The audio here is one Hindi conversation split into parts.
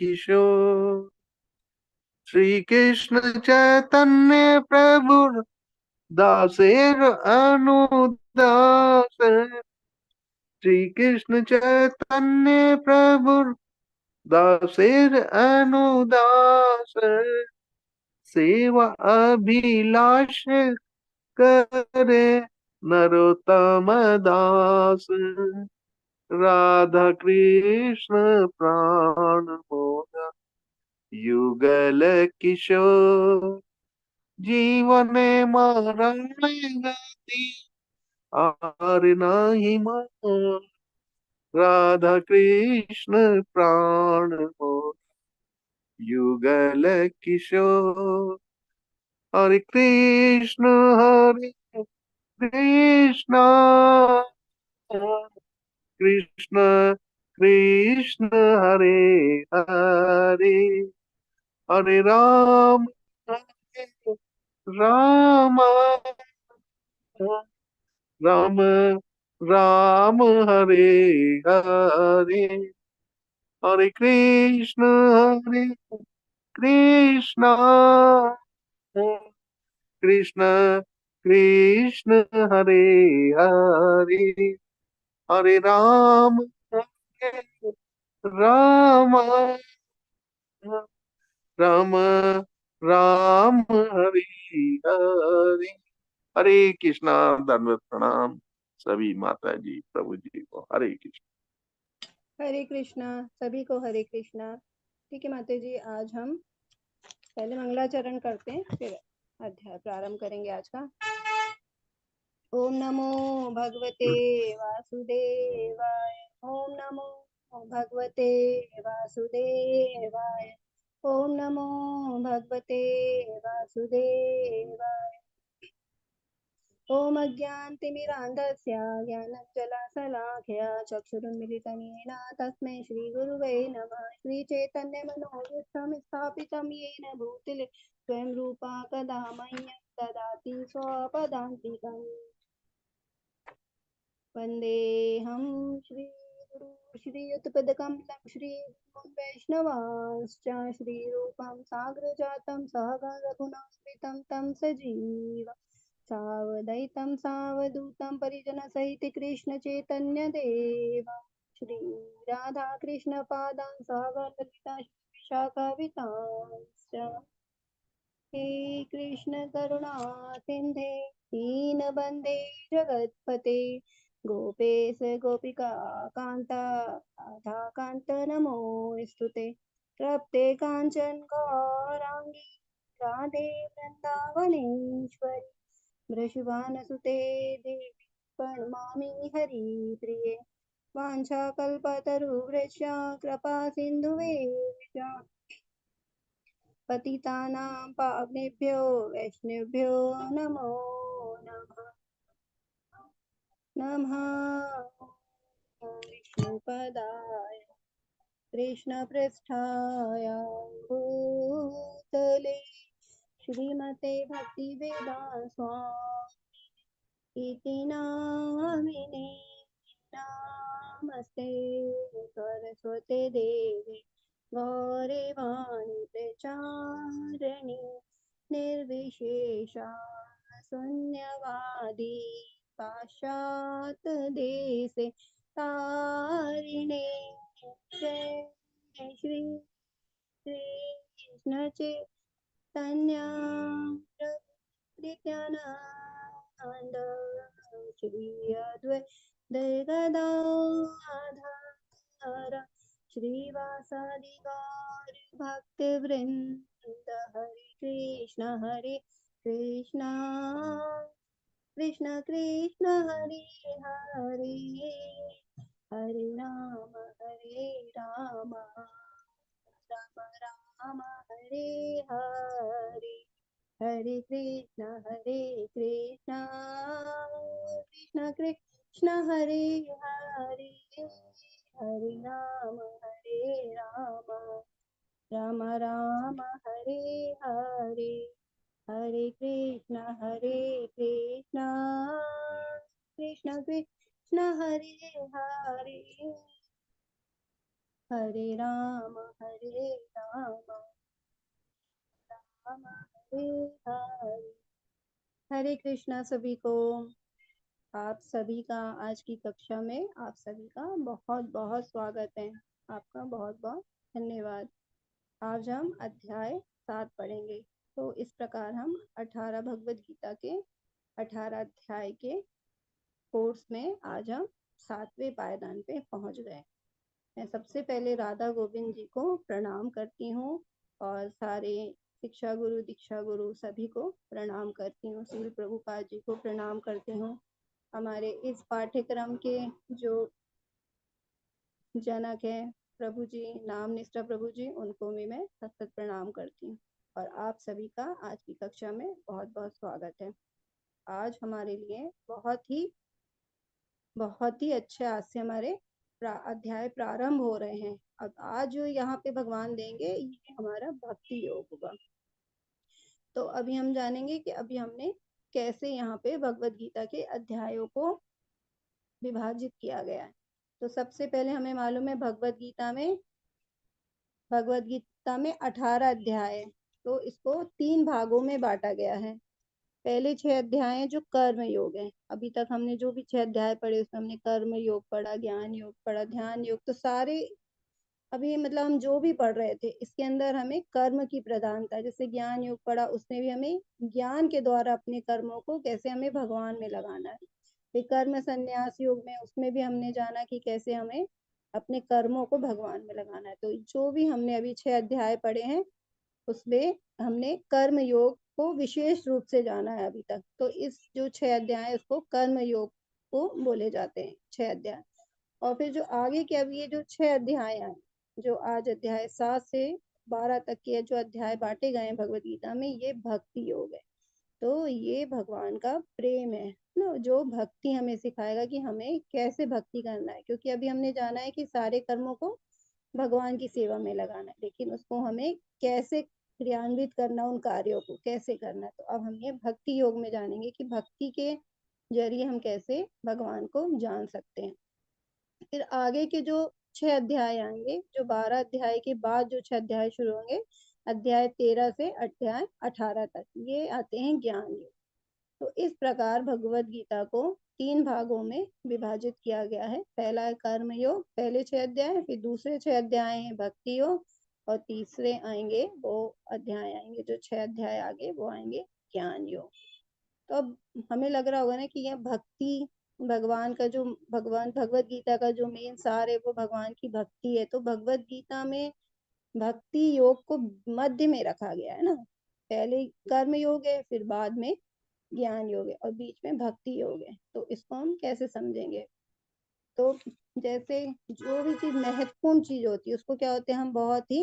किशोर। श्री कृष्ण चैतन्य प्रभु दासेर अनुदास। श्री कृष्ण चैतन्य प्रभु दासेर अनुदास। सेवा अभिलाष करे नरोत्तम दास। राधा कृष्ण प्राण मोद युगल किशोर। जीवन मरण गति आर नाही मान। राधा कृष्ण प्राण मोद युगल किशोर। हरे कृष्ण कृष्ण कृष्ण कृष्ण हरे हरे। हरे हरे राम राम राम हरे हरे। हरे कृष्ण कृष्ण कृष्ण कृष्ण हरे हरे। हरे राम राम राम हरे हरे। हरे कृष्णा। धन्यवाद प्रणाम सभी माता जी प्रभु जी को। हरे कृष्ण। हरे कृष्णा। सभी को हरे कृष्णा। ठीक है माता जी, आज हम पहले मंगलाचरण करते हैं, फिर अध्याय प्रारंभ करेंगे आज का। ओम नमो भगवते वासुदेवाय। ओम नमो भगवते वासुदेवाय। ओम नमो भगवते वासुदेवाय। ॐ अज्ञानतिमिरान्धस्य ज्ञानञ्जनशलाकया चक्षुरुन्मिलितं येन तस्मै श्रीगुरुवे नमः। श्रीचैतन्यमनोभीष्टं स्थापितं येन भूतले स्वयं रूपा कदा मह्यं ददाति स्वपदान्तिकम्। वन्देऽहं श्रीगुरू श्रीयुतपदकमलं श्रीगुरुं वैष्णवांश्च श्रीरूपं साग्रजातं सहगं रघुनाथान्वितं तं सजीव सावधैतं सावधूतं परिजनसहित कृष्ण चैतन्य देव श्री राधा कृष्ण पादान् सागरललिता विशाखावितांश्च। हे कृष्ण करुणा सिन्धे दीनबन्धे जगत्पते गोपेश गोपिका कान्ता राधाकान्त नमोऽस्तु ते। तप्ते काञ्चन गौराङ्गी राधे वृन्दावनेश्वरी वृषभानुसुते देवी प्रणमामि हरिप्रिये। वाञ्छाकल्पतरुवृक्ष कृपा सिन्धुवेश पतितानां पावनेभ्यो वैष्णवेभ्यो नमो नमः। नमः विष्णुपदाय कृष्णपृष्ठाय भूतले श्रीमते भक्तिवेदान्त इति नामिने। नमस्ते सरस्वते देवे गौरवाणी प्रचारिणि निर्विशेषा शून्यवादी पाश्चात्देशे तारिणे। जय श्री कृष्ण चैतन्य प्रभु नित्यानंद श्री अद्वैत गदाधर श्रीवासादि गौर भक्तवृंद। हरे कृष्णा कृष्ण कृष्ण हरे हरे हरे राम राम राम हरे हरे। हरे कृष्ण कृष्ण कृष्ण हरे हरे हरे राम राम राम हरे हरे। हरे कृष्ण कृष्ण कृष्ण कृष्ण हरे हरे हरे राम राम हरे हरे। हरे कृष्णा सभी को। आप सभी का आज की कक्षा में आप सभी का बहुत बहुत स्वागत है। आपका बहुत बहुत धन्यवाद। आज हम अध्याय 7 पढ़ेंगे। तो इस प्रकार हम 18 भगवत गीता के 18 अध्याय के कोर्स में आज हम 7वें पायदान पे पहुंच गए। मैं सबसे पहले राधा गोविंद जी को प्रणाम करती हूँ और सारे शिक्षा गुरु दीक्षा गुरु सभी को प्रणाम करती हूँ। श्रील प्रभुपाद जी को प्रणाम करती हूँ। हमारे इस पाठ्यक्रम के जो जनक है प्रभु जी, नाम निष्ठा प्रभु जी, उनको भी मैं सतत प्रणाम करती हूँ। और आप सभी का आज की कक्षा में बहुत बहुत स्वागत है। आज हमारे लिए बहुत ही अच्छे आज से हमारे अध्याय प्रारंभ हो रहे हैं। अब आज जो यहाँ पे भगवान देंगे ये हमारा भक्ति योग होगा। तो अभी हम जानेंगे कि अभी हमने कैसे यहाँ पे भगवत गीता के अध्यायों को विभाजित किया गया है। तो सबसे पहले हमें मालूम है भगवत गीता में 18 अध्याय है। तो इसको 3 भागों में बांटा गया है। पहले 6 अध्याय हैं जो कर्म योग है। अभी तक हमने जो भी 6 अध्याय पढ़े उसमें हमने कर्म योग पढ़ा, ज्ञान योग पढ़ा, ध्यान योग, तो सारे अभी मतलब हम जो भी पढ़ रहे थे इसके अंदर हमें कर्म की प्रधानता। जैसे ज्ञान योग पढ़ा उसमें भी हमें ज्ञान के द्वारा अपने कर्मों को कैसे हमें भगवान में लगाना है। फिर कर्म संन्यास योग में उसमें भी हमने जाना कि कैसे हमें अपने कर्मों को भगवान में लगाना है। तो जो भी हमने अभी 6 अध्याय पढ़े हैं उसमें हमने कर्म योग को विशेष रूप से जाना है अभी तक। तो इस जो 6 अध्याय है उसको कर्म योग को बोले जाते हैं 6 अध्याय। और फिर जो आगे के अब ये जो 6 अध्याय हैं, जो आज अध्याय 7 से 12 तक के जो अध्याय बांटे गए हैं भगवत गीता में, ये भक्ति योग है। तो ये भगवान का प्रेम है ना, जो भक्ति हमें सिखाएगा कि हमें कैसे भक्ति करना है। क्योंकि अभी हमने जाना है कि सारे कर्मों को भगवान की सेवा में लगाना है, लेकिन उसको हमें कैसे क्रियान्वित करना, उन कार्यों को कैसे करना है। तो अब हम ये भक्ति योग में जानेंगे कि भक्ति के जरिए हम कैसे भगवान को जान सकते हैं। फिर आगे के जो 6 अध्याय आएंगे, जो 12 अध्याय के बाद जो 6 अध्याय शुरू होंगे, अध्याय 13 से अध्याय 18 तक, ये आते हैं ज्ञान योग। तो इस प्रकार भगवत गीता को 3 भागों में विभाजित किया गया है। पहला है कर्म योग, पहले 6 अध्याय, फिर दूसरे 6 अध्याय हैं भक्ति योग, और तीसरे आएंगे वो अध्याय आएंगे जो 6 अध्याय आगे वो आएंगे ज्ञान योग। तो अब हमें लग रहा होगा ना कि यह भक्ति भगवान का जो भगवत गीता का जो मेन सार है वो भगवान की भक्ति है। तो भगवत गीता में भक्ति योग को मध्य में रखा गया है ना। पहले कर्म योग है, फिर बाद में ज्ञान योग है, और बीच में भक्ति योग है। तो इसको हम कैसे समझेंगे? तो जैसे जो भी चीज महत्वपूर्ण चीज होती है उसको क्या होते हैं, हम बहुत ही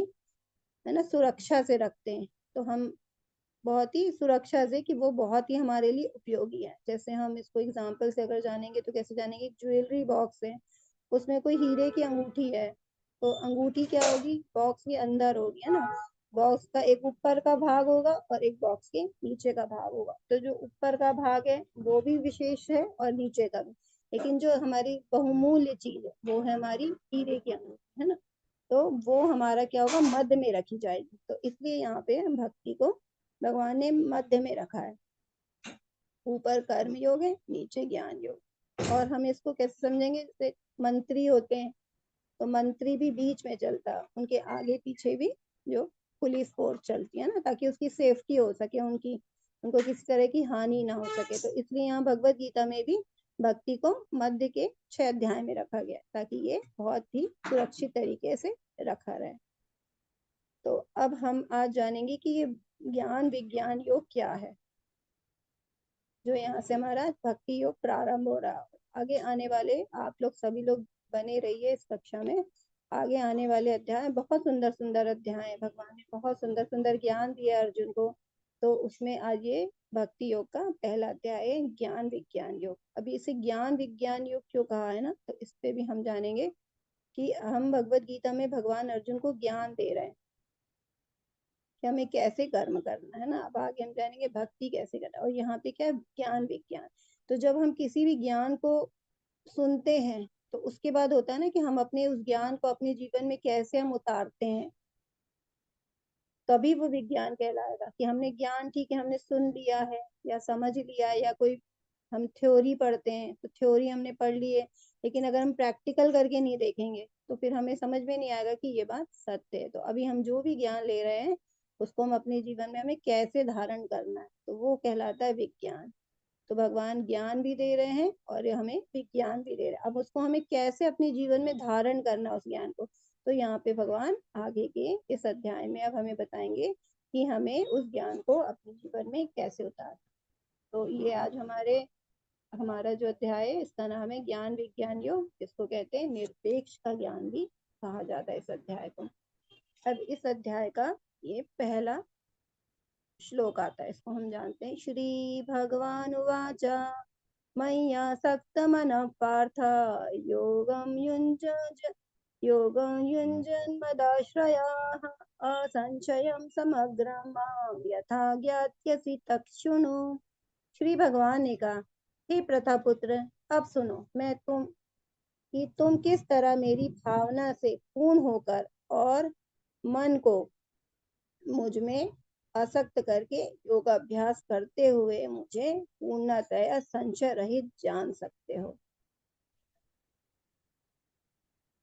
है ना सुरक्षा से रखते हैं। तो हम बहुत ही सुरक्षा से कि वो बहुत ही हमारे लिए उपयोगी है। जैसे हम इसको एग्जाम्पल से अगर जानेंगे तो कैसे जानेंगे, ज्वेलरी बॉक्स है, उसमें कोई हीरे की अंगूठी है, तो अंगूठी क्या होगी, बॉक्स के अंदर होगी है ना। बॉक्स का एक ऊपर का भाग होगा और एक बॉक्स के नीचे का भाग होगा। तो जो ऊपर का भाग है वो भी विशेष है और नीचे का भी, लेकिन जो हमारी बहुमूल्य चीज है वो है हमारी हीरे की अंगूठी है ना। तो वो हमारा क्या होगा, मध्य में रखी जाएगी। तो इसलिए यहाँ पे भक्ति को भगवान ने मध्य में रखा है। ऊपर कर्म योग है, नीचे ज्ञान योग। और हम इसको कैसे समझेंगे, जैसे मंत्री होते हैं तो मंत्री भी बीच में चलता है, उनके आगे पीछे भी जो पुलिस फोर्स चलती है ना, ताकि उसकी सेफ्टी हो सके, उनको किसी तरह की हानि ना हो सके। तो इसलिए यहाँ भगवत गीता में भी भक्ति को मध्य के 6 अध्याय में रखा गया ताकि ये बहुत ही सुरक्षित तरीके से रखा रहे। तो अब हम आज जानेंगे कि ये ज्ञान विज्ञान योग क्या है, जो यहाँ से हमारा भक्ति योग प्रारंभ हो रहा है। आगे आने वाले आप लोग सभी लोग बने रहिए इस कक्षा में। आगे आने वाले अध्याय बहुत सुंदर सुंदर अध्याय है। भगवान ने बहुत सुंदर सुंदर ज्ञान दिया अर्जुन को। तो उसमें आज ये भक्ति योग का पहला अध्याय है, ज्ञान विज्ञान योग। अभी इसे ज्ञान विज्ञान योग क्यों कहा है ना, तो इस पे भी हम जानेंगे कि हम भगवत गीता में भगवान अर्जुन को ज्ञान दे रहे हैं कि हमें कैसे कर्म करना है ना। अब आगे हम जानेंगे भक्ति कैसे करना है। और यहाँ पे क्या है, ज्ञान विज्ञान। तो जब हम किसी भी ज्ञान को सुनते हैं तो उसके बाद होता है ना कि हम अपने उस ज्ञान को अपने जीवन में कैसे हम उतारते हैं, तभी वो विज्ञान कहलाएगा। कि हमने ज्ञान, ठीक है, हमने सुन लिया है या समझ लिया है, या कोई हम थ्योरी पढ़ते हैं तो थ्योरी हमने पढ़ ली है, लेकिन अगर हम प्रैक्टिकल करके नहीं देखेंगे तो फिर हमें समझ में नहीं आएगा कि ये बात सत्य है। तो अभी हम जो भी ज्ञान ले रहे हैं उसको हम अपने जीवन में हमें कैसे धारण करना है, तो वो कहलाता है विज्ञान। तो भगवान ज्ञान भी दे रहे हैं और हमें विज्ञान भी दे रहे हैं। अब उसको हमें कैसे अपने जीवन में धारण करना है उस ज्ञान को, तो यहाँ पे भगवान आगे के इस अध्याय में अब हमें बताएंगे कि हमें उस ज्ञान को अपने जीवन में कैसे उतार। तो ये आज हमारा जो अध्याय है इसका नाम है ज्ञान विज्ञान योग, जिसको कहते हैं निरपेक्ष का ज्ञान भी कहा जाता है इस अध्याय को। अब इस अध्याय का ये पहला श्लोक आता है, इसको हम जानते हैं। श्री भगवान उवाच मय्यासक्तमनः पार्थ योगं युञ्जन् मदाश्रयाः असंशयं समग्रं मां यथा ज्ञास्यसि तच्छृणु। श्री भगवान ने कहा, हे प्रथापुत्र, अब सुनो, मैं तुम किस तरह मेरी भावना से पूर्ण होकर और मन को मुझ में आसक्त करके योगाभ्यास करते हुए मुझे पूर्णतया संशय रहित जान सकते हो।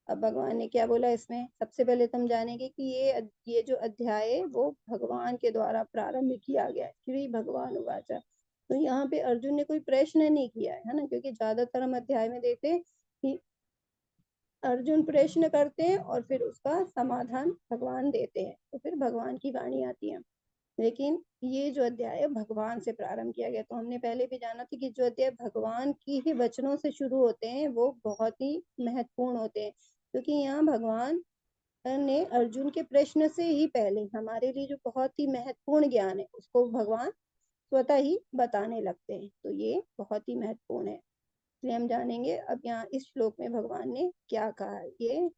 अब भगवान ने क्या बोला इसमें, सबसे पहले तुम जानेंगे कि ये जो अध्याय है वो भगवान के द्वारा प्रारंभ किया गया है। श्री भगवान उवाचा, तो यहाँ पे अर्जुन ने कोई प्रश्न नहीं किया है ना, क्योंकि ज्यादातर हम अध्याय में देखते हैं कि अर्जुन प्रश्न करते हैं और फिर उसका समाधान भगवान देते हैं, तो फिर भगवान की वाणी आती है। लेकिन ये जो अध्याय है भगवान से प्रारंभ किया गया। तो हमने पहले भी जाना था कि जो अध्याय भगवान की ही वचनों से शुरू होते हैं वो बहुत ही महत्वपूर्ण होते हैं, क्योंकि यहाँ भगवान ने अर्जुन के प्रश्न से ही पहले हमारे लिए जो बहुत ही महत्वपूर्ण ज्ञान है उसको भगवान स्वतः ही बताने लगते हैं। तो ये बहुत ही महत्वपूर्ण है, इसलिए हम जानेंगे अब यहाँ इस श्लोक में भगवान ने क्या कहा है। ये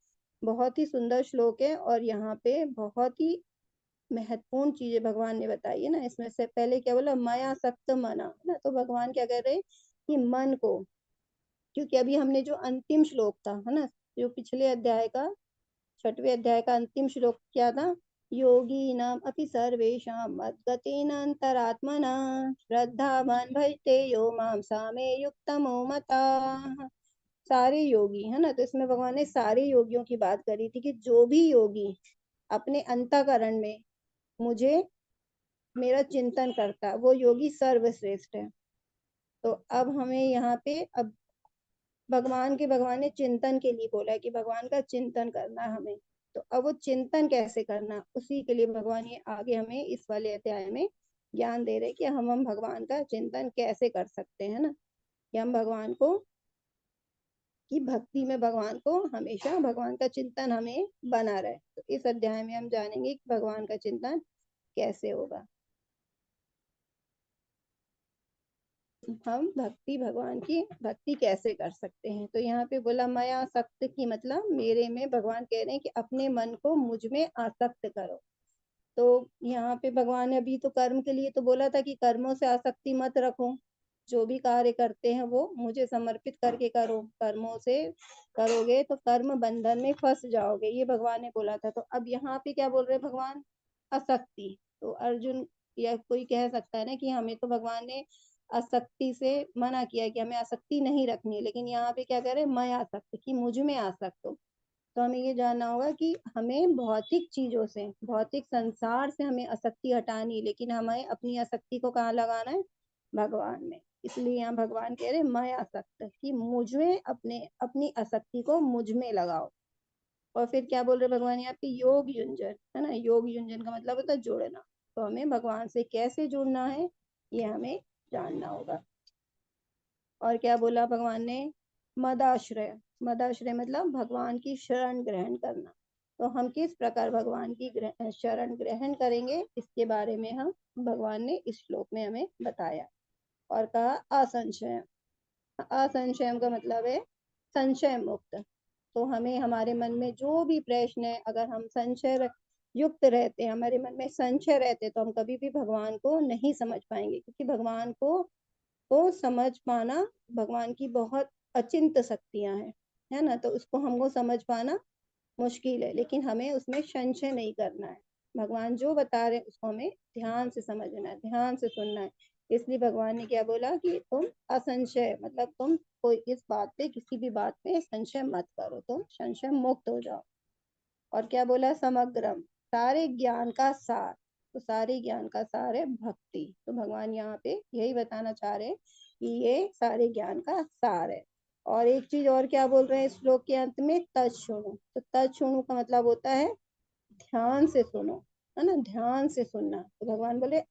बहुत ही सुंदर श्लोक है और यहाँ पे बहुत ही महत्वपूर्ण चीजें भगवान ने बताई है ना। इसमें से पहले क्या बोला, माया सक्त मना, है ना। तो भगवान क्या कह रहे हैं कि मन को, क्योंकि अभी हमने जो अंतिम श्लोक था, है ना, जो पिछले अध्याय का 6वें अध्याय का अंतिम श्लोक क्या था, योगी नाम अपि सर्वेषां मद्गतेन अंतरात्मना श्रद्धावान भजते यो माम सामे युक्तमो मताः। सारे योगी, है ना। तो इसमें भगवान ने सारे योगियों की बात करी थी कि जो भी योगी अपने अंतःकरण में मुझे मेरा चिंतन करता है वो योगी सर्वश्रेष्ठ है। तो अब हमें यहाँ पे अब भगवान ने चिंतन के लिए बोला है कि भगवान का चिंतन करना है हमें। तो अब वो चिंतन कैसे करना, उसी के लिए भगवान ये आगे हमें इस वाले अध्याय में ज्ञान दे रहे कि हम भगवान का चिंतन कैसे कर सकते हैं ना, कि हम भगवान को की भक्ति में भगवान को हमेशा भगवान का चिंतन हमें बना रहे। तो इस अध्याय में हम जानेंगे कि भगवान का चिंतन कैसे होगा, हम भगवान की भक्ति कैसे कर सकते हैं। तो यहाँ पे बोला माया आसक्त की मतलब मेरे में, भगवान कह रहे हैं कि अपने मन को मुझ में आसक्त करो। तो यहाँ पे भगवान ने अभी तो कर्म के लिए तो बोला था कि कर्मों से आसक्ति मत रखो, जो भी कार्य करते हैं वो मुझे समर्पित करके करो, कर्मों से करोगे तो कर्म बंधन में फंस जाओगे, ये भगवान ने बोला था। तो अब यहाँ पे क्या बोल रहे हैं भगवान, आसक्ति। तो अर्जुन या कोई कह सकता है ना कि हमें तो भगवान ने आसक्ति से मना किया कि हमें आसक्ति नहीं रखनी, लेकिन यहाँ पे क्या कह रहे हैं, मैं आसक्त, कि मुझ में आसक्त हो। तो हमें ये जानना होगा कि हमें भौतिक चीजों से, भौतिक संसार से हमें आसक्ति हटानी, लेकिन हमें अपनी आसक्ति को कहाँ लगाना है, भगवान में। इसलिए यहाँ भगवान कह रहे मैं आसक्त, कि मुझ में अपनी आसक्ति को मुझ में लगाओ। और फिर क्या बोल रहे भगवान यहाँ पे, योग युंजन, है ना। योग युंजन का मतलब होता है जुड़ना। तो हमें भगवान से कैसे जुड़ना है ये हमें जानना होगा। और क्या बोला भगवान ने, मदाश्रय, मदाश्रय मतलब भगवान की शरण ग्रहण करना। तो हम किस प्रकार भगवान की शरण ग्रहण करेंगे इसके बारे में हम भगवान ने इस श्लोक में हमें बताया। और कहा असंशय, असंशय का मतलब है संशय मुक्त। तो हमें हमारे मन में जो भी प्रश्न है, अगर हम संशय युक्त रहते हैं, हमारे मन में संशय रहते तो हम कभी भी भगवान को नहीं समझ पाएंगे, क्योंकि भगवान को समझ पाना भगवान की बहुत अचिंत शक्तियां हैं, है ना, तो उसको हमको समझ पाना मुश्किल है, लेकिन हमें उसमें संशय नहीं करना है। भगवान जो बता रहे हैं उसको हमें ध्यान से समझना है, ध्यान से सुनना है। इसलिए भगवान ने क्या बोला कि तुम असंशय, मतलब तुम कोई इस बात पे, किसी भी बात पे संशय मत करो, तुम संशय मुक्त हो जाओ। और क्या बोला, समग्रम, सारे ज्ञान का सार। तो सारे ज्ञान का सार है भक्ति। तो भगवान यहाँ पे यही बताना चाह रहे हैं कि ये सारे ज्ञान का सार है। और एक चीज और क्या बोल रहे हैं इस श्लोक के अंत में, तत्शृणु। तो तत्शृणु का मतलब होता है ध्यान से सुनो, है ना, ध्यान से सुनना। तो भगवान बोले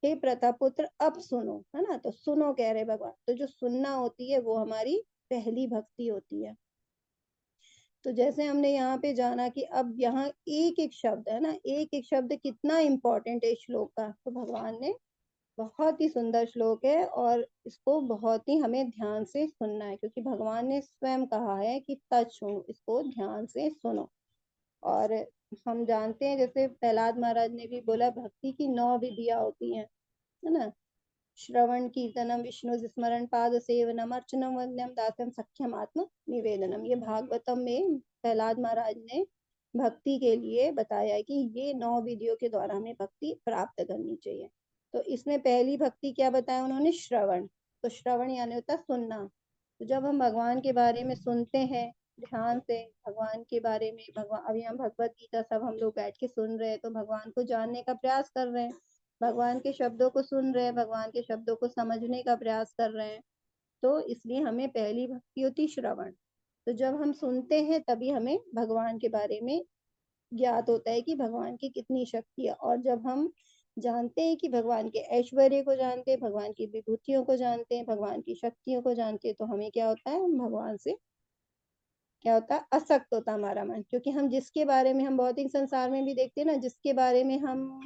हे प्रतापुत्र अब सुनो, है ना, तो सुनो कह रहे भगवान। तो जो सुनना होती है वो हमारी पहली भक्ति होती है। तो जैसे हमने यहाँ पे जाना कि अब यहाँ एक एक शब्द है ना, एक एक शब्द कितना इम्पोर्टेंट है श्लोक का। तो भगवान ने, बहुत ही सुंदर श्लोक है और इसको बहुत ही हमें ध्यान से सुनना है, क्योंकि भगवान ने स्वयं कहा है कि तत्सुनो, इसको ध्यान से सुनो। और हम जानते हैं, जैसे प्रहलाद महाराज ने भी बोला, भक्ति की 9 विधियां होती हैं, है ना। श्रवण कीर्तनम विष्णु स्मरण पाद सेवनम अर्चनम वंद्यम दास्यम सख्यम आत्म निवेदनम। ये भागवतम में प्रहलाद महाराज ने भक्ति के लिए बताया है कि ये 9 विधियों के द्वारा हमें भक्ति प्राप्त करनी चाहिए। तो इसमें पहली भक्ति क्या बताया उन्होंने, श्रवण। तो श्रवण यानी होता है सुनना। तो जब हम भगवान के बारे में सुनते हैं ध्यान से, भगवान के बारे में, भगवान, अभी हम भगवत गीता सब हम लोग बैठ के सुन रहे हैं, तो भगवान को जानने का प्रयास कर रहे हैं, भगवान के शब्दों को सुन रहे हैं, भगवान के शब्दों को समझने का प्रयास कर रहे हैं। तो इसलिए हमें पहली भक्ति होती श्रवण। तो जब हम सुनते हैं तभी हमें भगवान के बारे में ज्ञात होता है कि भगवान की कितनी शक्ति है। और जब हम जानते हैं कि भगवान के ऐश्वर्य को जानते हैं, भगवान की विभूतियों को जानते हैं, भगवान की शक्तियों को जानते हैं, तो हमें क्या होता है, भगवान से क्या होता है, असक्त होता हमारा मन। क्योंकि हम जिसके बारे में, हम भौतिक संसार में भी देखते हैं ना, जिसके बारे में हम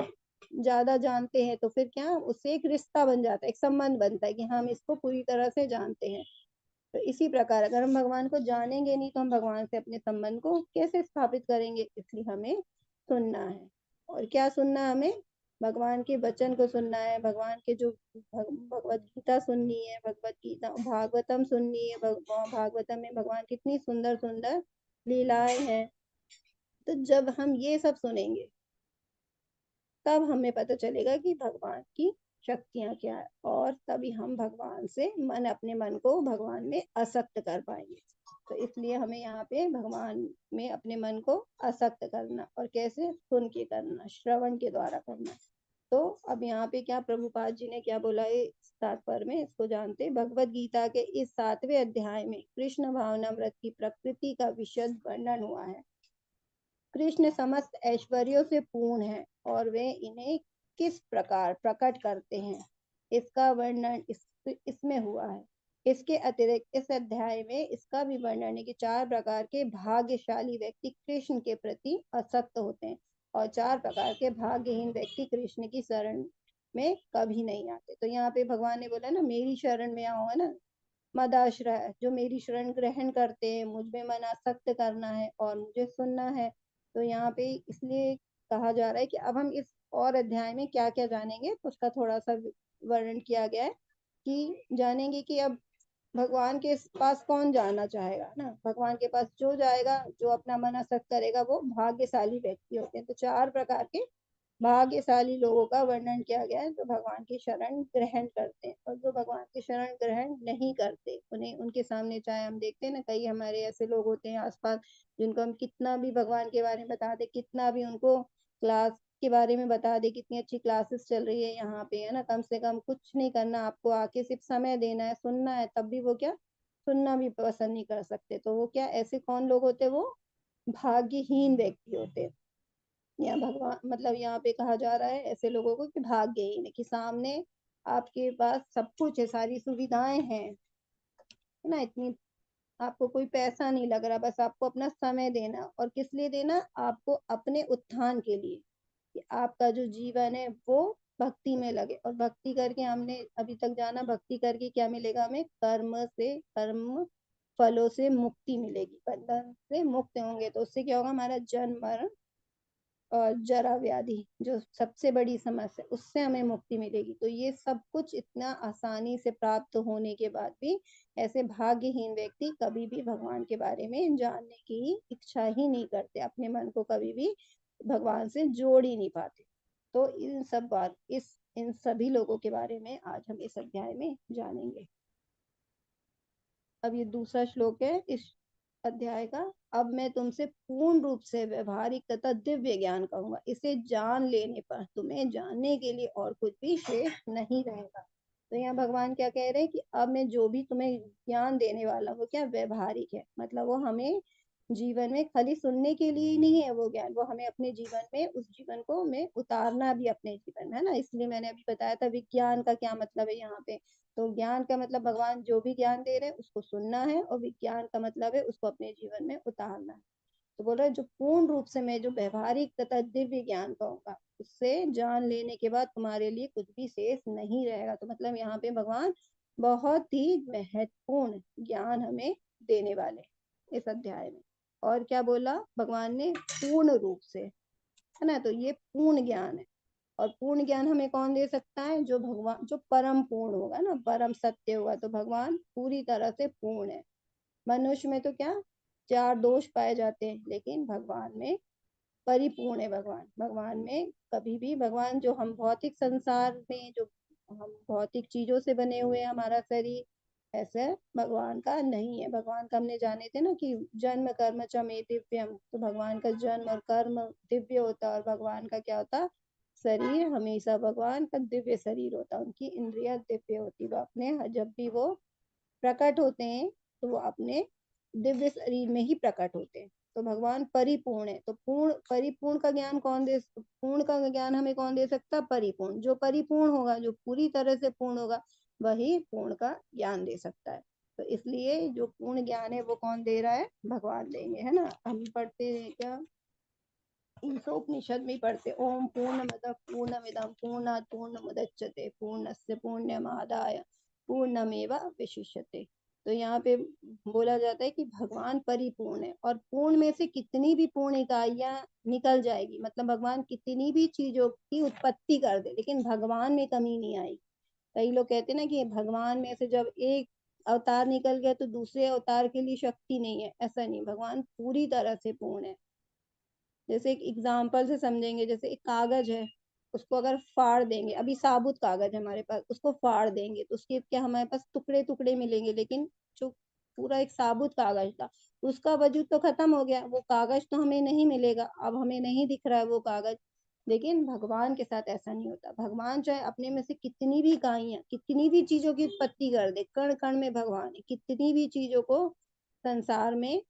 ज्यादा जानते हैं तो फिर क्या, उससे एक रिश्ता बन जाता है, एक संबंध बनता है कि हम इसको पूरी तरह से जानते हैं। तो इसी प्रकार अगर हम भगवान को जानेंगे नहीं तो हम भगवान से अपने संबंध को कैसे स्थापित करेंगे। इसलिए हमें सुनना है। और क्या सुनना है हमें, भगवान के वचन को सुनना है, भगवान के जो भगवत गीता सुननी है, भगवत गीता भागवतम सुननी है। भागवतम में भगवान कितनी सुंदर सुंदर लीलाएं हैं। तो जब हम ये सब सुनेंगे तब हमें पता चलेगा कि भगवान की शक्तियां क्या है, और तभी हम भगवान से अपने मन को भगवान में आसक्त कर पाएंगे। तो इसलिए हमें यहाँ पे भगवान में अपने मन को आसक्त करना, और कैसे, सुन के करना, श्रवण के द्वारा करना। तो अब यहाँ पे क्या प्रभुपाद जी ने क्या बोला है इस तात्पर्य में, इसको जानते। भगवत गीता के इस 7वें अध्याय में कृष्ण भावनामृत की प्रकृति का विशद वर्णन हुआ है। कृष्ण समस्त ऐश्वर्यों से पूर्ण है और वे इन्हें किस प्रकार प्रकट करते हैं, इसका वर्णन इसमें हुआ है। इसके अतिरिक्त इस अध्याय में इसका भी वर्णन है कि 4 प्रकार के भाग्यशाली व्यक्ति कृष्ण के प्रति आसक्त होते हैं, और 4 प्रकार के भाग्यहीन व्यक्ति कृष्ण की शरण में कभी नहीं आते। तो यहाँ पे भगवान ने बोला ना, मेरी शरण में आओ, है ना, मदाश्रय, जो मेरी शरण ग्रहण करते हैं, मुझ में मन आसक्त करना है और मुझे सुनना है। तो यहाँ पे इसलिए कहा जा रहा है कि अब हम इस और अध्याय में क्या क्या जानेंगे, तो उसका थोड़ा सा वर्णन किया गया है कि जानेंगे कि अब भगवान के पास कौन जाना चाहेगा ना। भगवान के पास जो जाएगा, जो अपना मन आसक्त करेगा, वो भाग्यशाली व्यक्ति होते हैं। तो 4 प्रकार के भाग्यशाली लोगों का वर्णन किया गया है, जो भगवान की शरण ग्रहण करते हैं। और जो भगवान की शरण ग्रहण नहीं करते, उन्हें, उनके सामने, चाहे हम देखते हैं ना, कई हमारे ऐसे लोग होते हैं आसपास, जिनको हम कितना भी भगवान के बारे में बता दे, कितना भी उनको क्लास के बारे में बता दे, कितनी अच्छी क्लासेस चल रही है यहाँ पे, है ना, कम से कम कुछ नहीं करना आपको, आके सिर्फ समय देना है, सुनना है, तब भी वो क्या, सुनना भी पसंद नहीं कर सकते। तो वो क्या, ऐसे कौन लोग होते हैं, वो भाग्यहीन व्यक्ति होते हैं। यहाँ भगवान, मतलब यहाँ पे कहा जा रहा है ऐसे लोगों को कि भाग्यहीन है, कि सामने आपके पास सब कुछ है, सारी सुविधाएं हैं, है ना, इतनी, आपको कोई पैसा नहीं लग रहा, बस आपको अपना समय देना। और किस लिए देना, आपको अपने उत्थान के लिए, कि आपका जो जीवन है वो भक्ति में लगे। और भक्ति करके हमने अभी तक जाना, भक्ति करके क्या मिलेगा हमें, कर्म से, कर्म फलों से मुक्ति मिलेगी, बंधन से मुक्त होंगे। तो उससे क्या होगा, हमारा जन्म मरण और जरा व्याधि जो सबसे बड़ी समस्या, उससे हमें मुक्ति मिलेगी। तो ये सब कुछ इतना आसानी से प्राप्त होने के बाद भी ऐसे भाग्यहीन व्यक्ति कभी भी भगवान के बारे में जानने की इच्छा ही नहीं करते, अपने मन को कभी भी भगवान से जोड़ ही नहीं पाते। तो इन सभी लोगों के बारे में आज हम इस अध्याय में जानेंगे। अब ये दूसरा श्लोक है इस अध्याय का। अब मैं तुमसे पूर्ण रूप से व्यवहारिक तथा दिव्य ज्ञान कहूंगा, इसे जान लेने पर तुम्हें जानने के लिए और कुछ भी शेष नहीं रहेगा। तो यहाँ भगवान क्या कह रहे हैं कि अब मैं जो भी तुम्हें ज्ञान देने वाला हूँ वो क्या व्यवहारिक है, मतलब वो हमें जीवन में खाली सुनने के लिए ही नहीं है वो ज्ञान, वो हमें अपने जीवन में उस जीवन को में उतारना भी अपने जीवन में, है ना। इसलिए मैंने अभी बताया था विज्ञान का क्या मतलब है यहाँ पे। तो ज्ञान का मतलब भगवान जो भी ज्ञान दे रहे हैं उसको सुनना है, और विज्ञान का मतलब है उसको अपने जीवन में उतारना है। तो बोल रहे जो पूर्ण रूप से मैं जो व्यवहारिक तथा दिव्य ज्ञान कहूंगा, उससे जान लेने के बाद तुम्हारे लिए कुछ भी शेष नहीं रहेगा। तो मतलब यहाँ पे भगवान बहुत ही महत्वपूर्ण ज्ञान हमें देने वाले इस अध्याय में। और क्या बोला भगवान ने, पूर्ण रूप से, है ना। तो ये पूर्ण ज्ञान है। और पूर्ण ज्ञान हमें कौन दे सकता है, जो भगवान, जो परम पूर्ण होगा ना, परम सत्य होगा। तो भगवान पूरी तरह से पूर्ण है। मनुष्य में तो क्या 4 दोष पाए जाते हैं, लेकिन भगवान में परिपूर्ण है। भगवान भगवान में कभी भी, भगवान जो हम भौतिक संसार में जो हम भौतिक चीजों से बने हुए हैं हमारा शरीर, ऐसे भगवान का नहीं है। भगवान का हमने जाने थे ना कि जन्म कर्म च मे दिव्यम, तो भगवान का जन्म और कर्म दिव्य होता है, और भगवान का क्या होता, शरीर हमेशा भगवान का दिव्य शरीर होता है, उनकी इंद्रिया दिव्य होती। वो अपने जब भी वो प्रकट होते हैं तो वो अपने दिव्य शरीर में ही प्रकट होते हैं। तो भगवान परिपूर्ण है। तो पूर्ण परिपूर्ण का ज्ञान कौन दे, पूर्ण का ज्ञान हमें कौन दे सकता, परिपूर्ण। जो परिपूर्ण होगा, जो पूरी तरह से पूर्ण होगा, वही पूर्ण का ज्ञान दे सकता है। तो इसलिए जो पूर्ण ज्ञान है वो कौन दे रहा है, भगवान देंगे, है ना। हम पढ़ते हैं क्या, उपनिषद में पढ़ते, ओम पूर्णमद पूर्णमिदम पूर्णात् पूर्णमुदच्यते पूर्णस्य पूर्णमादाय पूर्णमेवावशिष्यते। तो यहाँ पे बोला जाता है कि भगवान परिपूर्ण है, और पूर्ण में से कितनी भी पूर्ण इकाइयां निकल जाएगी, मतलब भगवान कितनी भी चीजों की उत्पत्ति कर दे, लेकिन भगवान में कमी नहीं आएगी। कई लोग कहते हैं ना कि भगवान में से जब एक अवतार निकल गया तो दूसरे अवतार के लिए शक्ति नहीं है, ऐसा नहीं। भगवान पूरी तरह से पूर्ण है। जैसे एक एग्जाम्पल से समझेंगे, जैसे एक कागज है, उसको अगर फाड़ देंगे, अभी साबुत कागज है हमारे पास, उसको फाड़ देंगे तो उसके क्या हमारे पास टुकड़े टुकड़े मिलेंगे, लेकिन जो पूरा एक साबुत कागज था उसका वजूद तो खत्म हो गया, वो कागज तो हमें नहीं मिलेगा, अब हमें नहीं दिख रहा है वो कागज। लेकिन भगवान के साथ ऐसा नहीं होता। भगवान चाहे अपने में से कितनी भी इकाइयां, कितनी भी चीजों की उत्पत्ति कर दे, कण कण में भगवान है, कितनी भी चीजों को संसार में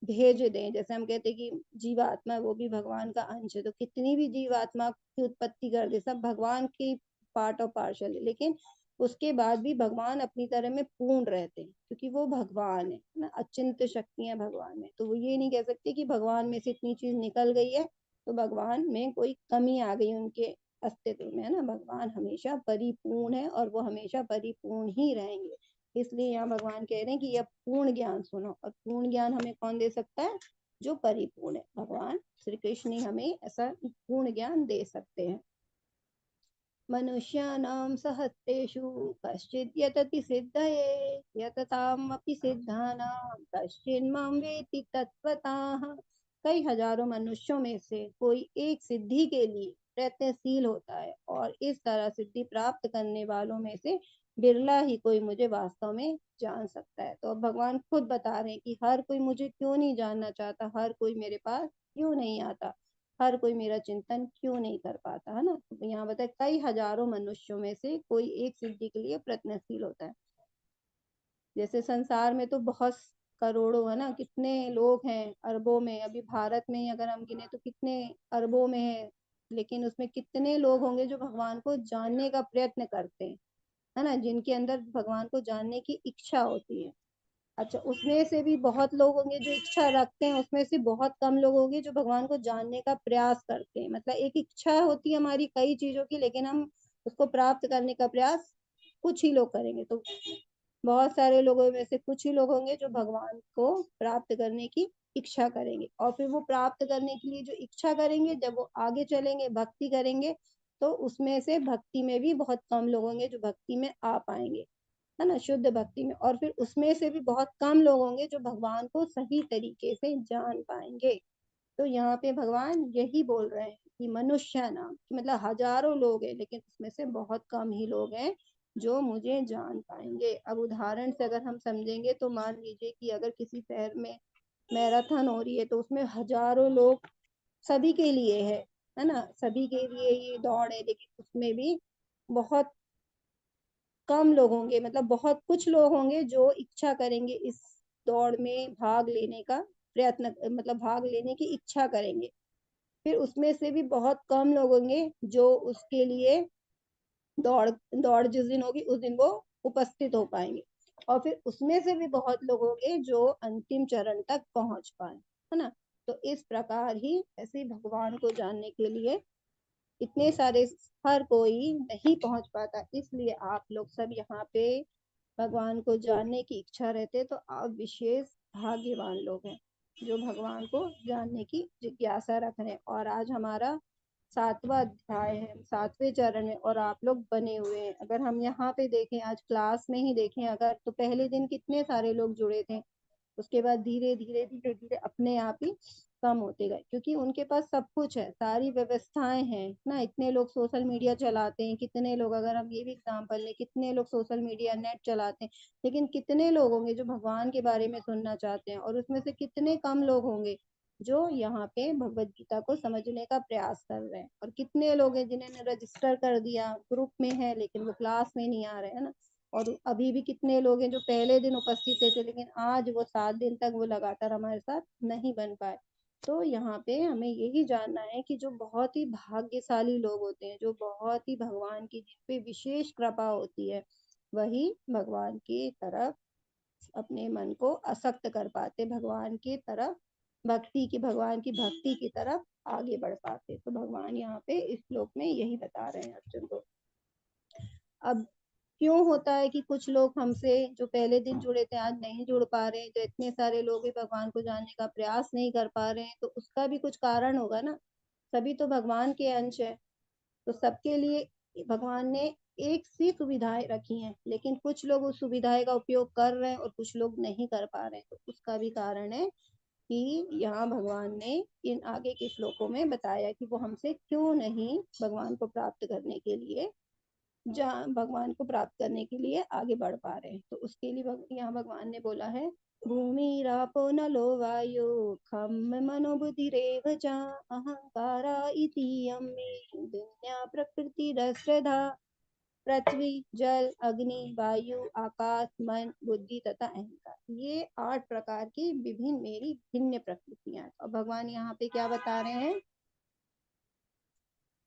भेज दें। जैसे हम कहते हैं कि जीवात्मा, वो भी भगवान का अंश है, तो कितनी भी जीवात्मा की उत्पत्ति कर दे, सब भगवान की पार्ट और पार्शल है, लेकिन उसके बाद भी भगवान अपनी तरह में पूर्ण रहते हैं, क्योंकि वो भगवान है ना। अचिंत शक्तियां भगवान में, तो वो ये नहीं कह सकते कि भगवान में से इतनी चीज निकल गई है तो भगवान में कोई कमी आ गई उनके अस्तित्व में, है ना। भगवान हमेशा परिपूर्ण है और वो हमेशा परिपूर्ण ही रहेंगे। इसलिए यहाँ भगवान कह रहे हैं कि यह पूर्ण ज्ञान सुनो, और पूर्ण ज्ञान हमें कौन दे सकता है, जो परिपूर्ण है। भगवान श्री कृष्ण ही हमें ऐसा पूर्ण ज्ञान दे सकते हैं। मनुष्याणां सहस्रेषु कश्चिद् यतति सिद्धये यततामपि सिद्धानां कश्चिन्मां वेत्ति तत्त्वतः। कई हजारों मनुष्यों में से कोई एक सिद्धि के लिए प्रयत्नशील होता है, और इस तरह सिद्धि प्राप्त करने वालों में से बिरला ही कोई मुझे वास्तव में जान सकता है। तो अब भगवान खुद बता रहे हैं कि हर कोई मुझे क्यों नहीं जानना चाहता, हर कोई मेरे पास क्यों नहीं आता, हर कोई मेरा चिंतन क्यों नहीं कर पाता, है ना। तो यहाँ बताए कई हजारों मनुष्यों में से कोई एक सिद्धि के लिए प्रयत्नशील होता है। जैसे संसार में तो बहुत करोड़ों, है ना, कितने लोग हैं, अरबों में। अभी भारत में ही अगर हम गिने तो कितने अरबों में है, लेकिन उसमें कितने लोग होंगे जो भगवान को जानने का प्रयत्न करते हैं, है ना, जिनके अंदर भगवान को जानने की इच्छा होती है। अच्छा, उसमें से भी बहुत लोग होंगे जो इच्छा रखते हैं, उसमें से बहुत कम लोग होंगे जो भगवान को जानने का प्रयास करते हैं। मतलब एक इच्छा होती है हमारी कई चीजों की, लेकिन हम उसको प्राप्त करने का प्रयास कुछ ही लोग करेंगे। तो बहुत सारे लोगों में से कुछ ही लोग होंगे जो भगवान को प्राप्त करने की इच्छा करेंगे, और फिर वो प्राप्त करने के लिए जो इच्छा करेंगे, जब वो आगे चलेंगे भक्ति करेंगे, तो उसमें से भक्ति में भी बहुत कम लोग होंगे जो भक्ति में आ पाएंगे, है ना, शुद्ध भक्ति में। और फिर उसमें से भी बहुत कम लोग होंगे जो भगवान को सही तरीके से जान पाएंगे। तो यहाँ पे भगवान यही बोल रहे हैं कि मनुष्य नाम, मतलब हजारों लोग हैं, लेकिन उसमें से बहुत कम ही लोग हैं जो मुझे जान पाएंगे। अब उदाहरण से अगर हम समझेंगे तो मान लीजिए कि अगर किसी शहर में मैराथन हो रही है, तो उसमें हजारों लोग सभी के लिए है ना, सभी के लिए ये दौड़ है, लेकिन उसमें भी बहुत कम लोग होंगे, मतलब बहुत कुछ लोग होंगे जो इच्छा करेंगे इस दौड़ में भाग लेने का प्रयत्न, मतलब भाग लेने की इच्छा करेंगे। फिर उसमें से भी बहुत कम लोग होंगे जो उसके लिए दौड़ दौड़ जिस दिन होगी उस दिन वो उपस्थित हो पाएंगे। और फिर उसमें से भी बहुत लोग होंगे जो अंतिम चरण तक पहुंच पाए, है ना। तो इस प्रकार ही ऐसे भगवान को जानने के लिए इतने सारे, हर कोई नहीं पहुंच पाता, इसलिए आप लोग सब यहाँ पे भगवान को जानने की इच्छा रहते, तो आप विशेष भाग्यवान लोग हैं जो भगवान को जानने की जिज्ञासा रख रहे हैं। और आज हमारा 7वां अध्याय है, 7वें चरण में, और आप लोग बने हुए हैं। अगर हम यहाँ पे देखें, आज क्लास में ही देखें अगर, तो पहले दिन कितने सारे लोग जुड़े थे, उसके बाद धीरे धीरे धीरे धीरे अपने आप ही कम होते गए, क्योंकि उनके पास सब कुछ है, सारी व्यवस्थाएं हैं ना। इतने लोग सोशल मीडिया चलाते हैं, कितने लोग, अगर हम ये भी एग्जाम्पल लें, कितने लोग सोशल मीडिया नेट चलाते हैं, लेकिन कितने लोग होंगे जो भगवान के बारे में सुनना चाहते हैं, और उसमें से कितने कम लोग होंगे जो यहाँ पे भगवत गीता को समझने का प्रयास कर रहे हैं, और कितने लोग हैं जिन्होंने रजिस्टर कर दिया, ग्रुप में है लेकिन वो क्लास में नहीं आ रहे, है ना। और अभी भी कितने लोग हैं जो पहले दिन उपस्थित थे लेकिन आज वो 7 दिन तक वो लगातार हमारे साथ नहीं बन पाए। तो यहाँ पे हमें यही जानना है कि जो बहुत ही भाग्यशाली लोग होते हैं, जो बहुत ही भगवान की जिन पे विशेष कृपा होती है, वही भगवान की तरफ अपने मन को आसक्त कर पाते, भगवान की तरफ भगवान की भक्ति की तरफ आगे बढ़ पाते। तो भगवान यहाँ पे इस श्लोक में यही बता रहे हैं अर्जुन को। अब क्यों होता है कि कुछ लोग हमसे जो पहले दिन जुड़े थे आज नहीं जुड़ पा रहे हैं, जो इतने सारे लोग भी भगवान को जानने का प्रयास नहीं कर पा रहे हैं, तो उसका भी कुछ कारण होगा ना। सभी तो भगवान के अंश है, तो सबके लिए भगवान ने एक सी सुविधाएं रखी हैं, लेकिन कुछ लोग उस सुविधाएं का उपयोग कर रहे हैं और कुछ लोग नहीं कर पा रहे हैं। तो उसका भी कारण है कि यहाँ भगवान ने इन आगे के श्लोकों में बताया कि वो हमसे क्यों नहीं भगवान को प्राप्त करने के लिए, जहाँ भगवान को प्राप्त करने के लिए आगे बढ़ पा रहे हैं। तो उसके लिए यहाँ भगवान ने बोला है, भूमि रापो नलो वायु खम मनो बुद्धिरेव च अहंकारा इति यम्मे दुनिया प्रकृति रसदा, पृथ्वी जल अग्नि वायु आकाश मन बुद्धि तथा अहंकार, ये 8 प्रकार की विभिन्न मेरी भिन्न प्रकृतियां। और भगवान यहाँ पे क्या बता रहे हैं,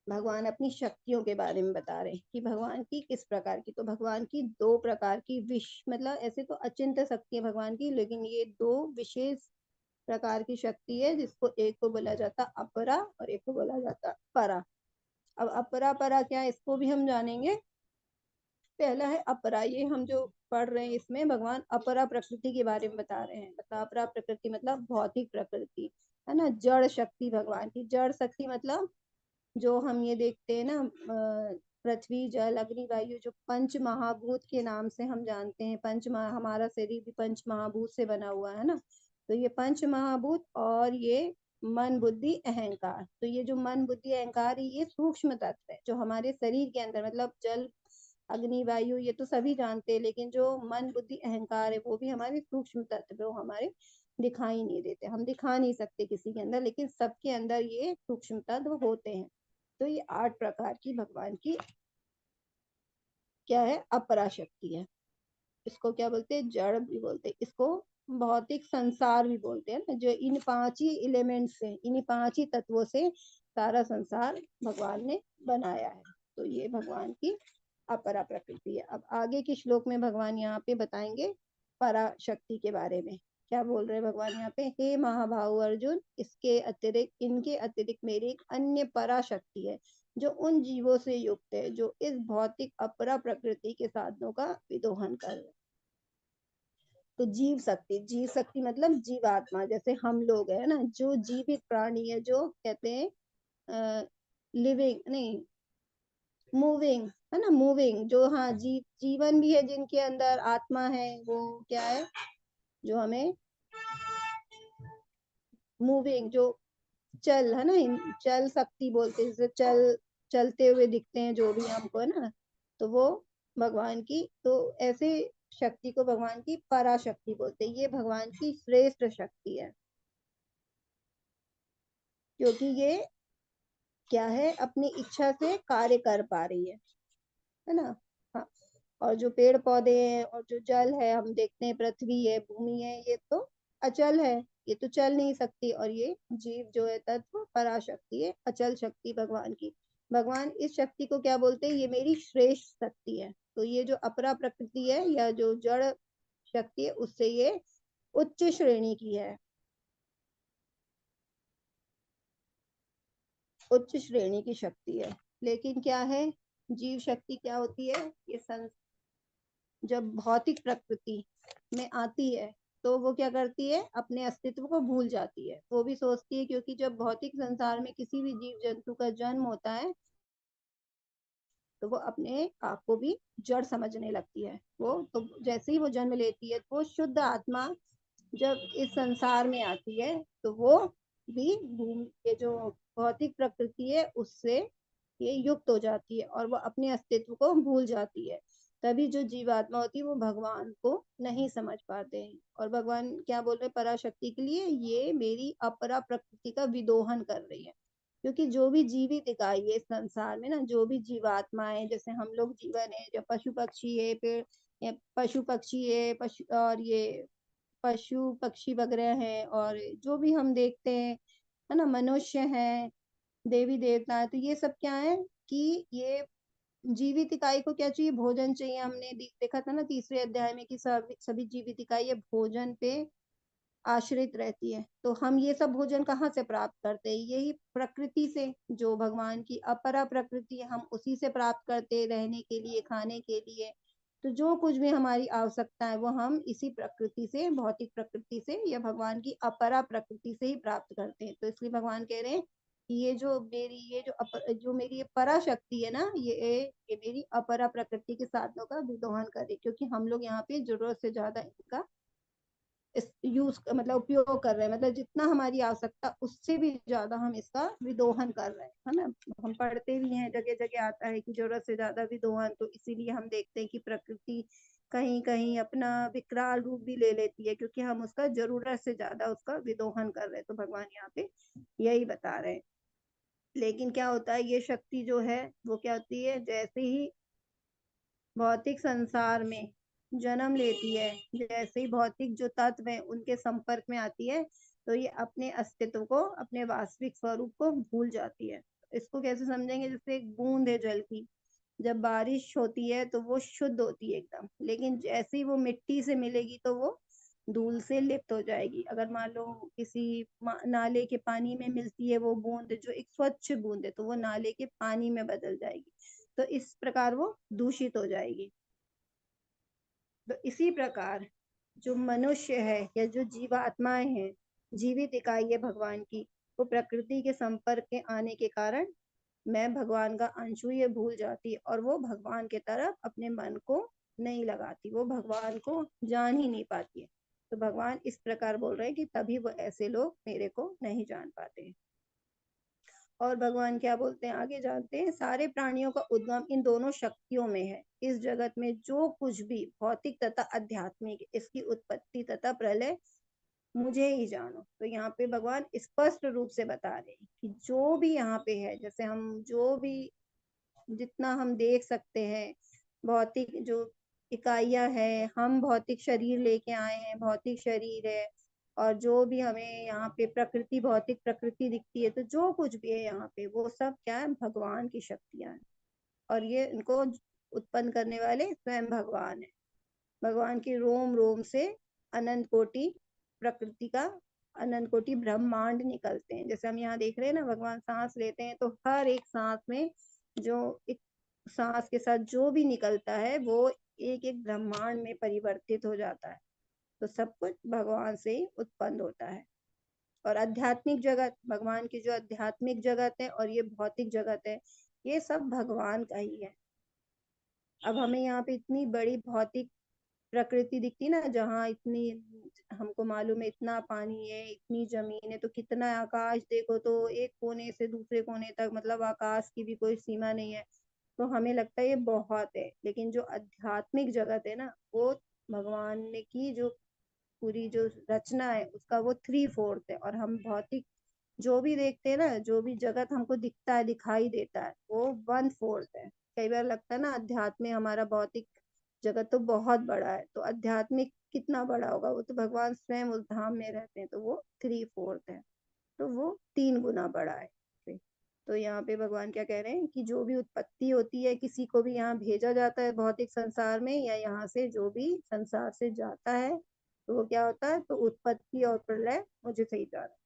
भगवान अपनी शक्तियों के बारे में बता रहे हैं कि भगवान की किस प्रकार की। तो भगवान की 2 प्रकार की मतलब ऐसे तो अचिंत शक्ति है भगवान की, लेकिन ये 2 विशेष प्रकार की शक्ति है, जिसको एक को बोला जाता अपरा और एक को बोला जाता परा। अब अपरा परा क्या है इसको भी हम जानेंगे। पहला है अपरा, ये हम जो पढ़ रहे हैं इसमें भगवान अपरा प्रकृति के बारे में बता रहे हैं। मतलब अपरा प्रकृति मतलब भौतिक प्रकृति, है ना, जड़ शक्ति। भगवान की जड़ शक्ति मतलब जो हम ये देखते हैं ना, पृथ्वी जल अग्नि वायु, जो पंच महाभूत के नाम से हम जानते हैं। हमारा शरीर भी पंच महाभूत से बना हुआ है ना। तो ये पंच महाभूत और ये मन बुद्धि अहंकार, तो ये जो मन बुद्धि अहंकार है ये सूक्ष्म तत्व है जो हमारे शरीर के अंदर, मतलब जल अग्नि वायु ये तो सभी जानते हैं, लेकिन जो मन बुद्धि अहंकार है वो भी हमारे सूक्ष्म तत्व, वो हमारे दिखाई नहीं देते, हम दिखा नहीं सकते किसी के अंदर, लेकिन सबके अंदर ये सूक्ष्म तत्व होते हैं। तो ये 8 प्रकार की भगवान की क्या है, अपराशक्ति है। इसको क्या बोलते हैं, जड़ भी बोलते हैं, इसको भौतिक संसार भी बोलते हैं ना। जो इन 5 ही एलिमेंट से, इन 5 ही तत्वों से सारा संसार भगवान ने बनाया है। तो ये भगवान की अपरा प्रकृति है। अब आगे के श्लोक में भगवान यहाँ पे बताएंगे पराशक्ति के बारे में। क्या बोल रहे हैं भगवान यहाँ पे, हे महाभाव अर्जुन, इसके अतिरिक्त, इनके अतिरिक्त मेरी एक अन्य पराशक्ति है जो उन जीवों से युक्त है जो इस भौतिक अपरा प्रकृति के साधनों का विदोहन कर रहे हैं। तो जीव शक्ति मतलब जीवात्मा, जैसे हम लोग है ना, जो जीवित प्राणी है, जो कहते हैं लिविंग नहीं, मूविंग है ना, मूविंग, जो हाँ जीवन भी है, जिनके अंदर आत्मा है, वो क्या है, जो हमें मूविंग, जो चल है ना, चल शक्ति बोलते हैं, जैसे चलते हुए दिखते हैं जो भी हमको है ना, तो वो भगवान की, तो ऐसे शक्ति को भगवान की पराशक्ति बोलते हैं। ये भगवान की श्रेष्ठ शक्ति है, क्योंकि ये क्या है, अपनी इच्छा से कार्य कर पा रही है ना। हाँ, और जो पेड़ पौधे हैं और जो जल है, हम देखते हैं पृथ्वी है, भूमि है, ये तो अचल है, ये तो चल नहीं सकती। और ये जीव जो है तत्व पराशक्ति है, अचल शक्ति भगवान की। भगवान इस शक्ति को क्या बोलते हैं, ये मेरी श्रेष्ठ शक्ति है। तो ये जो अपरा प्रकृति है या जो जड़ शक्ति है, उससे ये उच्च श्रेणी की है, उच्च श्रेणी की शक्ति है। लेकिन क्या है, जीव शक्ति क्या होती है, ये जब भौतिक प्रकृति में आती है तो वो क्या करती है, अपने अस्तित्व को भूल जाती है। वो भी सोचती है, क्योंकि जब भौतिक संसार में किसी भी जीव जंतु का जन्म होता है तो वो अपने आप को भी जड़ समझने लगती है। वो तो जैसे ही वो जन्म लेती है तो वो शुद्ध आत्मा जब इस संसार में आती है तो वो भी भूमि के जो भौतिक प्रकृति है उससे ये युक्त हो जाती है और वो अपने अस्तित्व को भूल जाती है। तभी जो जीवात्मा होती है वो भगवान को नहीं समझ पाते हैं। और भगवान क्या बोल रहे हैं पराशक्ति के लिए, ये मेरी अपरा प्रकृति का विदोहन कर रही है। क्योंकि जो भी जीवित इकाई है इस संसार में ना, जो भी जीवात्माएं, जैसे हम लोग जीवन है, जो पशु पक्षी है, पेड़, पशु पक्षी है, पशु और ये पशु पक्षी वगैरह हैं, और जो भी हम देखते हैं है ना, मनुष्य हैं, देवी देवता है, तो ये सब क्या है कि ये जीवित इकाई को क्या चाहिए, भोजन चाहिए। हमने देखा था ना तीसरे अध्याय में कि सभी जीवित इकाई भोजन पे आश्रित रहती है। तो हम ये सब भोजन कहाँ से प्राप्त करते हैं, यही प्रकृति से, जो भगवान की अपरा प्रकृति है, हम उसी से प्राप्त करते हैं, रहने के लिए, खाने के लिए। तो जो कुछ भी हमारी आवश्यकता है वो हम इसी प्रकृति से, भौतिक प्रकृति से या भगवान की अपरा प्रकृति से ही प्राप्त करते हैं। तो इसलिए भगवान कह रहे हैं कि जो मेरी ये पराशक्ति है ना, ये मेरी अपरा प्रकृति के साधनों का विदोहन करे, क्योंकि हम लोग यहाँ पे जरूरत से ज्यादा इनका यूज मतलब उपयोग कर रहे हैं, मतलब जितना हमारी आवश्यकता उससे भी ज्यादा हम इसका विदोहन कर रहे हैं, है ना। हम पढ़ते भी हैं, जगह जगह आता है कि जरूरत से ज्यादा विदोहन। तो इसीलिए हम देखते हैं कि प्रकृति कहीं कहीं अपना विकराल रूप भी ले लेती है, क्योंकि हम उसका जरूरत से ज्यादा उसका विदोहन कर रहे हैं। तो भगवान यहाँ पे यही बता रहे हैं। लेकिन क्या होता है, ये शक्ति जो है वो क्या होती है, जैसे ही भौतिक संसार में जन्म लेती है, जैसे ही भौतिक जो तत्व है उनके संपर्क में आती है, तो ये अपने अस्तित्व को, अपने वास्तविक स्वरूप को भूल जाती है। इसको कैसे समझेंगे, जैसे एक बूंद है जल की, जब बारिश होती है तो वो शुद्ध होती है एकदम, लेकिन जैसे ही वो मिट्टी से मिलेगी तो वो धूल से लिप्त हो जाएगी। अगर मान लो किसी नाले के पानी में मिलती है वो बूंद, जो एक स्वच्छ बूंद है, तो वो नाले के पानी में बदल जाएगी, तो इस प्रकार वो दूषित हो जाएगी। तो इसी प्रकार जो मनुष्य है या जो जीवात्माएं हैं, जीवित इकाई है भगवान की, वो प्रकृति के संपर्क के आने के कारण मैं भगवान का अंश हूँ ये भूल जाती है, और वो भगवान के तरफ अपने मन को नहीं लगाती, वो भगवान को जान ही नहीं पाती है। तो भगवान इस प्रकार बोल रहे हैं कि तभी वो ऐसे लोग मेरे को नहीं जान पाते। और भगवान क्या बोलते हैं आगे जानते हैं, सारे प्राणियों का उद्गम इन दोनों शक्तियों में है। इस जगत में जो कुछ भी भौतिक तथा आध्यात्मिक, इसकी उत्पत्ति तथा प्रलय मुझे ही जानो। तो यहाँ पे भगवान स्पष्ट रूप से बता रहे हैं कि जो भी यहाँ पे है, जैसे हम जो भी जितना हम देख सकते हैं, भौतिक जो इकाइयां है, हम भौतिक शरीर लेके आए हैं, भौतिक शरीर है, और जो भी हमें यहाँ पे प्रकृति, भौतिक प्रकृति दिखती है, तो जो कुछ भी है यहाँ पे वो सब क्या है, भगवान की शक्तियां हैं। और ये इनको उत्पन्न करने वाले स्वयं भगवान है। भगवान की रोम रोम से अनंत कोटि प्रकृति का, अनंत कोटि ब्रह्मांड निकलते हैं। जैसे हम यहाँ देख रहे हैं ना, भगवान सांस लेते हैं तो हर एक सांस में, जो एक सांस के साथ जो भी निकलता है वो एक एक ब्रह्मांड में परिवर्तित हो जाता है। तो सब कुछ भगवान से ही उत्पन्न होता है। और आध्यात्मिक जगत, भगवान की जो आध्यात्मिक जगत है और ये भौतिक जगत है, ये सब भगवान का ही है। अब हमें यहाँ पे इतनी बड़ी भौतिक प्रकृति दिखती ना, जहाँ इतनी, हमको मालूम है इतना पानी है, इतनी जमीन है, तो कितना आकाश देखो, तो एक कोने से दूसरे कोने तक, मतलब आकाश की भी कोई सीमा नहीं है। तो हमें लगता है ये बहुत है, लेकिन जो आध्यात्मिक जगत है ना, वो भगवान ने की जो पूरी जो रचना है उसका वो 3/4 है। और हम भौतिक जो भी देखते हैं ना, जो भी जगत हमको दिखता है, दिखाई देता है, वो 1/4 है। कई बार लगता है ना अध्यात्म में हमारा भौतिक जगत तो बहुत बड़ा है, तो आध्यात्मिक कितना बड़ा होगा, वो तो भगवान स्वयं उस धाम में रहते हैं, तो वो 3/4 है, तो वो 3 गुना बड़ा है। तो यहाँ पे भगवान क्या कह रहे हैं कि जो भी उत्पत्ति होती है, किसी को भी यहाँ भेजा जाता है भौतिक संसार में, या यहाँ से जो भी संसार से जाता है, तो वो क्या होता है, तो उत्पत्ति और प्रलय मुझे सही जा रहा है।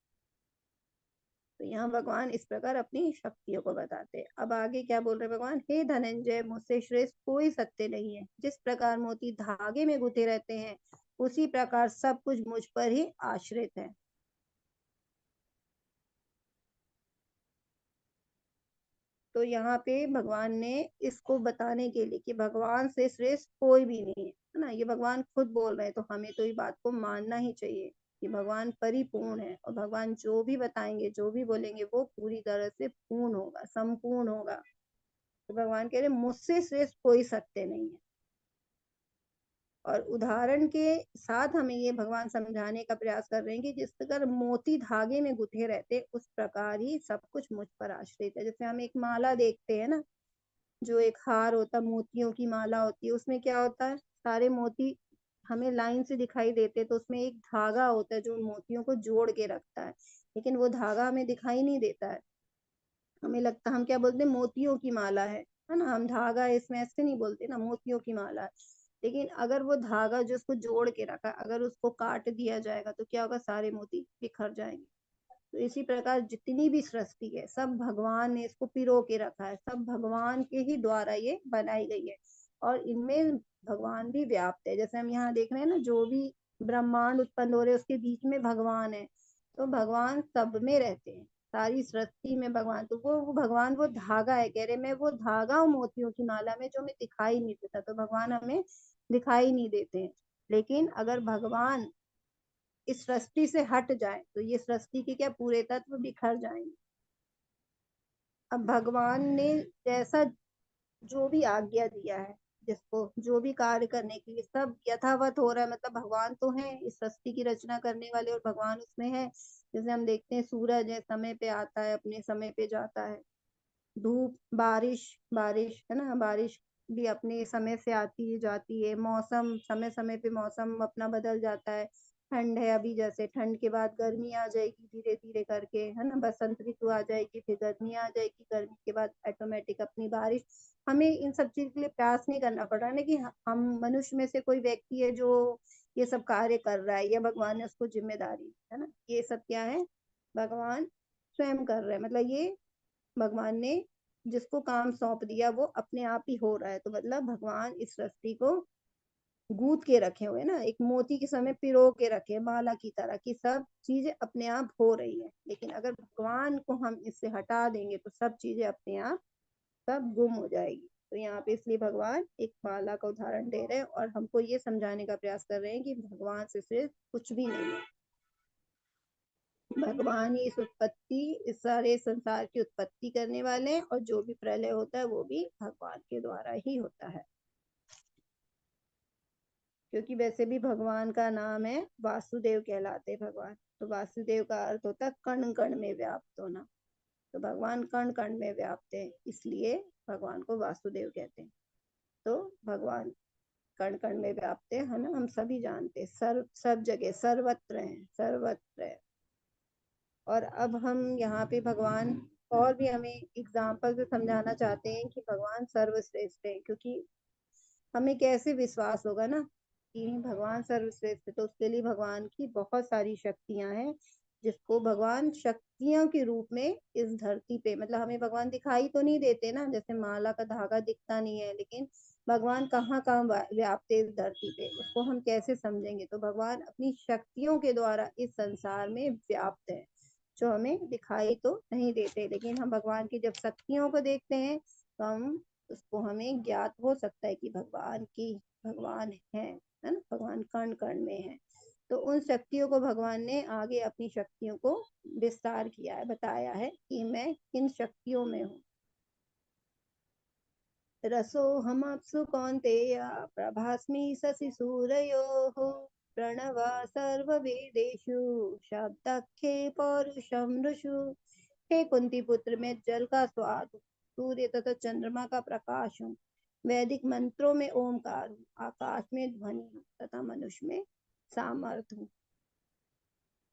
तो यहाँ भगवान इस प्रकार अपनी शक्तियों को बताते हैं। अब आगे क्या बोल रहे भगवान, हे धनंजय, मुझसे श्रेष्ठ कोई सत्य नहीं है। जिस प्रकार मोती धागे में गुथे रहते हैं, उसी प्रकार सब कुछ मुझ पर ही आश्रित है। तो यहाँ पे भगवान ने इसको बताने के लिए कि भगवान से श्रेष्ठ कोई भी नहीं है ना, ये भगवान खुद बोल रहे हैं, तो हमें तो ये बात को मानना ही चाहिए कि भगवान परिपूर्ण है, और भगवान जो भी बताएंगे, जो भी बोलेंगे, वो पूरी तरह से पूर्ण होगा, संपूर्ण होगा। तो भगवान कह रहे मुझसे श्रेष्ठ कोई सत्य नहीं है। और उदाहरण के साथ हमें ये भगवान समझाने का प्रयास कर रहे हैं कि जिस प्रकार मोती धागे में गुथे रहते, उस प्रकार ही सब कुछ मुझ पर आश्रित है। जैसे हम एक माला देखते हैं ना, जो एक हार होता, मोतियों की माला होती है, उसमें क्या होता है, सारे मोती हमें लाइन से दिखाई देते, तो उसमें एक धागा होता है जो मोतियों को जोड़ के रखता है, लेकिन वो धागा हमें दिखाई नहीं देता है। हमें लगता, हम क्या बोलते हैं, मोतियों की माला है ना, हम धागा इसमें ऐसे नहीं बोलते ना, मोतियों की माला है। लेकिन अगर वो धागा जो उसको जोड़ के रखा, अगर उसको काट दिया जाएगा, तो क्या होगा, सारे मोती बिखर जाएंगे। तो इसी प्रकार जितनी भी सृष्टि है, सब भगवान ने इसको पिरो के रखा है, सब भगवान के ही द्वारा ये बनाई गई है, और इनमें भगवान भी व्याप्त है। जैसे हम यहाँ देख रहे हैं ना, जो भी ब्रह्मांड उत्पन्न हो रहे हैं, उसके बीच में भगवान है, तो भगवान सब में रहते हैं, सारी सृष्टि में भगवान। तो वो भगवान वो धागा है, कह रहे मैं वो धागा हूँ मोतियों की माला में, जो हमें दिखाई नहीं देता, तो भगवान हमें दिखाई नहीं देते हैं। लेकिन अगर भगवान इस सृष्टि से हट जाए, तो ये सृष्टि के क्या पूरे तत्व बिखर जाएंगे। अब भगवान ने जैसा जो भी आज्ञा दिया है, जिसको जो भी कार्य करने के लिए, सब यथावत हो रहा है। मतलब भगवान तो है इस सृष्टि की रचना करने वाले, और भगवान उसमें है। जैसे हम देखते हैं सूरज है, समय पे आता है, अपने समय पे जाता है। धूप, बारिश, बारिश है ना, बारिश भी अपने समय से आती है जाती है। मौसम, समय समय पे मौसम अपना बदल जाता है। ठंड है अभी, जैसे ठंड के बाद गर्मी आ जाएगी धीरे धीरे करके, है ना, बसंत ऋतु आ जाएगी, फिर गर्मी आ जाएगी, गर्मी के बाद ऑटोमेटिक अपनी बारिश। हमें इन सब चीज के लिए प्रयास नहीं करना पड़ रहा है ना, कि हम मनुष्य में से कोई व्यक्ति है जो ये सब कार्य कर रहा है, या भगवान ने उसको जिम्मेदारी, है ना, ये सब क्या है, भगवान स्वयं कर रहे हैं। मतलब ये भगवान ने जिसको काम सौंप दिया, वो अपने आप ही हो रहा है। तो मतलब भगवान इस सृष्टि को गूंथ के रखे हुए ना, एक मोती के समय पिरो के रखे माला की तरह, की सब चीजें अपने आप हो रही है। लेकिन अगर भगवान को हम इससे हटा देंगे, तो सब चीजें अपने आप सब गुम हो जाएगी। तो यहाँ पे इसलिए भगवान एक माला का उदाहरण दे रहे हैं, और हमको ये समझाने का प्रयास कर रहे हैं कि भगवान से सिर्फ कुछ भी नहीं है। भगवान ही इस उत्पत्ति, इस सारे संसार की उत्पत्ति करने वाले हैं, और जो भी प्रलय होता है वो भी भगवान के द्वारा ही होता है। क्योंकि वैसे भी भगवान का नाम है वासुदेव कहलाते भगवान। तो वासुदेव का अर्थ होता है कण कण में व्याप्त होना। तो भगवान कण कण में व्याप्त है, इसलिए भगवान को वासुदेव कहते हैं। तो भगवान कण कण में व्याप्त है ना, हम सभी जानते हैं, सर्व सब जगह सर्वत्र है, सर्वत्र है। और अब हम यहाँ पे भगवान और भी हमें एग्जाम्पल से समझाना चाहते हैं कि भगवान सर्वश्रेष्ठ है। क्योंकि हमें कैसे विश्वास होगा ना कि भगवान सर्वश्रेष्ठ है, तो उसके लिए भगवान की बहुत सारी शक्तियां हैं, जिसको भगवान शक्तियों के रूप में इस धरती पे, मतलब हमें भगवान दिखाई तो नहीं देते ना, जैसे माला का धागा दिखता नहीं है, लेकिन भगवान कहाँ कहाँ व्याप्त है इस धरती पे, उसको हम कैसे समझेंगे? तो भगवान अपनी शक्तियों के द्वारा इस संसार में व्याप्त है, जो हमें दिखाई तो नहीं देते, लेकिन हम भगवान की जब शक्तियों को देखते हैं तो हम उसको हमें ज्ञात हो सकता है कि भगवान है ना, भगवान कण कण में है। तो उन शक्तियों को भगवान ने आगे अपनी शक्तियों को विस्तार किया है, बताया है कि मैं किन शक्तियों में हूँ। रसोऽहमप्सु कौन्तेय प्रभास्मि शशिसूरयोः प्रणवा सर्ववेदेषु शब्दखे पौरुषं ऋषु। हे कुंती पुत्र, मैं जल का स्वाद हूँ, सूर्य तथा चंद्रमा का प्रकाश हूँ, वैदिक मंत्रों में ओमकार हूँ, आकाश में ध्वनि हूँ तथा मनुष्य में सामर्थ हूँ।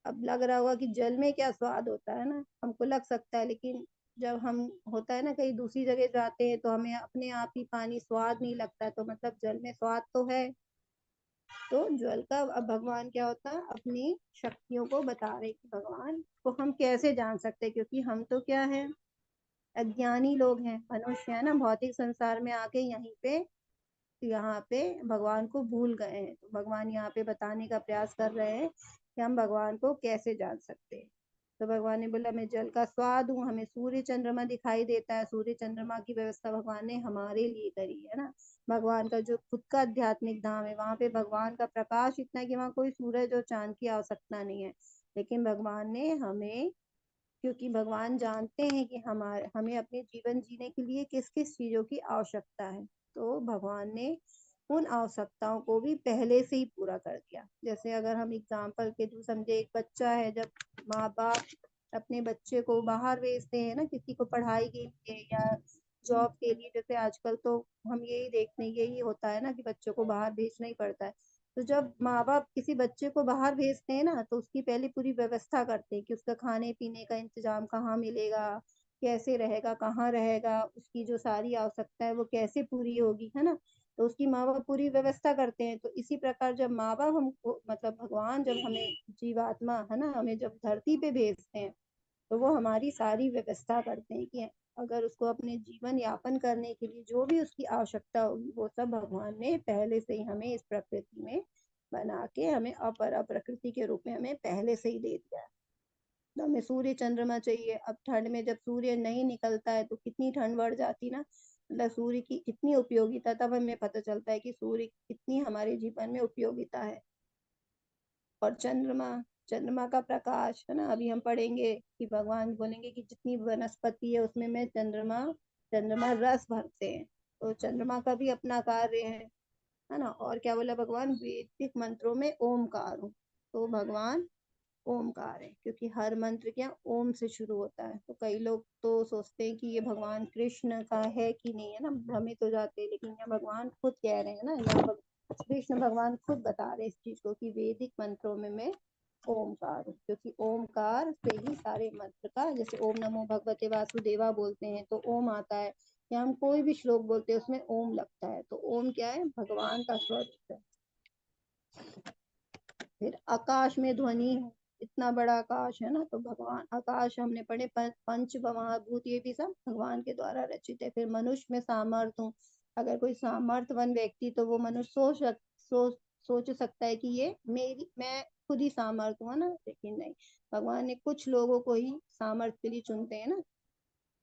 अब लग रहा होगा कि जल में क्या स्वाद होता है ना, हमको लग सकता है, लेकिन जब हम होता है ना कहीं दूसरी जगह जाते हैं तो हमें अपने आप ही पानी स्वाद नहीं लगता है, तो मतलब जल में स्वाद तो है। तो जल का अब भगवान क्या होता है, अपनी शक्तियों को बता रहे कि भगवान को हम कैसे जान सकते हैं, क्योंकि हम तो क्या है, अज्ञानी लोग हैं, मनुष्य है ना, भौतिक संसार में आके यहाँ पे भगवान को भूल गए हैं। तो भगवान यहाँ पे बताने का प्रयास कर रहे हैं कि हम भगवान को कैसे जान सकते हैं। तो भगवान ने बोला मैं जल का स्वाद हूँ, हमें सूर्य चंद्रमा दिखाई देता है, सूर्य चंद्रमा की व्यवस्था भगवान ने हमारे लिए करी है ना। भगवान का जो खुद का आध्यात्मिक धाम है, वहां पे भगवान का प्रकाश इतना है कि वहाँ कोई सूरज और चांद की आवश्यकता नहीं है, लेकिन भगवान ने हमें, क्योंकि भगवान जानते हैं कि हमें अपने जीवन जीने के लिए किस किस चीजों की आवश्यकता है, तो भगवान ने उन आवश्यकताओं को भी पहले से ही पूरा कर दिया। जैसे अगर हम एग्जाम्पल के थ्रू समझे, एक बच्चा है, जब माँ बाप अपने बच्चे को बाहर भेजते हैं ना, किसी को पढ़ाई के लिए या जॉब के लिए, जैसे आजकल तो हम यही देखते हैं, यही होता है ना कि बच्चों को बाहर भेजना ही पड़ता है। तो जब माँ बाप किसी बच्चे को बाहर भेजते हैं ना, तो उसकी पहले पूरी व्यवस्था करते हैं कि उसका खाने पीने का इंतजाम कहाँ मिलेगा, कैसे रहेगा, कहाँ रहेगा, उसकी जो सारी आवश्यकता है वो कैसे पूरी होगी, है ना। तो उसकी माँ बाप पूरी व्यवस्था करते हैं। तो इसी प्रकार जब माँ बाप हमको, मतलब भगवान जब हमें जीवात्मा है ना, हमें जब धरती पे भेजते हैं, तो वो हमारी सारी व्यवस्था करते हैं कि अगर उसको अपने जीवन यापन करने के लिए जो भी उसकी आवश्यकता होगी, वो सब भगवान ने पहले से ही हमें इस प्रकृति में बना के हमें अपर प्रकृति के रूप में हमें पहले से ही दे दिया है। तो हमें सूर्य चंद्रमा चाहिए। अब ठंड में जब सूर्य नहीं निकलता है तो कितनी ठंड बढ़ जाती ना, मतलब सूर्य की कितनी उपयोगिता, तब हमें पता चलता है कि सूर्य कितनी हमारे जीवन में उपयोगिता है। और चंद्रमा, चंद्रमा का प्रकाश है ना, अभी हम पढ़ेंगे कि भगवान बोलेंगे कि जितनी वनस्पति है उसमें मैं चंद्रमा रस भरते हैं। तो चंद्रमा का भी अपना कार्य है ना। और क्या बोला भगवान, वैदिक मंत्रों में ओमकार हूँ। तो भगवान ओमकार है, क्योंकि हर मंत्र क्या ओम से शुरू होता है। तो कई लोग तो सोचते हैं कि ये भगवान कृष्ण का है कि नहीं, है ना, भ्रमित हो जाते हैं, लेकिन यहाँ भगवान खुद कह रहे हैं ना, यहाँ कृष्ण भगवान खुद बता रहे हैं इस चीज को कि वैदिक मंत्रों में मैं ओमकार हूँ, क्योंकि ओमकार से ही सारे मंत्र का, जैसे ओम नमो भगवते वासुदेवा बोलते हैं तो ओम आता है, या हम कोई भी श्लोक बोलते हैं उसमें ओम लगता है। तो ओम क्या है, भगवान का स्वरूप है। फिर आकाश में ध्वनि है, इतना बड़ा आकाश है ना, तो भगवान आकाश हमने पढ़े पंच महाभूत, ये भी सब भगवान के द्वारा रचित है। फिर मनुष्य में सामर्थ्य हूँ। अगर कोई सामर्थ्यवान व्यक्ति, तो वो मनुष्य सोच सकता है कि ये मैं खुद ही सामर्थ्य हूँ ना, लेकिन नहीं, भगवान ने कुछ लोगों को ही सामर्थ्य के लिए चुनते हैं ना,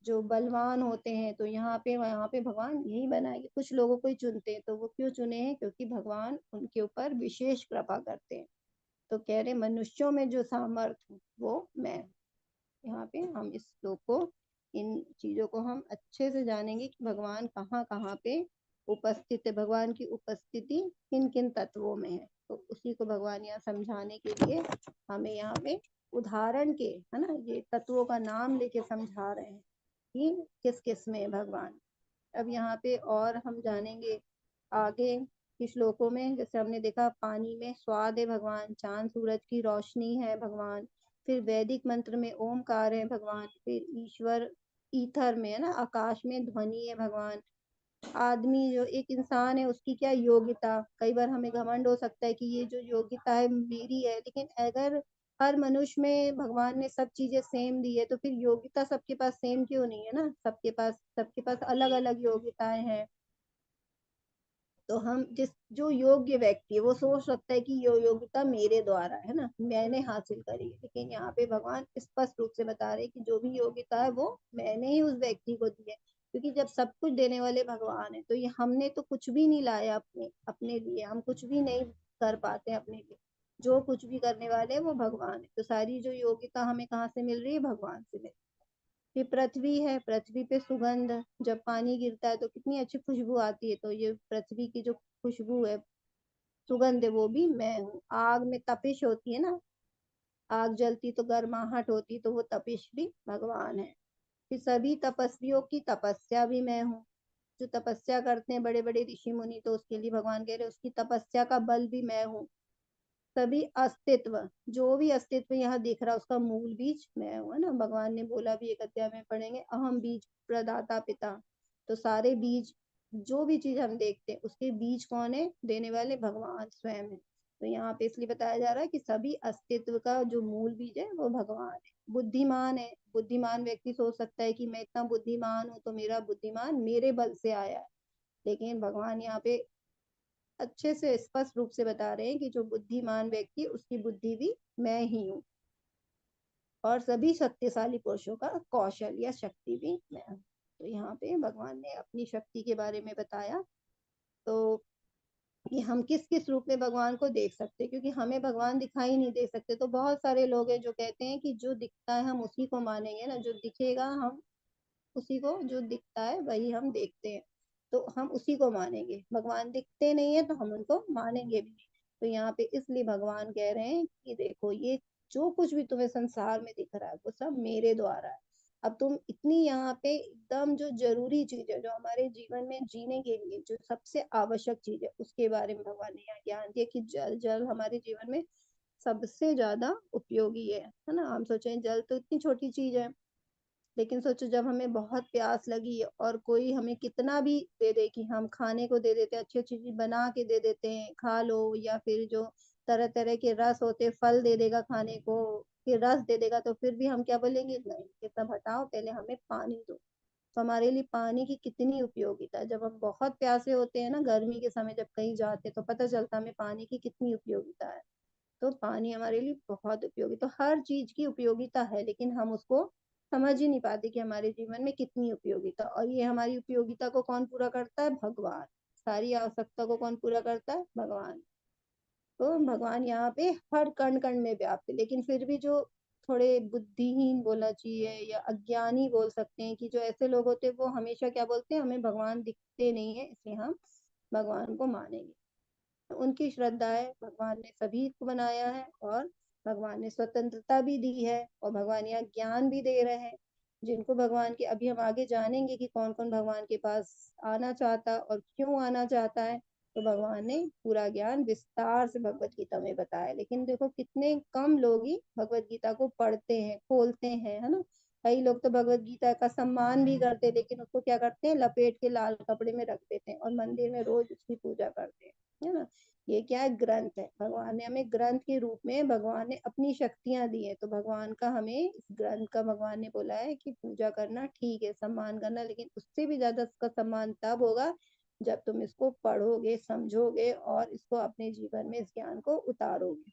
जो बलवान होते हैं। तो यहाँ पे भगवान यही बनाए कि कुछ लोगों को ही चुनते हैं। तो वो क्यों चुने हैं, क्योंकि भगवान उनके ऊपर विशेष कृपा करते हैं। तो कह रहे मनुष्यों में जो सामर्थ्य वो मैं। यहाँ पे हम इस श्लोक को, इन चीजों को हम अच्छे से जानेंगे कि भगवान कहाँ कहाँ पे उपस्थित है, भगवान की उपस्थिति किन किन तत्वों में है। तो उसी को भगवान यहाँ समझाने के लिए हमें यहाँ पे उदाहरण के, है ना, ये तत्वों का नाम लेके समझा रहे हैं कि किस किस में है भगवान। अब यहाँ पे और हम जानेंगे आगे के श्लोकों में। जैसे हमने देखा पानी में स्वाद है भगवान, चांद सूरज की रोशनी है भगवान, फिर वैदिक मंत्र में ओमकार है भगवान, फिर ईश्वर ईथर में है ना, आकाश में ध्वनि है भगवान। आदमी जो एक इंसान है उसकी क्या योग्यता, कई बार हमें घमंड हो सकता है कि ये जो योग्यता है मेरी है, लेकिन अगर हर मनुष्य में भगवान ने सब चीजें सेम दी है, तो फिर योग्यता सबके पास सेम क्यों नहीं है ना, सबके पास अलग अलग योग्यताएं हैं। तो हम जो योग्य व्यक्ति है वो सोच सकता है कि ये योग्यता मेरे द्वारा है ना, मैंने हासिल करी है, लेकिन यहाँ पे भगवान स्पष्ट रूप से बता रहे हैं कि जो भी योग्यता है वो मैंने ही उस व्यक्ति को दी है। क्योंकि जब सब कुछ देने वाले भगवान है तो ये हमने तो कुछ भी नहीं लाया अपने अपने लिए, हम कुछ भी नहीं कर पाते अपने लिए। जो कुछ भी करने वाले हैं वो भगवान है। तो सारी जो योग्यता हमें कहाँ से मिल रही है, भगवान से मिल रही है। ये पृथ्वी है, पृथ्वी पे सुगंध, जब पानी गिरता है तो कितनी अच्छी खुशबू आती है, तो ये पृथ्वी की जो खुशबू है, सुगंध है, वो भी मैं हूँ। आग में तपिश होती है ना, आग जलती तो गर्माहट होती, तो वो तपिश भी भगवान है। फिर सभी तपस्वियों की तपस्या भी मैं हूँ। जो तपस्या करते हैं बड़े बड़े ऋषि मुनि, तो उसके लिए भगवान कह रहे हैं उसकी तपस्या का बल भी मैं हूँ। सभी अस्तित्व, जो भी अस्तित्व यहाँ दिख रहा है उसका मूल बीज मैं हूँ, है ना। भगवान ने बोला भी, एक अध्याय में पढ़ेंगे, अहम बीज प्रदाता पिता। तो सारे बीज, जो भी चीज हम देखते हैं उसके बीज कौन है, देने वाले भगवान स्वयं है। तो यहाँ पे इसलिए बताया जा रहा है कि सभी अस्तित्व का जो मूल बीज है वो भगवान है। बुद्धिमान है, बुद्धिमान व्यक्ति सोच सकता है कि मैं इतना बुद्धिमान हूँ तो मेरा बुद्धिमान मेरे बल से आया है, लेकिन भगवान यहाँ पे अच्छे से स्पष्ट रूप से बता रहे हैं कि जो बुद्धिमान व्यक्ति, उसकी बुद्धि भी मैं ही हूँ। और सभी शक्तिशाली पुरुषों का कौशल या शक्ति भी मैं हूँ। तो यहाँ पे भगवान ने अपनी शक्ति के बारे में बताया। तो कि हम किस किस रूप में भगवान को देख सकते हैं, क्योंकि हमें भगवान दिखाई नहीं दे सकते। तो बहुत सारे लोग हैं जो कहते हैं कि जो दिखता है हम उसी को मानेंगे ना, जो दिखेगा हम उसी को, जो दिखता है वही हम देखते हैं, तो हम उसी को मानेंगे। भगवान दिखते नहीं है तो हम उनको मानेंगे भी नहीं। तो यहाँ पे इसलिए भगवान कह रहे हैं कि देखो, ये जो कुछ भी तुम्हें संसार में दिख रहा है वो सब मेरे द्वारा है। अब तुम इतनी यहाँ पे एकदम जो जरूरी चीज है, जो हमारे जीवन में जीने के लिए जो सबसे आवश्यक चीज है, उसके बारे में भगवान ने यहाँ ज्ञान दिया कि जल, जल हमारे जीवन में सबसे ज्यादा उपयोगी है ना। हम सोचें जल तो इतनी छोटी चीज है, लेकिन सोचो जब हमें बहुत प्यास लगी और कोई हमें कितना भी दे दे, कि हम खाने को दे देते हैं, अच्छी अच्छी चीज बना के दे देते हैं, खा लो, या फिर जो तरह तरह के रस होते, फल दे देगा खाने को, फिर रस दे देगा, तो फिर भी हम क्या बोलेंगे, नहीं ये सब हटाओ, पहले हमें पानी दो। तो हमारे लिए पानी की कितनी उपयोगिता है। जब हम बहुत प्यासे होते हैं ना, गर्मी के समय जब कहीं जाते हैं, तो पता चलता है हमें पानी की कितनी उपयोगिता है। तो पानी हमारे लिए बहुत उपयोगी, तो हर चीज की उपयोगिता है, लेकिन हम उसको समझ ही नहीं पाते कि हमारे जीवन में कितनी उपयोगिता। और ये हमारी उपयोगिता को कौन पूरा करता है, भगवान। सारी आवश्यकता को कौन पूरा करता है, भगवान। तो भगवान यहाँ पे हर कण कण में व्याप्त है। लेकिन फिर भी जो थोड़े बुद्धिहीन बोलना चाहिए या अज्ञानी बोल सकते हैं, कि जो ऐसे लोग होते हैं वो हमेशा क्या बोलते हैं, हमें भगवान दिखते नहीं है इसलिए हम भगवान को मानेंगे। उनकी श्रद्धा है, भगवान ने सभी को बनाया है और भगवान ने स्वतंत्रता भी दी है, और भगवान यहाँ ज्ञान भी दे रहे हैं जिनको भगवान के, अभी हम आगे जानेंगे कि कौन कौन भगवान के पास आना चाहता है और क्यों आना चाहता है। तो भगवान ने पूरा ज्ञान विस्तार से भगवत गीता में बताया, लेकिन देखो कितने कम लोग ही भगवत गीता को पढ़ते हैं, खोलते हैं, है ना। कई लोग तो भगवत गीता का सम्मान भी करते हैं, लेकिन उसको क्या करते हैं, लपेट के लाल कपड़े में रख देते हैं और मंदिर में रोज उसकी पूजा करते हैं, है ना। ये क्या है, ग्रंथ है। भगवान ने हमें ग्रंथ के रूप में भगवान ने अपनी शक्तियां दी है, तो भगवान का हमें इस ग्रंथ का भगवान ने बोला है कि पूजा करना ठीक है, सम्मान करना, लेकिन उससे भी ज्यादा इसका सम्मान तब होगा जब तुम इसको पढ़ोगे, समझोगे और इसको अपने जीवन में इस ज्ञान को उतारोगे।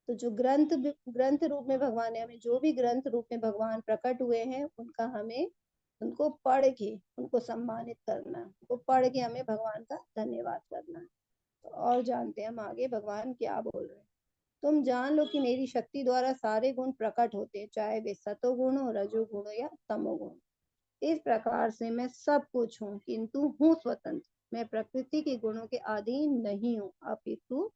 तो जो ग्रंथ रूप में भगवान ने हमें, जो भी ग्रंथ रूप में भगवान प्रकट हुए हैं, उनका हमें, उनको पढ़ के उनको सम्मानित करना है, उनको पढ़ के हमें भगवान का धन्यवाद करना है। तो और जानते हैं हम आगे भगवान क्या बोल रहे हैं। तुम जान लो कि मेरी शक्ति द्वारा सारे गुण प्रकट होते हैं, चाहे वे सतोगुण हो, रजोगुण हो या तमोगुण। इस प्रकार से मैं सब कुछ हूँ, किंतु हूँ स्वतंत्र। मैं प्रकृति के गुणों के अधीन नहीं हूँ, अपितु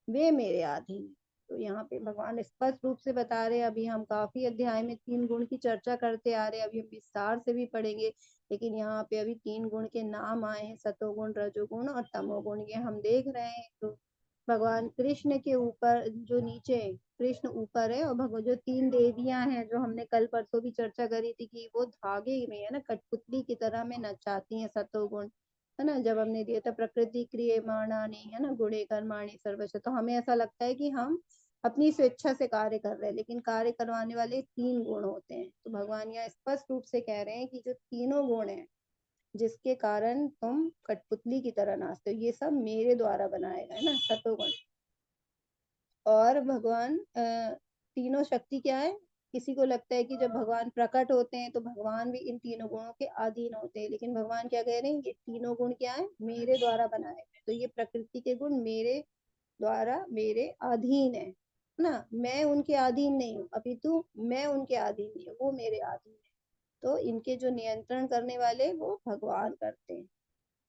वे मेरे अधीन हैं। तो यहाँ पे भगवान स्पष्ट रूप से बता रहे हैं, अभी हम काफी अध्याय में 3 गुण की चर्चा करते आ रहे हैं, अभी हम विस्तार से भी पढ़ेंगे, लेकिन यहाँ पे अभी 3 गुण के नाम आए हैं, सतोगुण, रजोगुण और तमोगुण, ये हम देख रहे हैं। तो भगवान कृष्ण के ऊपर, जो नीचे कृष्ण ऊपर है, और भगवान जो 3 देवियां हैं, जो हमने कल परसों भी चर्चा करी थी कि वो धागे में है ना, कठपुतली की तरह में नचाती हैं, सतोगुण, है ना। जब हमने दिया था प्रकृति क्रियमाणानि, है ना, गुणे कर्माणि सर्वश, तो हमें ऐसा लगता है कि हम अपनी स्वेच्छा से कार्य कर रहे हैं, लेकिन कार्य करवाने वाले 3 गुण होते हैं। तो भगवान यहाँ स्पष्ट रूप से कह रहे हैं कि जो तीनों गुण हैं, जिसके कारण तुम कठपुतली की तरह नाचते हो, ये सब मेरे द्वारा बनाया गया है ना, सतोगुण। और भगवान तीनों शक्ति क्या है, किसी को लगता है कि जब भगवान प्रकट होते हैं तो भगवान भी इन तीनों गुणों के अधीन होते हैं, लेकिन भगवान क्या कह रहे हैं, ये तीनों गुण क्या है, मेरे द्वारा बनाए गए, तो ये प्रकृति के गुण मेरे द्वारा मेरे अधीन है ना, मैं उनके अधीन नहीं हूँ, अपितु मैं उनके अधीन नहीं हूँ, वो मेरे अधीन है। तो इनके जो नियंत्रण करने वाले वो भगवान करते हैं,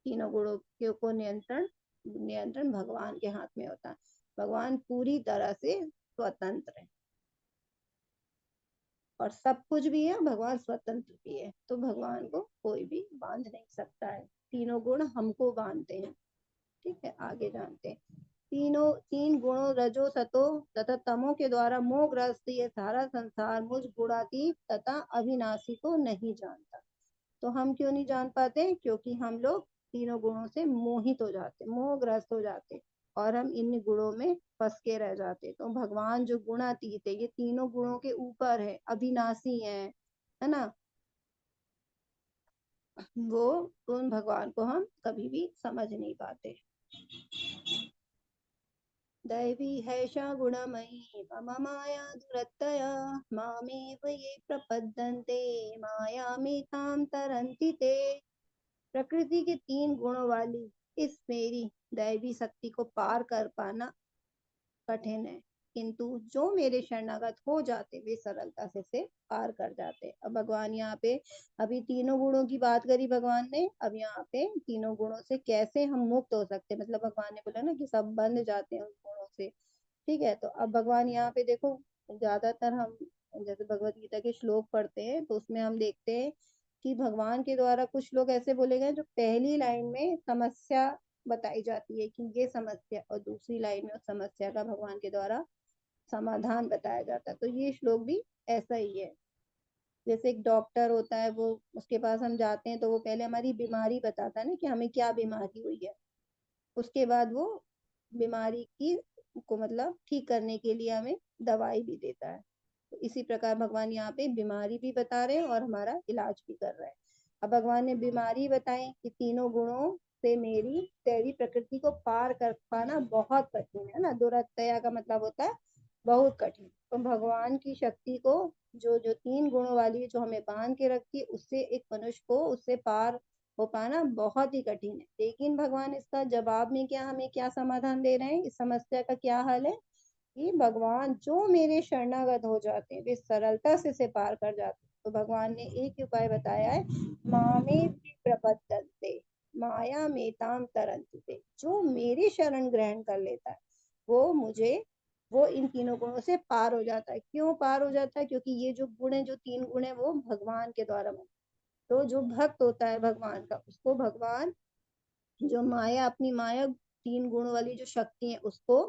तीनों गुणों को नियंत्रण नियंत्रण भगवान के हाथ में होता है। भगवान पूरी तरह से स्वतंत्र है और सब कुछ भी है, भगवान स्वतंत्र भी है, तो भगवान को कोई भी बांध नहीं सकता है, तीनों गुण हमको बांधते हैं। ठीक है, आगे जानते हैं। तीन गुणों रजो सतो तथा तमो के द्वारा मोहग्रस्त ये सारा संसार मुझ गुणातीत तथा अविनाशी को नहीं जानता। तो हम क्यों नहीं जान पाते, क्योंकि हम लोग तीनों गुणों से मोहित हो जाते, मोहग्रस्त हो जाते, और हम इन गुणों में फंस के रह जाते। तो भगवान जो गुणातीत है, ये तीनों गुणों के ऊपर है, अविनाशी है ना, वो उन भगवान को हम कभी भी समझ नहीं पाते। दैवी हैषा गुणमयी मम माया दुरत्यया मामेव ये प्रपद्यन्ते मायामेतां तरन्ति ते। प्रकृति के तीन गुणों वाली इस मेरी दैवी शक्ति को पार कर पाना कठिन है, किंतु जो मेरे शरणागत हो जाते वे सरलता से पार कर जाते। अब भगवान यहाँ पे अभी तीनों गुणों की बात करी भगवान ने, अब यहाँ पे तीनों गुणों से कैसे हम मुक्त हो सकते, मतलब भगवान ने बोला ना कि सब बंध जाते हैं उन गुणों से। ठीक है, तो अब भगवान यहाँ पे देखो, ज्यादातर हम जैसे भगवत गीता के श्लोक पढ़ते हैं तो उसमें हम देखते हैं कि भगवान के द्वारा कुछ लोग ऐसे बोले गए जो पहली लाइन में समस्या बताई जाती है कि ये समस्या, और दूसरी लाइन में उस समस्या का भगवान के द्वारा समाधान बताया जाता है। तो ये श्लोक भी ऐसा ही है। जैसे एक डॉक्टर होता है, वो उसके पास हम जाते हैं तो वो पहले हमारी बीमारी बताता है ना कि हमें क्या बीमारी हुई है, उसके बाद वो बीमारी की को मतलब ठीक करने के लिए हमें दवाई भी देता है। तो इसी प्रकार भगवान यहाँ पे बीमारी भी बता रहे हैं और हमारा इलाज भी कर रहे हैं। अब भगवान ने बीमारी बताई कि तीनों गुणों से मेरी तेरी प्रकृति को पार कर पाना बहुत कठिन है ना, दुरत्यया का मतलब होता है बहुत कठिन। तो भगवान की शक्ति को, जो जो तीन गुणों वाली है, जो हमें बांध के रखती है, उससे एक मनुष्य को उससे पार हो पाना बहुत ही कठिन है। लेकिन भगवान इसका जवाब में क्या हमें क्या समाधान दे रहे हैं, इस समस्या का क्या हल है, कि भगवान जो मेरे शरणागत हो जाते हैं वे सरलता से इसे पार कर जाते हैं। तो भगवान ने एक उपाय बताया है, मामे प्रपद्यन्ते माया मेताम तरन्ते, जो मेरी शरण ग्रहण कर लेता है वो मुझे, वो इन तीनों गुणों से पार हो जाता है। क्यों पार हो जाता है, क्योंकि ये जो गुण है, जो तीन गुण है, वो भगवान के द्वारा। तो जो भक्त होता है भगवान का, उसको भगवान जो माया, अपनी माया तीन गुण वाली जो शक्ति है, उसको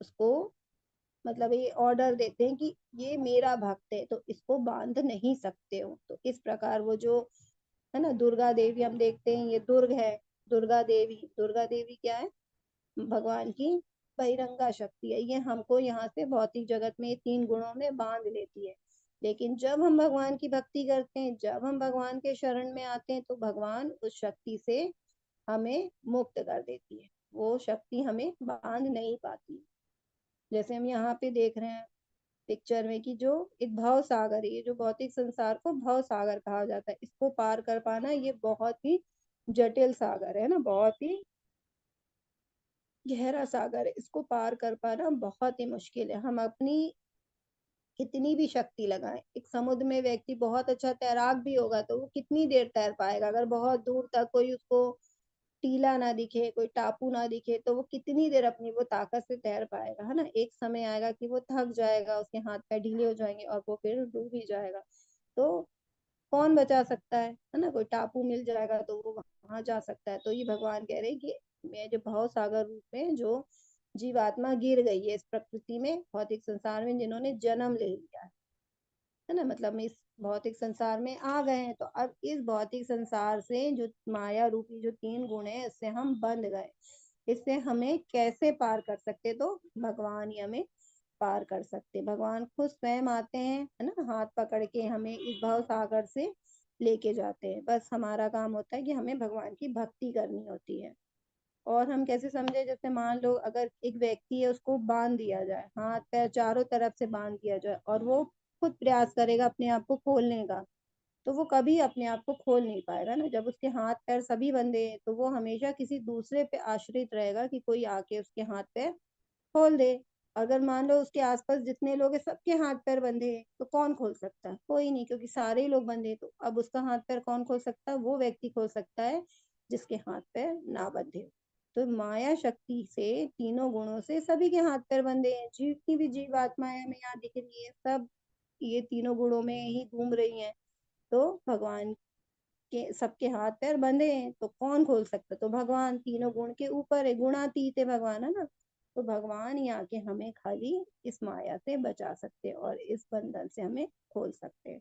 उसको मतलब ये ऑर्डर देते हैं कि ये मेरा भक्त है तो इसको बांध नहीं सकते हो। तो इस प्रकार वो जो है ना, दुर्गा देवी हम देखते हैं, ये दुर्ग है, दुर्गा देवी, दुर्गा देवी क्या है, भगवान की बहिरंगा शक्ति है, ये हमको यहाँ से भौतिक जगत में तीन गुणों में बांध लेती है। लेकिन जब हम भगवान की भक्ति करते हैं, जब हम भगवान के शरण में आते हैं, तो भगवान उस शक्ति से हमें मुक्त कर देती है, वो शक्ति हमें बांध नहीं पाती। जैसे हम यहाँ पे देख रहे हैं पिक्चर में कि जो एक भव सागर है, ये जो भौतिक संसार को भव सागर कहा जाता है, इसको पार कर पाना ये बहुत ही जटिल सागर है ना, बहुत ही गहरा सागर है, इसको पार कर पाना बहुत ही मुश्किल है। हम अपनी कितनी भी शक्ति लगाएं, एक समुद्र में व्यक्ति बहुत अच्छा तैराक भी होगा तो वो कितनी देर तैर पाएगा, अगर बहुत दूर तक कोई उसको टीला ना दिखे, कोई टापू ना दिखे, तो वो कितनी देर अपनी वो ताकत से तैर पाएगा, है ना। एक समय आएगा कि वो थक जाएगा, उसके हाथ पैर ढीले हो जाएंगे और वो फिर डूब ही जाएगा। तो कौन बचा सकता है ना, कोई टापू मिल जाएगा तो वो वहां जा सकता है। तो ये भगवान कह रहे हैं कि मैं जो भव सागर रूप में जो जीवात्मा गिर गई है इस प्रकृति में, भौतिक संसार में, जिन्होंने जन्म ले लिया है ना, मतलब हम इस भौतिक संसार में आ गए हैं, तो अब इस भौतिक संसार से जो माया रूपी जो तीन गुण है, इससे हम बंध गए, इससे हमें कैसे पार कर सकते, तो भगवान ही हमें पार कर सकते। भगवान खुद स्वयं आते हैं, है ना, हाथ पकड़ के हमें इस भव सागर से लेके जाते हैं। बस हमारा काम होता है कि हमें भगवान की भक्ति करनी होती है। और हम कैसे समझे, जैसे मान लो अगर एक व्यक्ति है, उसको बांध दिया जाए, हाथ पैर चारों तरफ से बांध दिया जाए, और वो खुद प्रयास करेगा अपने आप को खोलने का, तो वो कभी अपने आप को खोल नहीं पाएगा ना। जब उसके हाथ पैर सभी बंधे हैं तो वो हमेशा किसी दूसरे पे आश्रित रहेगा कि कोई आके उसके हाथ पैर खोल दे। अगर मान लो उसके आसपास जितने लोग हैं सबके हाथ पैर बंधे हैं, तो कौन खोल सकता है? कोई नहीं, क्योंकि सारे ही लोग बंधे हैं। तो अब उसका हाथ पैर कौन खोल सकता है? वो व्यक्ति खोल सकता है जिसके हाथ पैर ना बंधे हो। तो माया शक्ति से, तीनों गुणों से सभी के हाथ पैर बंधे हैं। जितनी भी जीव आत्माएं हमें यहाँ दिख रही है, सब ये तीनों गुणों में ही घूम रही हैं। तो भगवान के सबके हाथ पैर बंधे हैं, तो कौन खोल सकता? तो भगवान तीनों गुण के ऊपर है, गुणातीत है भगवान, है ना। तो भगवान ही आके हमें खाली इस माया से बचा सकते हैं और इस बंधन से हमें खोल सकते हैं।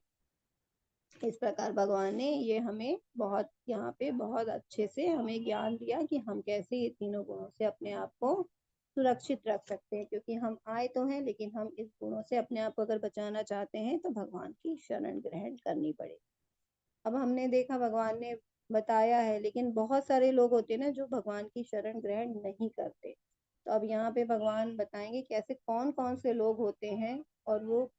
इस प्रकार भगवान ने ये हमें बहुत यहाँ पे बहुत अच्छे से हमें ज्ञान दिया कि हम कैसे ये तीनों गुणों से अपने आप को सुरक्षित रख सकते हैं। क्योंकि हम आए तो हैं, लेकिन हम इस गुणों से अपने आप को अगर बचाना चाहते हैं तो भगवान की शरण ग्रहण करनी पड़ेगी। अब हमने देखा भगवान ने बताया है, लेकिन बहुत सारे लोग होते हैं ना जो भगवान की शरण ग्रहण नहीं करते। तो अब यहाँ पे भगवान बताएंगे कि ऐसे कौन कौन से लोग होते हैं और वो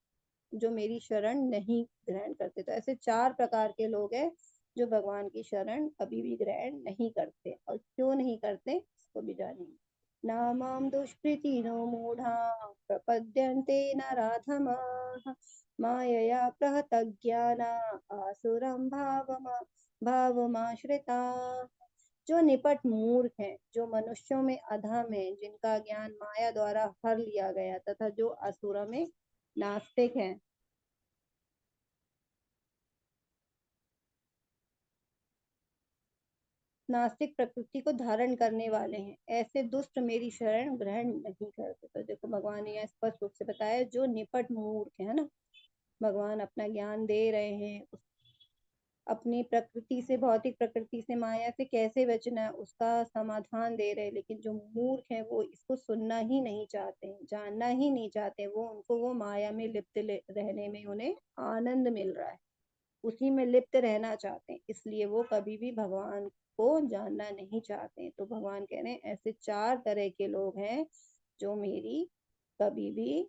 जो मेरी शरण नहीं ग्रहण करते। तो ऐसे 4 प्रकार के लोग हैं जो भगवान की शरण कभी भी ग्रहण नहीं करते। और क्यों नहीं करते इसको भी जानेंगे। नामाम दुष्कृतिनो मूढ़ा प्रपद्यन्ते नराधमाः मायया प्रहतज्ञाना आसुरं भावमाश्रिता। जो निपट मूर्ख हैं, जो मनुष्यों में अधम है, जिनका ज्ञान माया द्वारा हर लिया गया, तथा जो असुरों में नास्तिक हैं, नास्तिक प्रकृति को धारण करने वाले हैं, ऐसे दुष्ट मेरी शरण ग्रहण नहीं करते। तो देखो भगवान ने यहाँ स्पष्ट रूप से बताया, जो निपट मूर्ख है ना, भगवान अपना ज्ञान दे रहे हैं, अपनी प्रकृति से, भौतिक प्रकृति से, माया से कैसे बचना है उसका समाधान दे रहे हैं। लेकिन जो मूर्ख है वो इसको सुनना ही नहीं चाहते हैं, जानना ही नहीं चाहते। वो उनको वो माया में लिप्त रहने में उन्हें आनंद मिल रहा है, उसी में लिप्त रहना चाहते हैं, इसलिए वो कभी भी भगवान को जानना नहीं चाहते हैं। तो भगवान कह रहे हैं ऐसे 4 तरह के लोग हैं जो कभी भी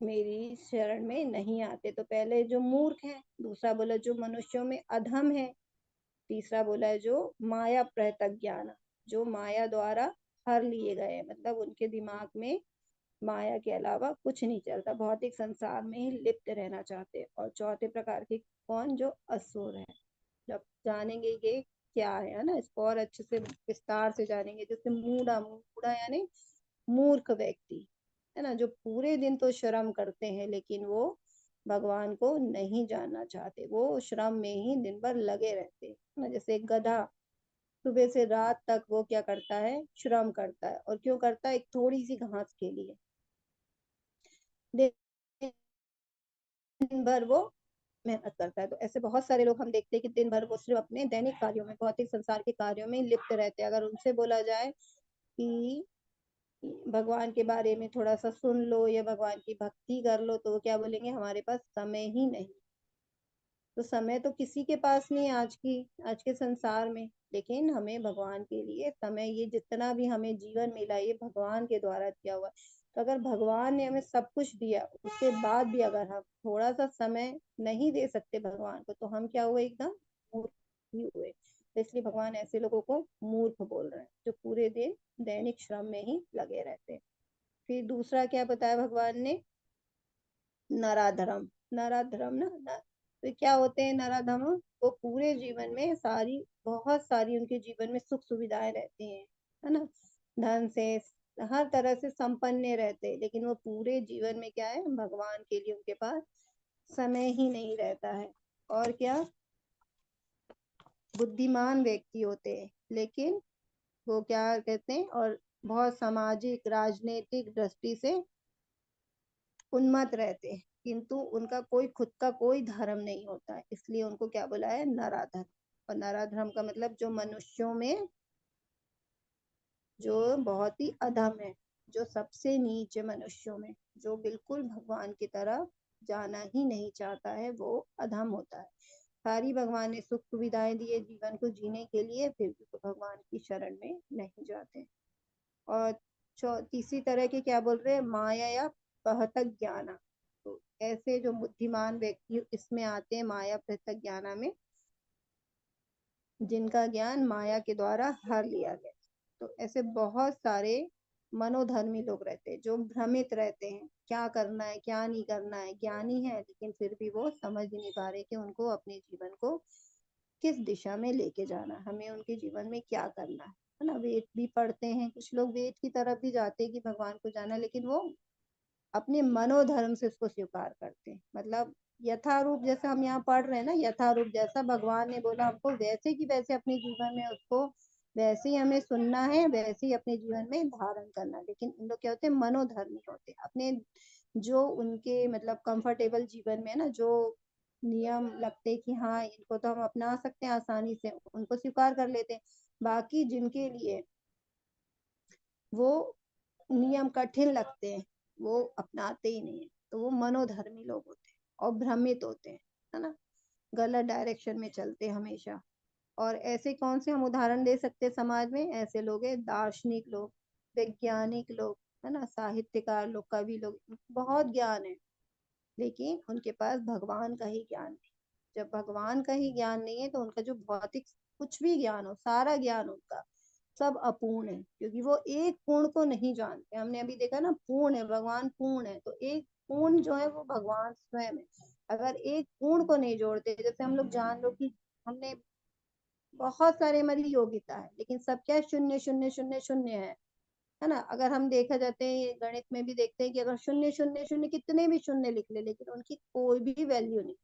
मेरी शरण में नहीं आते। तो पहले जो मूर्ख है, दूसरा बोला जो मनुष्यों में अधम है, तीसरा बोला है जो माया प्रहत ज्ञान, जो माया द्वारा हर लिए गए, मतलब उनके दिमाग में माया के अलावा कुछ नहीं चलता, भौतिक संसार में ही लिप्त रहना चाहते हैं। और चौथे प्रकार के कौन? जो असुर है। जब जानेंगे ये क्या है ना, इसको और अच्छे से विस्तार से जानेंगे। जैसे मूढ़ा, मूढ़ा यानी मूर्ख व्यक्ति, है ना, जो पूरे दिन तो श्रम करते हैं लेकिन वो भगवान को नहीं जानना चाहते, वो श्रम में ही दिन भर लगे रहते हैं ना। जैसे एक गधा सुबह से रात तक वो क्या करता है? श्रम करता है। और क्यों करता है? एक थोड़ी सी घास के लिए दिन भर वो मेहनत करता है। तो ऐसे बहुत सारे लोग हम देखते हैं कि दिन भर वो सिर्फ अपने दैनिक कार्यों में, भौतिक संसार के कार्यों में लिप्त रहते हैं। अगर उनसे बोला जाए कि भगवान के बारे में थोड़ा सा सुन लो या भगवान की भक्ति कर लो, तो वो क्या बोलेंगे? हमारे पास समय ही नहीं। तो समय तो किसी के पास नहीं है आज के संसार में, लेकिन हमें भगवान के लिए समय, ये जितना भी हमें जीवन मिला ये भगवान के द्वारा दिया हुआ है। तो अगर भगवान ने हमें सब कुछ दिया, उसके बाद भी अगर हम थोड़ा सा समय नहीं दे सकते भगवान को, तो हम क्या हुए? एकदम मूर्ख ही हुए। तो इसलिए भगवान ऐसे लोगों को मूर्ख बोल रहे हैं जो पूरे दिन दैनिक श्रम में ही लगे रहते हैं। फिर दूसरा क्या बताया भगवान ने? नराधम। नराधम ना, तो क्या होते हैं नराधम? वो पूरे जीवन में बहुत सारी उनके जीवन में सुख सुविधाएं रहती हैं, है ना, धन से हर तरह से संपन्न रहते हैं, लेकिन वो पूरे जीवन में क्या है? भगवान के लिए उनके पास समय ही नहीं रहता है। और क्या? बुद्धिमान व्यक्ति होते हैं, लेकिन वो क्या कहते हैं, और बहुत सामाजिक राजनीतिक दृष्टि से उन्मत्त रहते हैं, किंतु उनका खुद का कोई धर्म नहीं होता है, इसलिए उनको क्या बोला है? नराधम। और नराधम का मतलब जो मनुष्यों में जो बहुत ही अधम है, जो सबसे नीचे मनुष्यों में, जो बिल्कुल भगवान की तरह जाना ही नहीं चाहता है वो अधम होता है। सारी भगवान ने सुख सुविधाएं दी है जीवन को जीने के लिए, फिर भी तो भगवान की शरण में नहीं जाते। और तीसरी तरह के क्या बोल रहे हैं, माया या पहतक ज्ञाना। तो ऐसे जो बुद्धिमान व्यक्ति इसमें आते हैं माया पहतक ज्ञाना में, जिनका ज्ञान माया के द्वारा हर लिया गया। तो ऐसे बहुत सारे मनोधर्मी लोग रहते हैं जो भ्रमित रहते हैं, क्या करना है क्या नहीं करना है, ज्ञानी है लेकिन फिर भी वो समझ नहीं पा रहे कि उनको अपने जीवन को किस दिशा में लेके जाना है, हमें उनके जीवन में क्या करना है ना। वेद भी पढ़ते हैं, कुछ लोग वेद की तरफ भी जाते हैं कि भगवान को जाना, लेकिन वो अपने मनोधर्म से उसको स्वीकार करते हैं। मतलब यथारूप जैसे हम यहाँ पढ़ रहे हैं ना, यथारूप जैसा भगवान ने बोला हमको वैसे की वैसे अपने जीवन में उसको वैसे ही हमें सुनना है, वैसे ही अपने जीवन में धारण करना है। लेकिन इन लोग क्या होते हैं, मनोधर्मी होते हैं, अपने जो उनके मतलब कंफर्टेबल जीवन में ना जो नियम लगते हैं कि हाँ इनको तो हम अपना सकते हैं आसानी से, उनको स्वीकार कर लेते हैं। बाकी जिनके लिए वो नियम कठिन लगते हैं वो अपनाते ही नहीं है। तो वो मनोधर्मी लोग होते हैं और भ्रमित होते हैं, है ना, गलत डायरेक्शन में चलते हैं हमेशा। और ऐसे कौन से हम उदाहरण दे सकते हैं समाज में, ऐसे लोग हैं दार्शनिक लोग, वैज्ञानिक लोग, है ना, साहित्यकार लोग, कवि लोग, बहुत ज्ञान है लेकिन उनके पास भगवान का ही ज्ञान नहीं। जब भगवान का ही ज्ञान नहीं है तो उनका जो भौतिक कुछ भी ज्ञान हो, सारा ज्ञान उनका सब अपूर्ण है, क्योंकि वो एक पूर्ण को नहीं जानते। हमने अभी देखा ना, पूर्ण है भगवान, पूर्ण है, तो एक पूर्ण जो है वो भगवान स्वयं है। अगर एक पूर्ण को नहीं जोड़ते, जैसे हम लोग जान लो कि हमने बहुत सारे हमारी योग्यता है लेकिन सब क्या है, शून्य शून्य शून्य शून्य है ना। अगर हम देखा जाते हैं गणित में भी देखते हैं कि अगर शून्य शून्य शून्य कितने भी शून्य लिख ले लेकिन उनकी कोई भी वैल्यू नहीं।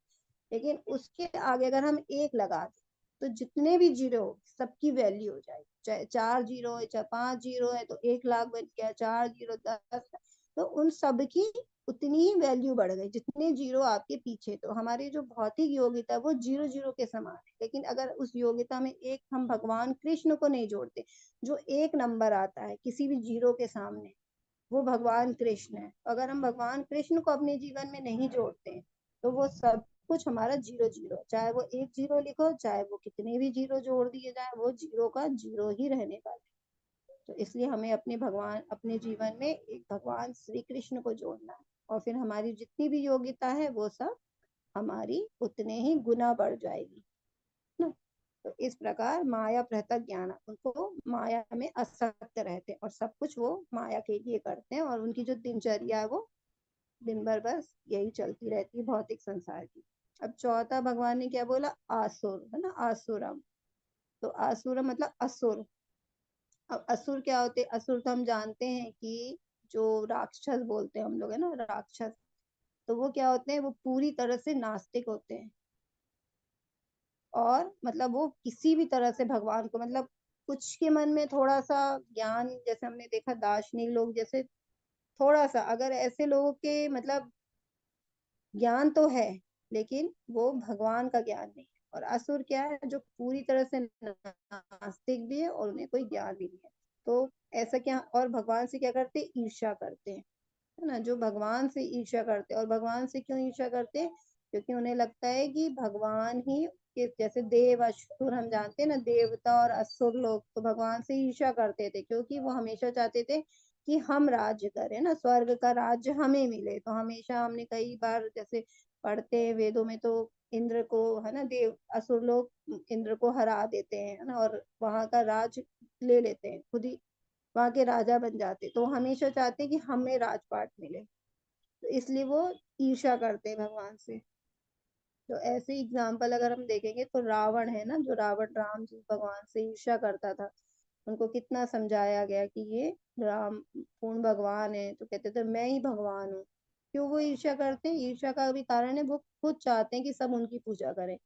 लेकिन उसके आगे अगर हम एक लगा दें तो जितने भी जीरो सबकी वैल्यू हो जाएगी, चाहे 4 जीरो है चाहे 5 जीरो है तो 1 लाख बन गया, 4 जीरो 10, तो उन सब की उतनी ही वैल्यू बढ़ गई जितने जीरो आपके पीछे। तो हमारी जो भौतिक योग्यता है वो जीरो जीरो के समान है, लेकिन अगर उस योग्यता में एक हम भगवान कृष्ण को नहीं जोड़ते, जो एक नंबर आता है किसी भी जीरो के सामने, वो भगवान कृष्ण है। अगर हम भगवान कृष्ण को अपने जीवन में नहीं जोड़ते हैं तो वो सब कुछ हमारा जीरो जीरो, चाहे वो 1 जीरो लिखो चाहे वो कितने भी जीरो जोड़ दिए जाए, वो जीरो का जीरो ही रहने वाले। तो इसलिए हमें अपने भगवान, अपने जीवन में एक भगवान श्री कृष्ण को जोड़ना है, और फिर हमारी जितनी भी योग्यता है वो सब हमारी उतने ही गुना बढ़ जाएगी ना। तो इस प्रकार माया पृथक ज्ञान, उनको माया में असक्त रहते हैं और सब कुछ वो माया के लिए करते हैं, और उनकी जो दिनचर्या है वो दिन भर बस यही चलती रहती है भौतिक संसार की। अब चौथा भगवान ने क्या बोला, आसुर, है ना, आसुरम। तो आसुर मतलब असुर। अब असुर क्या होते हैं, असुर तो हम जानते हैं कि जो राक्षस बोलते हैं हम लोग, है ना, राक्षस। तो वो क्या होते हैं, वो पूरी तरह से नास्तिक होते हैं, और मतलब वो किसी भी तरह से भगवान को, मतलब कुछ के मन में थोड़ा सा ज्ञान, जैसे हमने देखा दार्शनिक लोग जैसे, थोड़ा सा अगर ऐसे लोगों के मतलब ज्ञान तो है लेकिन वो भगवान का ज्ञान नहीं है। और असुर क्या है, जो पूरी तरह से नास्तिक भी है और उन्हें कोई ज्ञान भी नहीं है। तो ऐसा क्या, और भगवान से क्या करते हैं, ईर्ष्या करते हैं, है ना, जो भगवान से ईर्ष्या करते हैं। और भगवान से क्यों ईर्ष्या करते हैं, क्योंकि उन्हें लगता है कि भगवान ही के जैसे देव असुर, हम जानते हैं ना, देवता और असुर लोग तो भगवान से ईर्ष्या करते थे, क्योंकि वो हमेशा चाहते थे कि हम राज्य करें ना, स्वर्ग का राज्य हमें मिले। तो हमेशा हमने कई बार जैसे पढ़ते हैं वेदों में, तो इंद्र को, है ना, देव असुर लोग इंद्र को हरा देते हैं, है ना, और वहां का राज ले लेते हैं, खुद ही वहां के राजा बन जाते। तो हमेशा चाहते हैं कि हमें राजपाट मिले, तो इसलिए वो ईर्ष्या करते हैं भगवान से। तो ऐसे एग्जाम्पल अगर हम देखेंगे तो रावण है ना, जो रावण राम जी भगवान से ईर्ष्या करता था, उनको कितना समझाया गया कि ये राम पूर्ण भगवान है, तो कहते थे मैं ही भगवान हूँ। क्यों वो ईर्ष्या करते हैं, ईर्ष्या का भी कारण है वो खुद चाहते हैं कि सब उनकी पूजा करें,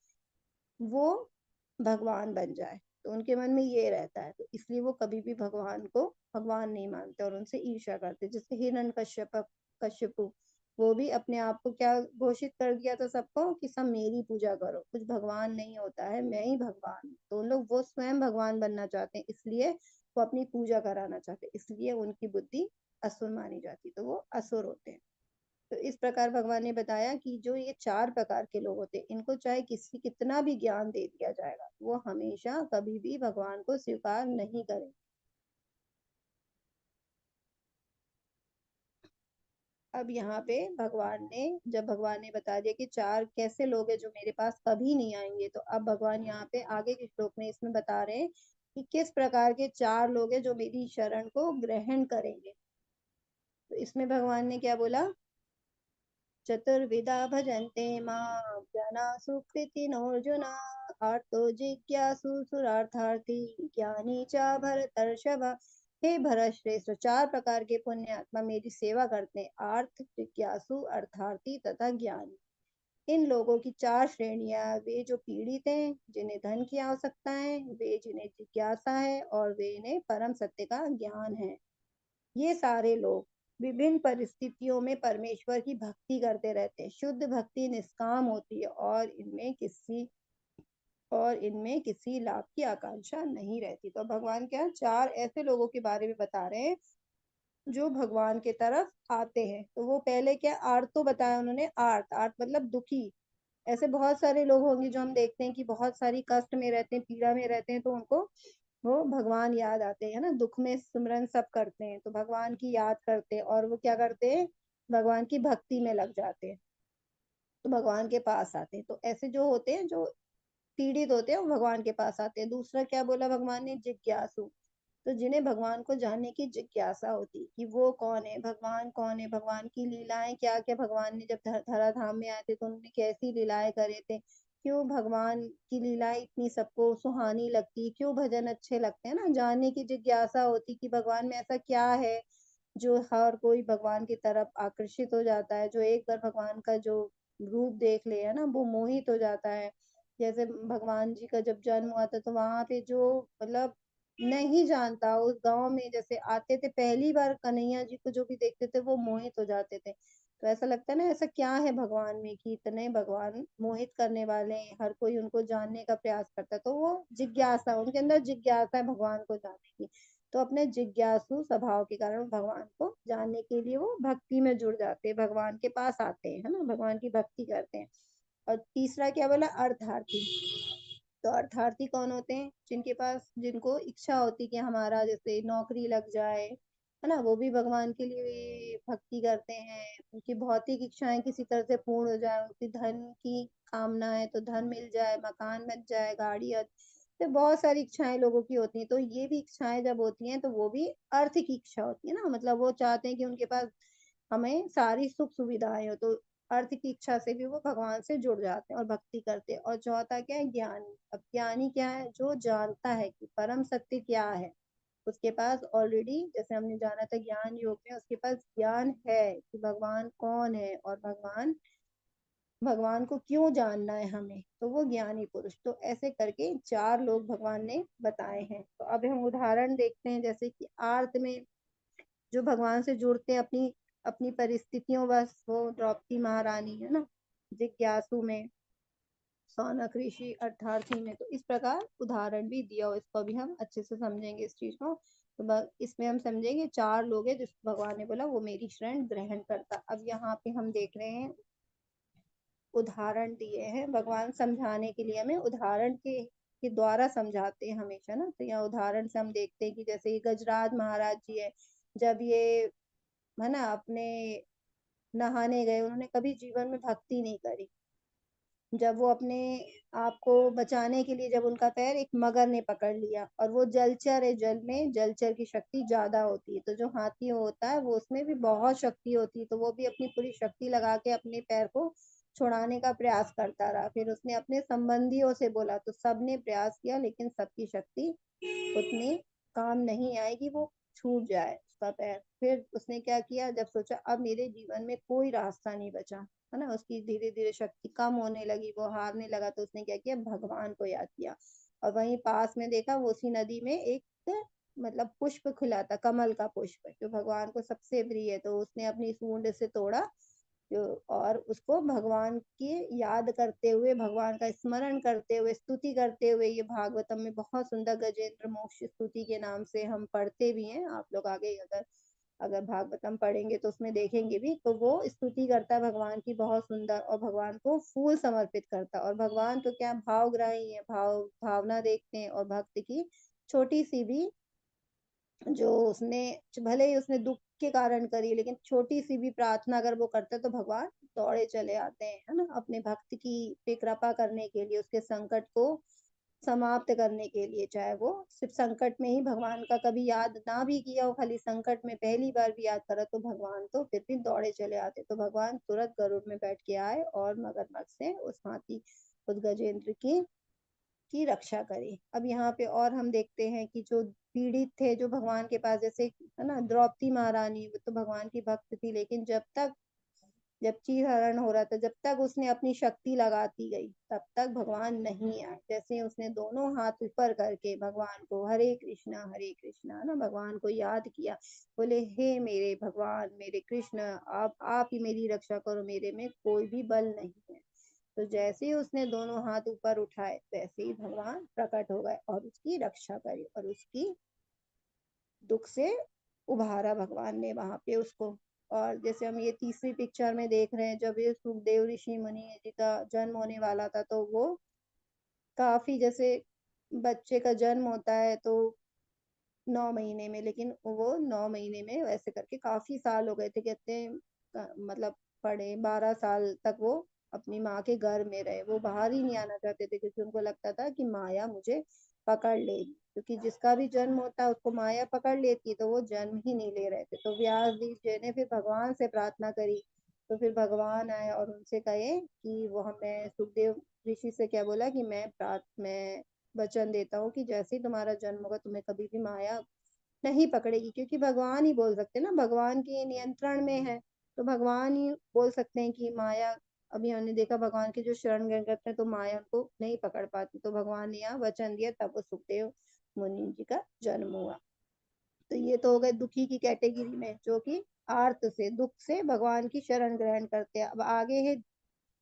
वो भगवान बन जाए। तो उनके मन में ये रहता है, तो इसलिए वो कभी भी भगवान को भगवान नहीं मानते और उनसे ईर्ष्या करते। जैसे कश्यप, वो भी अपने आप को क्या घोषित कर दिया था सबको कि सब मेरी पूजा करो, कुछ भगवान नहीं होता है, मैं ही भगवान हूँ। तो उन लोग वो स्वयं भगवान बनना चाहते हैं, इसलिए वो अपनी पूजा कराना चाहते हैं, इसलिए उनकी बुद्धि असुर मानी जाती, तो वो असुर होते हैं। तो इस प्रकार भगवान ने बताया कि जो ये 4 प्रकार के लोग होते हैं, इनको चाहे किसी कितना भी ज्ञान दे दिया जाएगा, वो हमेशा कभी भी भगवान को स्वीकार नहीं करेंगे। अब यहाँ पे जब भगवान ने बता दिया कि 4 कैसे लोग हैं जो मेरे पास कभी नहीं आएंगे, तो अब भगवान यहाँ पे आगे के श्लोक में इसमें बता रहे हैं कि किस प्रकार के 4 लोग हैं जो मेरी शरण को ग्रहण करेंगे। तो इसमें भगवान ने क्या बोला, चतुर्विधा भजन्ते मां जना सुकृतिनोऽर्जुन आर्तो जिज्ञासु सुरार्थार्थी ज्ञानी च भरतर्षभ। हे भरत श्रेष्ठ, 4 प्रकार के पुण्य आत्मा मेरी सेवा करते हैं, आर्थ, जिज्ञासु, अर्थार्थी तथा ज्ञानी। इन लोगों की 4 श्रेणियां, वे जो पीड़ित हैं, जिन्हें धन की आवश्यकता है, वे जिन्हें जिज्ञासा है, और वे इन्हें परम सत्य का ज्ञान है। ये सारे लोग विभिन्न परिस्थितियों में परमेश्वर की भक्ति करते रहते हैं। शुद्ध भक्ति निष्काम होती है और इनमें किसी लाभ की आकांक्षा नहीं रहती। तो भगवान क्या 4 ऐसे लोगों के बारे में बता रहे हैं जो भगवान के तरफ आते हैं। तो वो पहले क्या आर्त तो बताया उन्होंने, आर्त आर्त मतलब दुखी। ऐसे बहुत सारे लोग होंगे जो हम देखते हैं कि बहुत सारी कष्ट में रहते हैं, पीड़ा में रहते हैं, तो उनको वो भगवान याद आते हैं ना, दुख में सिमरन सब करते हैं तो भगवान की याद करते हैं, और वो क्या करते हैं, भगवान की भक्ति में लग जाते हैं, तो भगवान के पास आते हैं। तो ऐसे जो होते हैं, जो पीड़ित होते हैं, वो भगवान के पास आते हैं। दूसरा क्या बोला भगवान ने, जिज्ञासु। तो जिन्हें भगवान को जानने की जिज्ञासा होती है कि वो कौन है, भगवान कौन है, भगवान की लीलाएं क्या क्या, भगवान ने जब धराधाम में आए थे तो उन्होंने कैसी लीलाएं करे थे, क्यों भगवान की लीलाएं इतनी सबको सुहानी लगती, क्यों भजन अच्छे लगते हैं ना, जानने की जिज्ञासा होती कि भगवान में ऐसा क्या है जो हर कोई भगवान की तरफ आकर्षित हो जाता है, जो एक बार भगवान का जो रूप देख ले है ना, वो मोहित हो जाता है। जैसे भगवान जी का जब जन्म हुआ था, तो वहां पे जो मतलब नहीं जानता, उस गांव में जैसे आते थे पहली बार कन्हैया जी को जो भी देखते थे वो मोहित हो जाते थे। तो ऐसा लगता है ना, ऐसा क्या है भगवान में कि इतने भगवान मोहित करने वाले हैं, हर कोई उनको जानने का प्रयास करता है। तो वो जिज्ञासा, उनके अंदर जिज्ञासा है भगवान को जानने की। तो अपने जिज्ञासु स्वभाव के कारण भगवान को जानने के लिए वो भक्ति में जुड़ जाते हैं, भगवान के पास आते हैं, है ना, भगवान की भक्ति करते हैं। और तीसरा क्या बोला, अर्थार्थी। तो अर्थार्थी कौन होते हैं, जिनको इच्छा होती कि हमारा जैसे नौकरी लग जाए, है ना, वो भी भगवान के लिए भक्ति करते हैं। उनकी भौतिक इच्छाएं किसी तरह से पूर्ण हो जाए, उनकी धन की कामना है तो धन मिल जाए, मकान बन जाए, गाड़ी तो बहुत सारी इच्छाएं लोगों की होती हैं। तो ये भी इच्छाएं जब होती हैं तो वो भी अर्थ की इच्छा होती है ना, मतलब वो चाहते हैं कि उनके पास हमें सारी सुख सुविधाएं हो, तो अर्थ की इच्छा से भी वो भगवान से जुड़ जाते हैं और भक्ति करते हैं। और चौथा क्या है, ज्ञानी। अब ज्ञानी क्या है, जो जानता है कि परम सत्य क्या है, उसके पास ऑलरेडी, जैसे हमने जाना था ज्ञान योग में, उसके पास ज्ञान है कि भगवान कौन है और भगवान को क्यों जानना है हमें, तो वो ज्ञानी पुरुष। तो ऐसे करके 4 लोग भगवान ने बताए हैं। तो अब हम उदाहरण देखते हैं, जैसे कि आर्त में जो भगवान से जुड़ते हैं अपनी अपनी परिस्थितियों, बस वो द्रौपदी महारानी है ना, जिज्ञासु में सौनक ऋषि, अर्थार्थी में। तो इस प्रकार उदाहरण भी दिया हो, इसको भी हम अच्छे से समझेंगे इस चीज को। तो इसमें हम समझेंगे 4 लोग हैं जिस भगवान ने बोला वो मेरी शरण ग्रहण करता। अब यहाँ पे हम देख रहे हैं उदाहरण दिए हैं, भगवान समझाने के लिए हमें उदाहरण के द्वारा समझाते हैं हमेशा ना। तो यहाँ उदाहरण से हम देखते हैं कि जैसे ये गजराज महाराज जी है, जब ये है ना अपने नहाने गए, उन्होंने कभी जीवन में भक्ति नहीं करी। जब वो अपने आप को बचाने के लिए, जब उनका पैर एक मगर ने पकड़ लिया, और वो जलचर है, जल में जलचर की शक्ति ज्यादा होती है, तो जो हाथी होता है वो उसमें भी बहुत शक्ति होती है, तो वो भी अपनी पूरी शक्ति लगा के अपने पैर को छुड़ाने का प्रयास करता रहा। फिर उसने अपने संबंधियों से बोला, तो सबने प्रयास किया लेकिन सबकी शक्ति उतनी काम नहीं आएगी, वो छूट जाए उसका पैर। फिर उसने क्या किया, जब सोचा अब मेरे जीवन में कोई रास्ता नहीं बचा, है ना, उसकी धीरे धीरे शक्ति कम होने लगी, वो हारने लगा, तो उसने क्या किया, भगवान को याद किया। और वहीं पास में देखा, वो उसी नदी में एक मतलब पुष्प खिला था, कमल का पुष्प जो भगवान को सबसे प्रिय है, तो उसने अपनी सूंड से तोड़ा, और उसको भगवान की याद करते हुए, भगवान का स्मरण करते हुए, स्तुति करते हुए, ये भागवतम में बहुत सुंदर गजेंद्र मोक्ष स्तुति के नाम से हम पढ़ते भी हैं, आप लोग आगे अगर अगर भागवतम पढ़ेंगे तो उसमें देखेंगे भी, तो वो स्तुति करता है भगवान की बहुत सुंदर, और भगवान को फूल समर्पित करता है। और भगवान तो क्या भावग्राही है, भावना देखते हैं। और भक्त की छोटी सी भी जो उसने, भले ही उसने दुख के कारण करी, लेकिन छोटी सी भी प्रार्थना अगर वो करता है तो भगवान दौड़े चले आते हैं, है ना, अपने भक्त की पे कृपा करने के लिए, उसके संकट को समाप्त करने के लिए। चाहे वो सिर्फ संकट में ही भगवान का कभी याद ना भी किया हो, खाली संकट में पहली बार भी याद करा तो भगवान तो फिर भी दौड़े चले आते। तो भगवान तुरंत गरुड़ में बैठ के आए और मगरमच्छ से उस हाथी, उस गजेंद्र की रक्षा करे। अब यहाँ पे और हम देखते हैं कि जो पीड़ित थे, जो भगवान के पास, जैसे है ना द्रौपदी महारानी, वो तो भगवान की भक्त थी, लेकिन जब चीर हरण हो रहा था, जब तक उसने अपनी शक्ति लगाती गई तब तक भगवान नहीं आए। जैसे उसने दोनों हाथ ऊपर करके भगवान को हरे कृष्णा ना भगवान को याद किया, बोले हे मेरे भगवान, मेरे कृष्ण, आप ही मेरी रक्षा करो, मेरे में कोई भी बल नहीं है। तो जैसे ही उसने दोनों हाथ ऊपर उठाए, वैसे ही भगवान प्रकट हो गए और उसकी रक्षा करी, और उसकी दुख से उभारा भगवान ने वहां पे उसको। और जैसे हम ये तीसरी पिक्चर में देख रहे हैं, जब ये सुखदेव ऋषि मुनि जी का जन्म होने वाला था, तो वो काफी, जैसे बच्चे का जन्म होता है तो 9 महीने में, लेकिन वो 9 महीने में वैसे करके काफी साल हो गए थे, कहते हैं मतलब पढ़े 12 साल तक वो अपनी माँ के घर में रहे। वो बाहर ही नहीं आना चाहते थे, क्योंकि उनको लगता था कि माया मुझे पकड़ लेगी, क्योंकि जिसका भी जन्म होता है उसको माया पकड़ लेती है, तो वो जन्म ही नहीं ले रहे थे। तो व्यास जी ने फिर भगवान से प्रार्थना करी, तो फिर भगवान आए और उनसे कहे कि वो हमें, सुखदेव ऋषि से क्या बोला कि मैं वचन देता हूँ कि जैसे ही तुम्हारा जन्म होगा तुम्हें कभी भी माया नहीं पकड़ेगी, क्योंकि भगवान ही बोल सकते हैं ना, भगवान के नियंत्रण में है। तो भगवान ही बोल सकते हैं कि माया, अभी हमने देखा भगवान के जो शरण ग्रहण करते हैं तो माया उनको नहीं पकड़ पाती। तो भगवान ने यहाँ वचन दिया, तब वो सुखदेव मुनि जी का जन्म हुआ। तो ये तो हो गए दुखी की कैटेगरी में, जो कि आर्त से, दुख से भगवान की शरण ग्रहण करते हैं। अब आगे है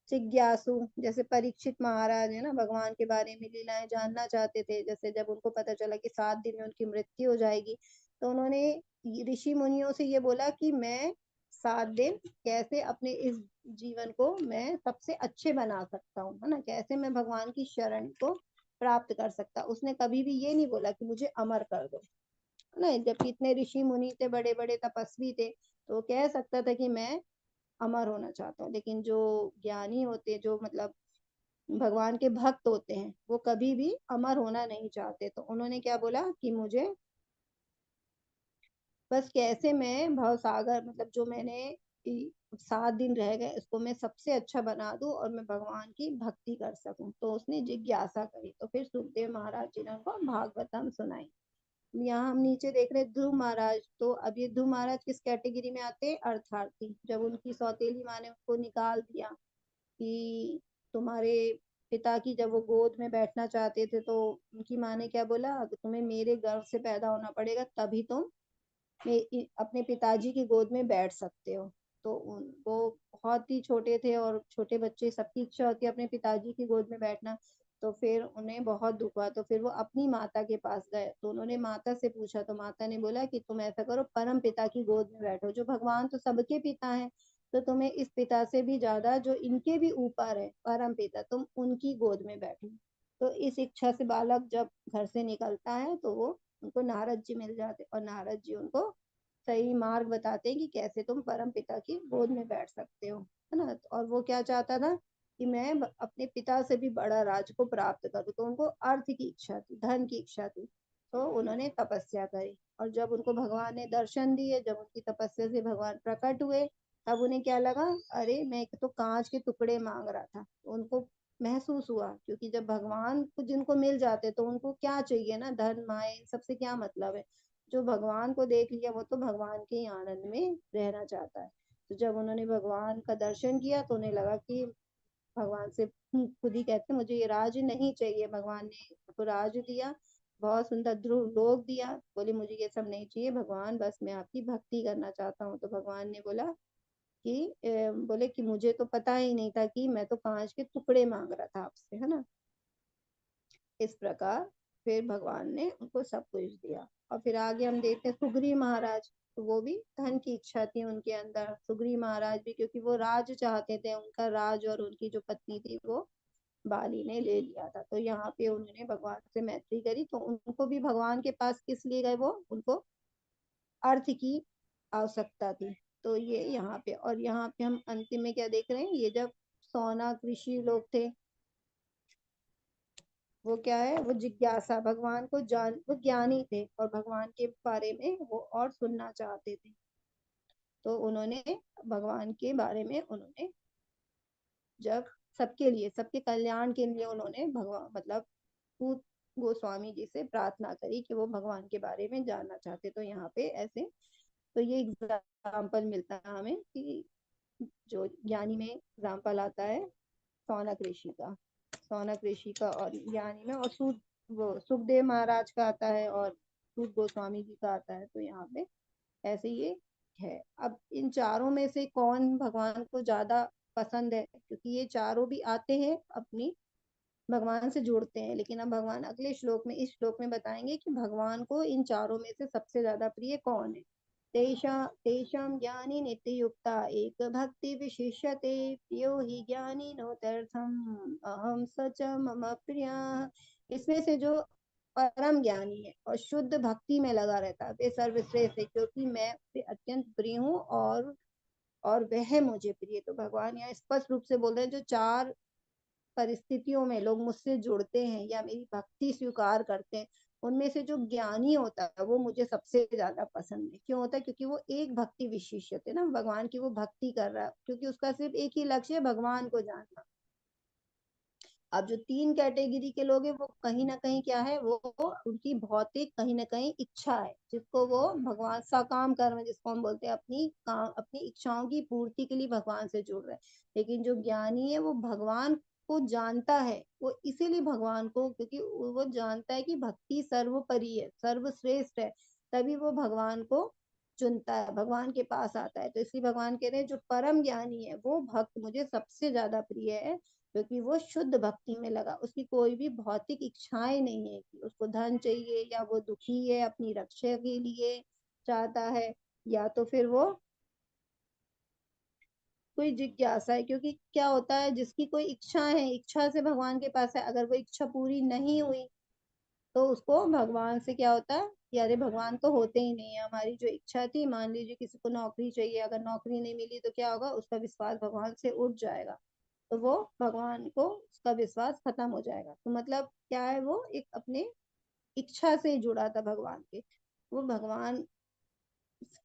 जिज्ञासु, जैसे परीक्षित महाराज है ना, भगवान के बारे में लीलाएं जानना चाहते थे। जैसे जब उनको पता चला कि 7 दिन में उनकी मृत्यु हो जाएगी, तो उन्होंने ऋषि मुनियों से ये बोला कि मैं 7 दिन कैसे अपने इस जीवन को मैं सबसे अच्छे बना सकता हूँ, है ना, कैसे मैं भगवान की शरण को प्राप्त कर सकता। उसने कभी भी ये नहीं बोला कि मुझे अमर कर दो, है ना, जबकि इतने ऋषि मुनि थे, बड़े बड़े तपस्वी थे, तो वो कह सकता था कि मैं अमर होना चाहता हूँ। लेकिन जो ज्ञानी होते हैं, जो मतलब भगवान के भक्त होते हैं, वो कभी भी अमर होना नहीं चाहते। तो उन्होंने क्या बोला कि मुझे बस कैसे मैं भव सागर, मतलब जो मैंने 7 दिन रह गए उसको मैं सबसे अच्छा बना दूं और मैं भगवान की भक्ति कर सकूं। तो उसने जिज्ञासा करी, तो फिर सुखदेव महाराज जी ने उनको भागवतम सुनाई। यहाँ हम नीचे देख रहे हैं ध्रुव महाराज। तो अब ये ध्रुव महाराज किस कैटेगरी में आते हैं? अर्थार्थी। जब उनकी सौतेली माँ ने उनको निकाल दिया कि तुम्हारे पिता की, जब वो गोद में बैठना चाहते थे, तो उनकी माँ ने क्या बोला, कि तुम्हें मेरे गर्भ से पैदा होना पड़ेगा तभी तुम अपने पिताजी की गोद में बैठ सकते हो। तो वो बहुत ही छोटे थे, और छोटे बच्चे सबकी इच्छा होती है अपने पिताजी की गोद में बैठना। तो फिर उन्हें बहुत दुख हुआ, तो फिर वो अपनी माता के पास गए। तो उन्होंने माता से पूछा, तो माता ने बोला कि तुम ऐसा करो, परम पिता की गोद में बैठो, जो भगवान तो सबके पिता हैं, तो तुम्हें इस पिता से भी ज्यादा जो इनके भी ऊपर है परम पिता, तुम उनकी गोद में बैठो। तो इस इच्छा से बालक जब घर से निकलता है, तो वो उनको नारद जी मिल जाते, और नारद जी उनको सही मार्ग बताते हैं कि कैसे तुम परम पिता की गोद में बैठ सकते हो, है ना। और वो क्या चाहता था कि मैं अपने पिता से भी बड़ा राज को प्राप्त करूं। तो उनको अर्थ की इच्छा थी, धन की इच्छा थी, तो उन्होंने तपस्या करी। और जब उनको भगवान ने दर्शन दिए, जब उनकी तपस्या से भगवान प्रकट हुए, तब उन्हें क्या लगा, अरे मैं एक तो कांच के टुकड़े मांग रहा था। तो उनको महसूस हुआ, क्योंकि जब भगवान को जिनको मिल जाते तो उनको क्या चाहिए ना, धन माए सबसे क्या मतलब है। जो भगवान को देख लिया वो तो भगवान के ही आनंद में रहना चाहता है। तो जब उन्होंने भगवान का दर्शन किया, तो उन्हें लगा कि भगवान से खुद ही कहते मुझे ये राज नहीं चाहिए। भगवान ने तो राज दिया, बहुत सुंदर ध्रुव लोक दिया, बोले मुझे ये सब नहीं चाहिए भगवान, बस मैं आपकी भक्ति करना चाहता हूँ। तो भगवान ने बोला कि बोले कि मुझे तो पता ही नहीं था कि मैं तो कांच के टुकड़े मांग रहा था आपसे, है ना। इस प्रकार फिर भगवान ने उनको सब कुछ दिया। और फिर आगे हम देखते हैं सुग्रीव महाराज, तो वो भी धन की इच्छा थी उनके अंदर। सुग्रीव महाराज भी, क्योंकि वो राज चाहते थे, उनका राज और उनकी जो पत्नी थी वो बाली ने ले लिया था। तो यहाँ पे उन्होंने भगवान से मैत्री करी, तो उनको भी भगवान के पास किस लिए गए, वो उनको अर्थ की आवश्यकता थी। तो ये यहाँ पे, और यहाँ पे हम अंतिम में क्या देख रहे हैं, ये जब सौनक ऋषि लोग थे, वो क्या है, वो जिज्ञासा, भगवान को जान, वो ज्ञानी थे और भगवान के बारे में वो और सुनना चाहते थे। तो उन्होंने भगवान के बारे में, उन्होंने जब सबके लिए, सबके कल्याण के लिए उन्होंने भगवान मतलब सूत गोस्वामी जी से प्रार्थना करी कि वो भगवान के बारे में जानना चाहते। तो यहाँ पे ऐसे, तो ये एग्जाम्पल मिलता है हमें कि जो ज्ञानी में एग्जाम्पल आता है सौनक ऋषि का, सौनक ऋषि का और ज्ञानी में, और सूत वो सुखदेव महाराज का आता है और सूत गोस्वामी जी का आता है। तो यहाँ पे ऐसे ये है। अब इन चारों में से कौन भगवान को ज्यादा पसंद है, क्योंकि ये चारों भी आते हैं अपनी भगवान से जुड़ते हैं, लेकिन अब भगवान अगले श्लोक में, इस श्लोक में बताएंगे कि भगवान को इन चारों में से सबसे ज्यादा प्रिय कौन है। तेषां ज्ञानी नित्य युक्ता एक भक्ति विशिष्यते प्रियो ही ज्ञानी नोतर्थम अहम सच मम प्रिया। इसमें से जो परम ज्ञानी है और शुद्ध भक्ति में लगा रहता है वे सर्वश्रेष्ठ है, क्योंकि मैं उससे अत्यंत प्रिय हूँ और वह मुझे प्रिय। तो भगवान यहाँ स्पष्ट रूप से बोल रहे हैं, जो चार परिस्थितियों में लोग मुझसे जुड़ते हैं या मेरी भक्ति स्वीकार करते हैं, उनमें से जो ज्ञानी होता है वो मुझे सबसे ज्यादा पसंद है। क्यों होता है, क्योंकि वो एक भक्ति विशेष है ना, भगवान की वो भक्ति कर रहा है, क्योंकि उसका सिर्फ एक ही लक्ष्य है, भगवान को जानना। अब जो तीन कैटेगरी के लोग हैं वो कहीं ना कहीं क्या है, वो उनकी भौतिक कहीं ना कहीं इच्छा है, जिसको वो भगवान सकाम कर्म जिसको हम बोलते हैं, अपनी काम, अपनी इच्छाओं की पूर्ति के लिए भगवान से जुड़ रहे हैं। लेकिन जो ज्ञानी है वो भगवान को जानता है, वो इसीलिए भगवान को, क्योंकि वो जानता है कि भक्ति सर्वोपरि है, सर्वश्रेष्ठ है, तभी वो भगवान को चुनता है, भगवान के पास आता है। तो इसलिए भगवान कह रहे हैं जो परम ज्ञानी है वो भक्त मुझे सबसे ज्यादा प्रिय है, क्योंकि वो शुद्ध भक्ति में लगा, उसकी कोई भी भौतिक इच्छाएं नहीं है कि उसको धन चाहिए, या वो दुखी है अपनी रक्षा के लिए चाहता है, या तो फिर वो कोई जिज्ञासा है। क्योंकि क्या होता है, जिसकी कोई इच्छा है, इच्छा से भगवान के पास है, अगर वो इच्छा पूरी नहीं हुई तो उसको भगवान से क्या होता है कि अरे भगवान तो होते ही नहीं है। हमारी जो इच्छा थी, मान लीजिए किसी को नौकरी चाहिए, अगर नौकरी नहीं मिली तो क्या होगा, उसका विश्वास भगवान से उठ जाएगा, तो वो भगवान को, उसका विश्वास खत्म हो जाएगा। तो मतलब क्या है, वो एक अपने इच्छा से जुड़ा था भगवान के, वो भगवान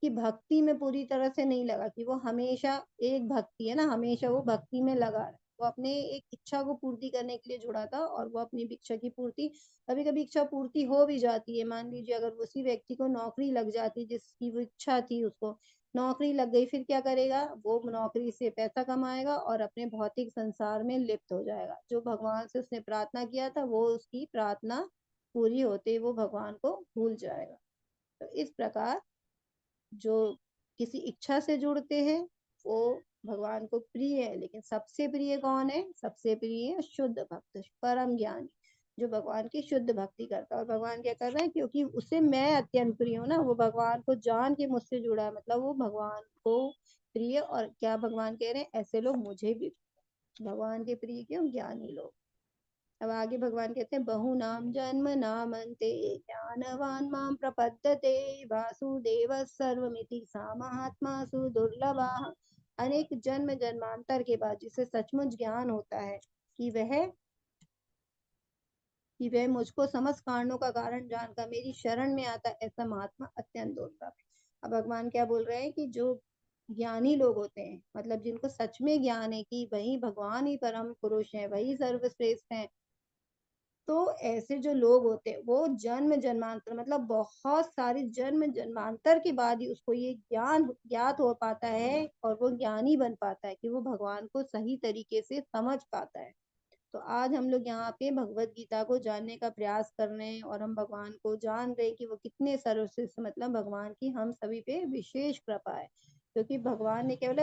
की भक्ति में पूरी तरह से नहीं लगा, कि वो हमेशा, एक भक्ति है ना, हमेशा वो भक्ति में लगा है, वो अपने एक इच्छा को पूर्ति करने के लिए जुड़ा था, और वो अपनी इच्छा की पूर्ति, कभी कभी इच्छा पूर्ति हो भी जाती है। मान लीजिए अगर उसी व्यक्ति को नौकरी लग जाती जिसकी वो इच्छा थी, उसको नौकरी लग गई, फिर क्या करेगा, वो नौकरी से पैसा कमाएगा और अपने भौतिक संसार में लिप्त हो जाएगा। जो भगवान से उसने प्रार्थना किया था, वो उसकी प्रार्थना पूरी होते ही वो भगवान को भूल जाएगा। तो इस प्रकार जो किसी इच्छा से जुड़ते हैं वो भगवान को प्रिय है, लेकिन सबसे प्रिय कौन है, सबसे प्रिय है शुद्ध भक्त, परम ज्ञानी, जो भगवान की शुद्ध भक्ति करता है। और भगवान क्या कर रहे हैं, क्योंकि उसे मैं अत्यंत प्रिय हूँ ना, वो भगवान को जान के मुझसे जुड़ा है, मतलब वो भगवान को प्रिय। और क्या भगवान कह रहे हैं, ऐसे लोग मुझे भी भगवान के प्रिय, क्यों, ज्ञानी लोग। अब आगे भगवान कहते हैं, बहु नाम जन्म नामन्ते ज्ञानवान माम प्रपद्यते वासुदेव सर्वमिति सा महात्मा सुदुर्लभा। अनेक जन्म जन्मांतर के बाद जिसे सचमुच ज्ञान होता है कि वह मुझको समस्त कारणों का कारण जानकर मेरी शरण में आता है, ऐसा महात्मा अत्यंत दुर्लभ है। अब भगवान क्या बोल रहे हैं कि जो ज्ञानी लोग होते हैं, मतलब जिनको सच में ज्ञान है कि वही भगवान ही परम पुरुष है, वही सर्वश्रेष्ठ है, तो ऐसे जो लोग होते हैं वो जन्म जन्मांतर, मतलब बहुत सारे जन्म जन्मांतर के बाद ही उसको ये ज्ञान ज्ञात हो पाता है, और वो ज्ञानी बन पाता है कि वो भगवान को सही तरीके से समझ पाता है। तो आज हम लोग यहाँ पे भगवत गीता को जानने का प्रयास कर रहे हैं, और हम भगवान को जान रहे हैं कि वो कितने सर्वश्रेष्ठ, मतलब भगवान की हम सभी पे विशेष कृपा है। क्योंकि भगवान ने केवल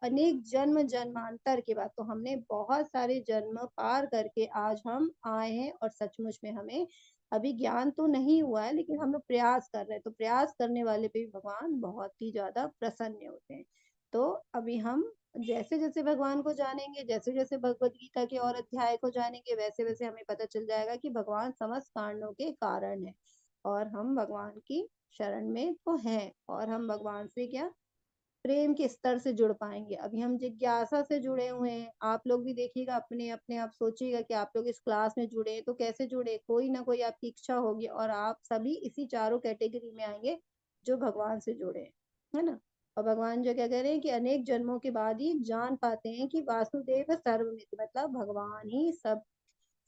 अनेक जन्म जन्मांतर के बाद, तो हमने बहुत सारे जन्म पार करके आज हम आए हैं, और सचमुच में हमें अभी ज्ञान तो नहीं हुआ है, लेकिन हम लोग प्रयास कर रहे हैं, तो प्रयास करने वाले पे भी भगवान बहुत ही ज्यादा प्रसन्न होते हैं। तो अभी हम जैसे जैसे भगवान को जानेंगे, जैसे जैसे भगवत गीता के और अध्याय को जानेंगे, वैसे वैसे हमें पता चल जाएगा कि भगवान समस्त कारणों के कारण है, और हम भगवान की शरण में तो हैं, और हम भगवान से क्या प्रेम के स्तर से जुड़ पाएंगे। अभी हम जिज्ञासा से जुड़े हुए हैं, आप लोग भी देखिएगा, अपने अपने आप सोचिएगा कि आप लोग इस क्लास में जुड़े हैं तो कैसे जुड़े, कोई ना कोई आपकी इच्छा होगी, और आप सभी इसी चारों कैटेगरी में आएंगे जो भगवान से जुड़े हैं, है ना। और भगवान जो क्या कह रहे हैं कि अनेक जन्मों के बाद ही जान पाते हैं कि वासुदेव सर्वमित, मतलब भगवान ही सब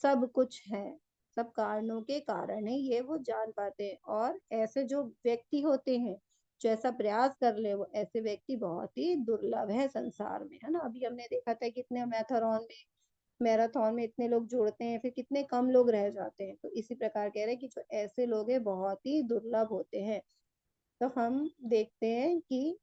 सब कुछ है, सब कारणों के कारण है, ये वो जान पाते हैं। और ऐसे जो व्यक्ति होते हैं जो ऐसा प्रयास कर ले, वो ऐसे व्यक्ति बहुत ही दुर्लभ है संसार में, है ना। अभी हमने देखा था कितने मैराथन में इतने लोग जुड़ते हैं, फिर कितने कम लोग रह जाते हैं। तो इसी प्रकार कह रहे हैं कि जो ऐसे लोग हैं बहुत ही दुर्लभ होते हैं। तो हम देखते हैं कि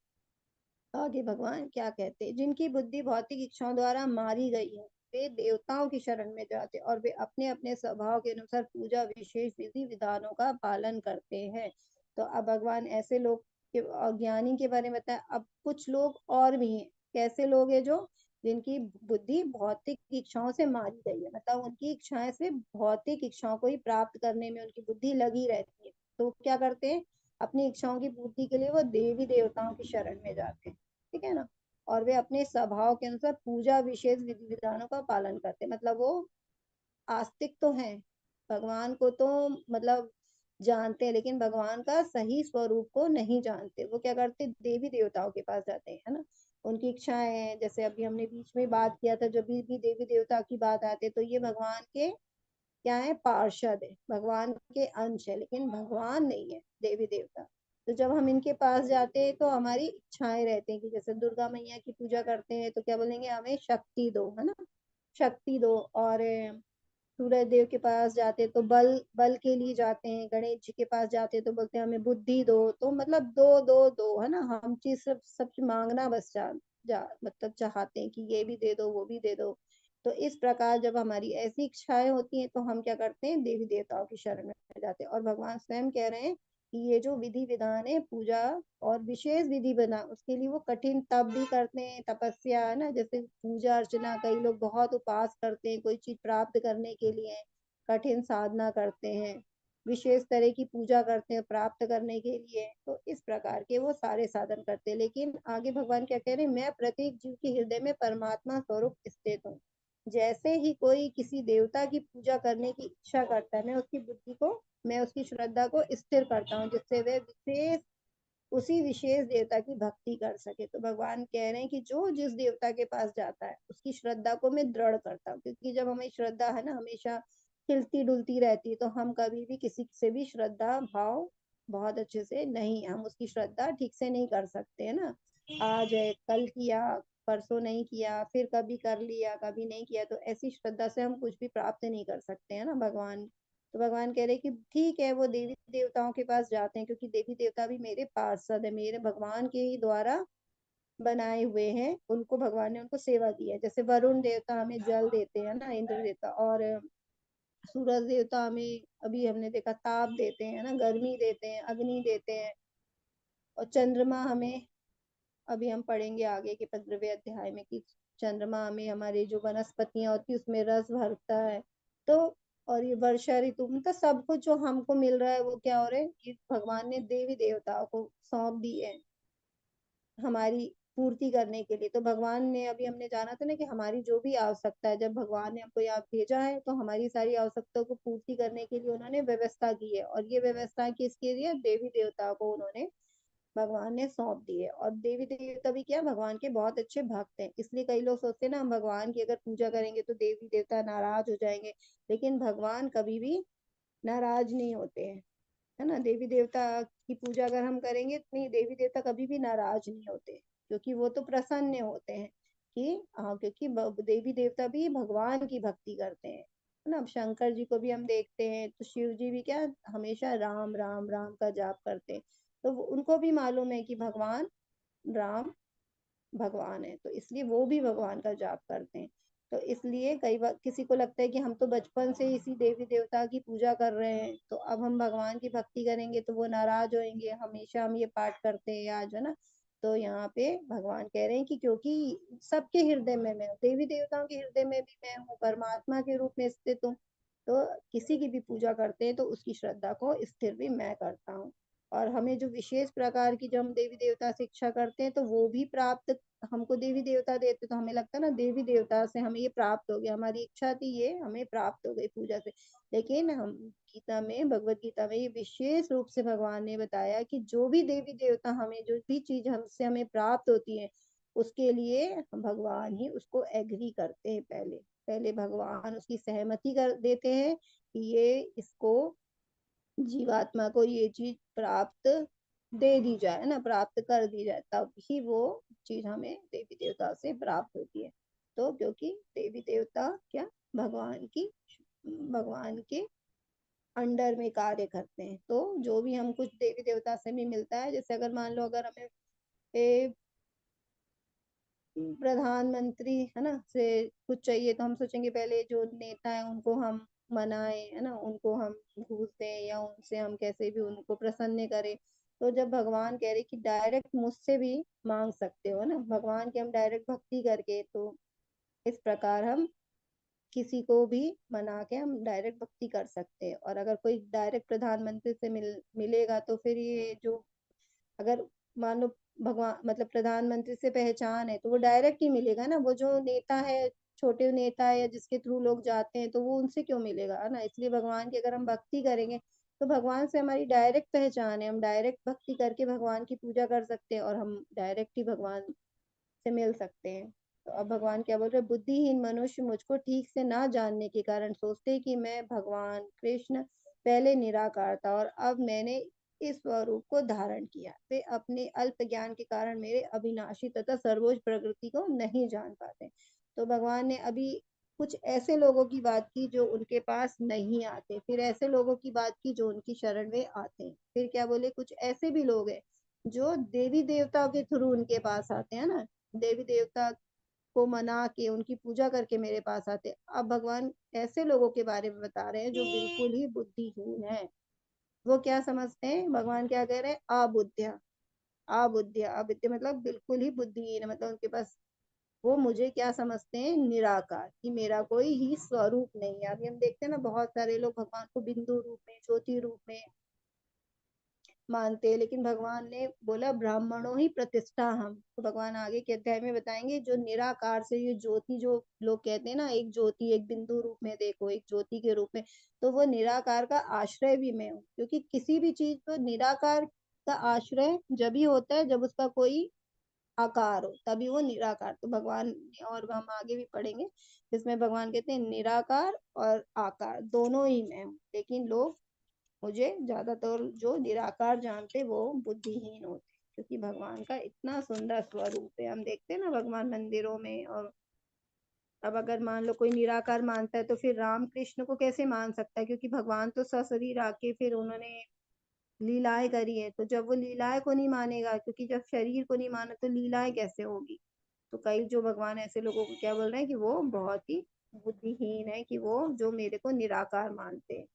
आगे भगवान क्या कहते हैं, जिनकी बुद्धि भौतिक इच्छाओं द्वारा मारी गई है, वे देवताओं की शरण में जाते, और वे अपने अपने स्वभाव के अनुसार पूजा विशेष विधि विधानों का पालन करते हैं। तो अब भगवान ऐसे लोग के अज्ञानी के बारे में बताया। अब कुछ लोग और भी हैं, कैसे लोग हैं, जो जिनकी बुद्धि भौतिक इच्छाओं से मारी गई है, मतलब उनकी इच्छाएं से भौतिक इच्छाओं को ही प्राप्त करने में उनकी बुद्धि लगी रहती है। तो क्या करते हैं, अपनी इच्छाओं की पूर्ति के लिए वो देवी देवताओं की शरण में जाते हैं, ठीक है ना। और वे अपने स्वभाव के अनुसार पूजा विशेष विधि विधानों का पालन करते हैं, मतलब वो आस्तिक तो हैं, भगवान को तो मतलब जानते हैं, लेकिन भगवान का सही स्वरूप को नहीं जानते। वो क्या करते, देवी देवताओं के पास जाते हैं, है ना। उनकी इच्छाएं हैं, जैसे अभी हमने बीच में बात किया था, जब भी देवी देवता की बात आती है तो ये भगवान के क्या है, पार्षद है, भगवान के अंश है, लेकिन भगवान नहीं है देवी देवता। तो जब हम इनके पास जाते हैं तो हमारी इच्छाएं रहती हैं कि जैसे दुर्गा मैया की पूजा करते हैं तो क्या बोलेंगे, हमें शक्ति दो, है ना, शक्ति दो। और सूरज देव के पास जाते तो बल बल के लिए जाते हैं, गणेश जी के पास जाते तो बोलते हैं हमें बुद्धि दो। तो मतलब दो दो दो, है ना, हम चीज सब मांगना बस मतलब चाहते हैं कि ये भी दे दो वो भी दे दो। तो इस प्रकार जब हमारी ऐसी इच्छाएं होती हैं तो हम क्या करते हैं, देवी देवताओं की शरण में जाते हैं। और भगवान स्वयं कह रहे हैं कि ये जो विधि विधान है पूजा और विशेष विधि बना, उसके लिए वो कठिन तप भी करते हैं, तपस्या, है ना, जैसे पूजा अर्चना, कई लोग बहुत उपास करते हैं कोई चीज प्राप्त करने के लिए, कठिन साधना करते हैं, विशेष तरह की पूजा करते हैं प्राप्त करने के लिए। तो इस प्रकार के वो सारे साधन करते हैं। लेकिन आगे भगवान क्या कह रहे हैं, मैं प्रत्येक जीव के हृदय में परमात्मा स्वरूप स्थित हूँ। जैसे ही कोई किसी देवता की पूजा करने की इच्छा करता है, मैं उसकी श्रद्धा को स्थिर करता हूँ, जिससे वह विशेष उसी विशेष देवता की भक्ति कर सके। तो भगवान कह रहे हैं कि जो जिस देवता के पास जाता है उसकी श्रद्धा को मैं दृढ़ करता हूँ, क्योंकि जब हमें श्रद्धा है ना हमेशा हिलती डुलती रहती है, तो हम कभी भी किसी से भी श्रद्धा भाव बहुत अच्छे से नहीं, हम उसकी श्रद्धा ठीक से नहीं कर सकते, है ना। आज है, कल किया, परसों नहीं किया, फिर कभी कर लिया कभी नहीं किया, तो ऐसी श्रद्धा से हम कुछ भी प्राप्त नहीं कर सकते, है ना भगवान। तो भगवान कह रहे कि ठीक है, वो देवी देवताओं के पास जाते हैं, क्योंकि देवी देवता भी मेरे पार्षद है, मेरे भगवान के ही द्वारा बनाए हुए हैं, उनको भगवान ने उनको सेवा दी है। जैसे वरुण देवता हमें जल देते हैं ना, इंद्र देवता, और सूरज देवता हमें अभी हमने देखा ताप देते हैं ना, गर्मी देते हैं, अग्नि देते हैं। और चंद्रमा हमें, अभी हम पढ़ेंगे आगे के 15वें अध्याय में कि चंद्रमा हमें हमारी जो वनस्पतियां होती है उसमें रस भरता है। तो और ये वर्षा ऋतु, मतलब सब कुछ जो हमको मिल रहा है वो क्या हो रहा है, ये भगवान ने देवी देवताओं को सौंप दी है हमारी पूर्ति करने के लिए। तो भगवान ने, अभी हमने जाना था ना कि हमारी जो भी आवश्यकता है, जब भगवान ने हमको यहाँ भेजा है तो हमारी सारी आवश्यकताओं को पूर्ति करने के लिए उन्होंने व्यवस्था की है। और ये व्यवस्था किसके लिए, देवी देवताओं को उन्होंने, भगवान ने सौंप दी है। और देवी देवता भी क्या, भगवान के बहुत अच्छे भक्त हैं। इसलिए कई लोग सोचते हैं ना, हम भगवान की अगर पूजा करेंगे तो देवी देवता नाराज हो जाएंगे, लेकिन भगवान कभी भी नाराज नहीं होते हैं, है ना। देवी देवता की पूजा अगर हम करेंगे तो नहीं, देवी देवता कभी भी नाराज नहीं होते, क्योंकि वो तो प्रसन्न होते हैं कि हाँ, क्योंकि देवी देवता भी भगवान की भक्ति करते हैं, है ना। अब शंकर जी को भी हम देखते हैं तो शिव जी भी क्या, हमेशा राम राम राम का जाप करते हैं। तो उनको भी मालूम है कि भगवान राम भगवान है, तो इसलिए वो भी भगवान का जाप करते हैं। तो इसलिए कई बार किसी को लगता है कि हम तो बचपन से इसी देवी देवता की पूजा कर रहे हैं, तो अब हम भगवान की भक्ति करेंगे तो वो नाराज होंगे, हमेशा हम ये पाठ करते हैं आज, है ना। तो यहाँ पे भगवान कह रहे हैं कि क्योंकि सबके हृदय में मैं हूँ, देवी देवताओं के हृदय में भी मैं हूँ, परमात्मा के रूप में स्थित हूँ। तो किसी की भी पूजा करते हैं तो उसकी श्रद्धा को स्थिर भी मैं करता हूँ। और हमें जो विशेष प्रकार की, जब हम देवी देवता से इच्छा करते हैं तो वो भी प्राप्त, हमको देवी देवता देते, तो हमें लगता है ना देवी देवता से हमें ये प्राप्त हो गया, हमारी इच्छा थी ये हमें प्राप्त हो गई पूजा से। लेकिन हम गीता में, भगवत गीता में ये विशेष रूप से भगवान ने बताया कि जो भी देवी देवता, हमें जो भी चीज हमसे हमें प्राप्त होती है, उसके लिए भगवान ही उसको एग्री करते हैं। पहले पहले भगवान उसकी सहमति कर देते हैं कि ये इसको, जीवात्मा को ये चीज प्राप्त दे दी जाए ना, प्राप्त कर दी जाए, तब ही वो चीज हमें देवी देवता से प्राप्त होती है। तो क्योंकि देवी देवता क्या, भगवान की, भगवान के अंडर में कार्य करते हैं, तो जो भी हम कुछ देवी देवता से भी मिलता है, जैसे अगर मान लो अगर हमें प्रधानमंत्री, है ना, से कुछ चाहिए तो हम सोचेंगे पहले जो नेता है उनको हम मनाए, है ना, उनको हम घूस दें या उनसे हम कैसे भी उनको प्रसन्न करें। तो जब भगवान कह रहे कि डायरेक्ट मुझसे भी मांग सकते हो ना, भगवान की हम डायरेक्ट भक्ति करके, तो इस प्रकार हम किसी को भी मना के हम डायरेक्ट भक्ति कर सकते हैं। और अगर कोई डायरेक्ट प्रधानमंत्री से मिलेगा तो फिर ये जो, अगर मान लो भगवान मतलब प्रधानमंत्री से पहचान है तो वो डायरेक्ट ही मिलेगा ना, वो जो नेता है, छोटे नेता है या जिसके थ्रू लोग जाते हैं, तो वो उनसे क्यों मिलेगा, है ना। इसलिए भगवान की अगर हम भक्ति करेंगे तो भगवान से हमारी डायरेक्ट पहचान है, हम डायरेक्ट भक्ति करके भगवान की पूजा कर सकते हैं और हम डायरेक्ट ही भगवान से मिल सकते हैं। तो अब भगवान क्या बोल रहे हैं, बुद्धिहीन मनुष्य मुझको ठीक से ना जानने के कारण सोचते हैं कि मैं भगवान कृष्ण पहले निराकार था और अब मैंने इस स्वरूप को धारण किया। वे अपने अल्प ज्ञान के कारण मेरे अविनाशी तथा सर्वोच्च प्रकृति को नहीं जान पाते। तो भगवान ने अभी कुछ ऐसे लोगों की बात की जो उनके पास नहीं आते, फिर ऐसे लोगों की बात की जो उनकी शरण में आते हैं, फिर क्या बोले, कुछ ऐसे भी लोग हैं जो देवी देवताओं के थ्रू उनके पास आते हैं ना, देवी देवता को मना के उनकी पूजा करके मेरे पास आते हैं। अब भगवान ऐसे लोगों के बारे में बता रहे हैं जो बिल्कुल ही बुद्धिहीन है। वो क्या समझते हैं, भगवान क्या कह रहे हैं, अबुद्ध्या, अबुद्ध्या, अबुद्ध्या मतलब बिल्कुल ही बुद्धिहीन है, मतलब उनके पास, वो मुझे क्या समझते हैं, निराकार, कि मेरा कोई ही स्वरूप नहीं है। अभी हम देखते हैं ना बहुत सारे लोग भगवान को बिंदु रूप में, ज्योति रूप में मानते हैं, लेकिन भगवान ने बोला ब्राह्मणों ही प्रतिष्ठा हम। तो भगवान आगे के अध्याय में बताएंगे जो निराकार से ये ज्योति, जो लोग कहते हैं ना एक ज्योति, एक बिंदु रूप में देखो, एक ज्योति के रूप में, तो वो निराकार का आश्रय भी मैं हूँ। क्योंकि किसी भी चीज को निराकार का आश्रय जब ही होता है जब उसका कोई आकार हो, तभी वो निराकार। तो भगवान ने, और हम आगे भी पढ़ेंगे जिसमें भगवान कहते हैं निराकार और आकार दोनों ही मैं हूँ, लेकिन लोग मुझे ज्यादातर जो निराकार जानते वो बुद्धिहीन होते, क्योंकि भगवान का इतना सुंदर स्वरूप है। हम देखते हैं ना भगवान मंदिरों में। और अब अगर मान लो कोई निराकार मानता है तो फिर राम कृष्ण को कैसे मान सकता है, क्योंकि भगवान तो सशरीर आके फिर उन्होंने लीलाएं करी है, तो जब वो लीलाएं को नहीं मानेगा, क्योंकि जब शरीर को नहीं माना तो लीलाएं कैसे होगी। तो कई जो भगवान ऐसे लोगों को क्या बोल रहे हैं कि वो बहुत ही बुद्धिहीन है, कि वो जो मेरे को निराकार मानते हैं,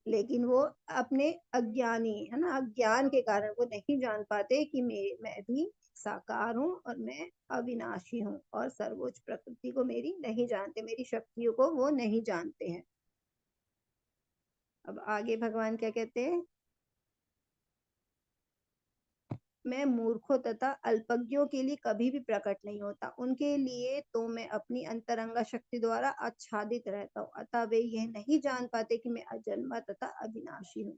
लेकिन वो अपने अज्ञानी, है ना, अज्ञान के कारण वो नहीं जान पाते कि मैं भी साकार हूँ और मैं अविनाशी हूँ, और सर्वोच्च प्रकृति को मेरी नहीं जानते, मेरी शक्तियों को वो नहीं जानते हैं। अब आगे भगवान क्या कहते हैं, मैं मूर्खों तथा अल्पज्ञों के लिए कभी भी प्रकट नहीं होता, उनके लिए तो मैं अपनी अंतरंगा शक्ति द्वारा आच्छादित रहता हूँ, अतः वे यह नहीं जान पाते कि मैं अजन्मा तथा अविनाशी हूँ।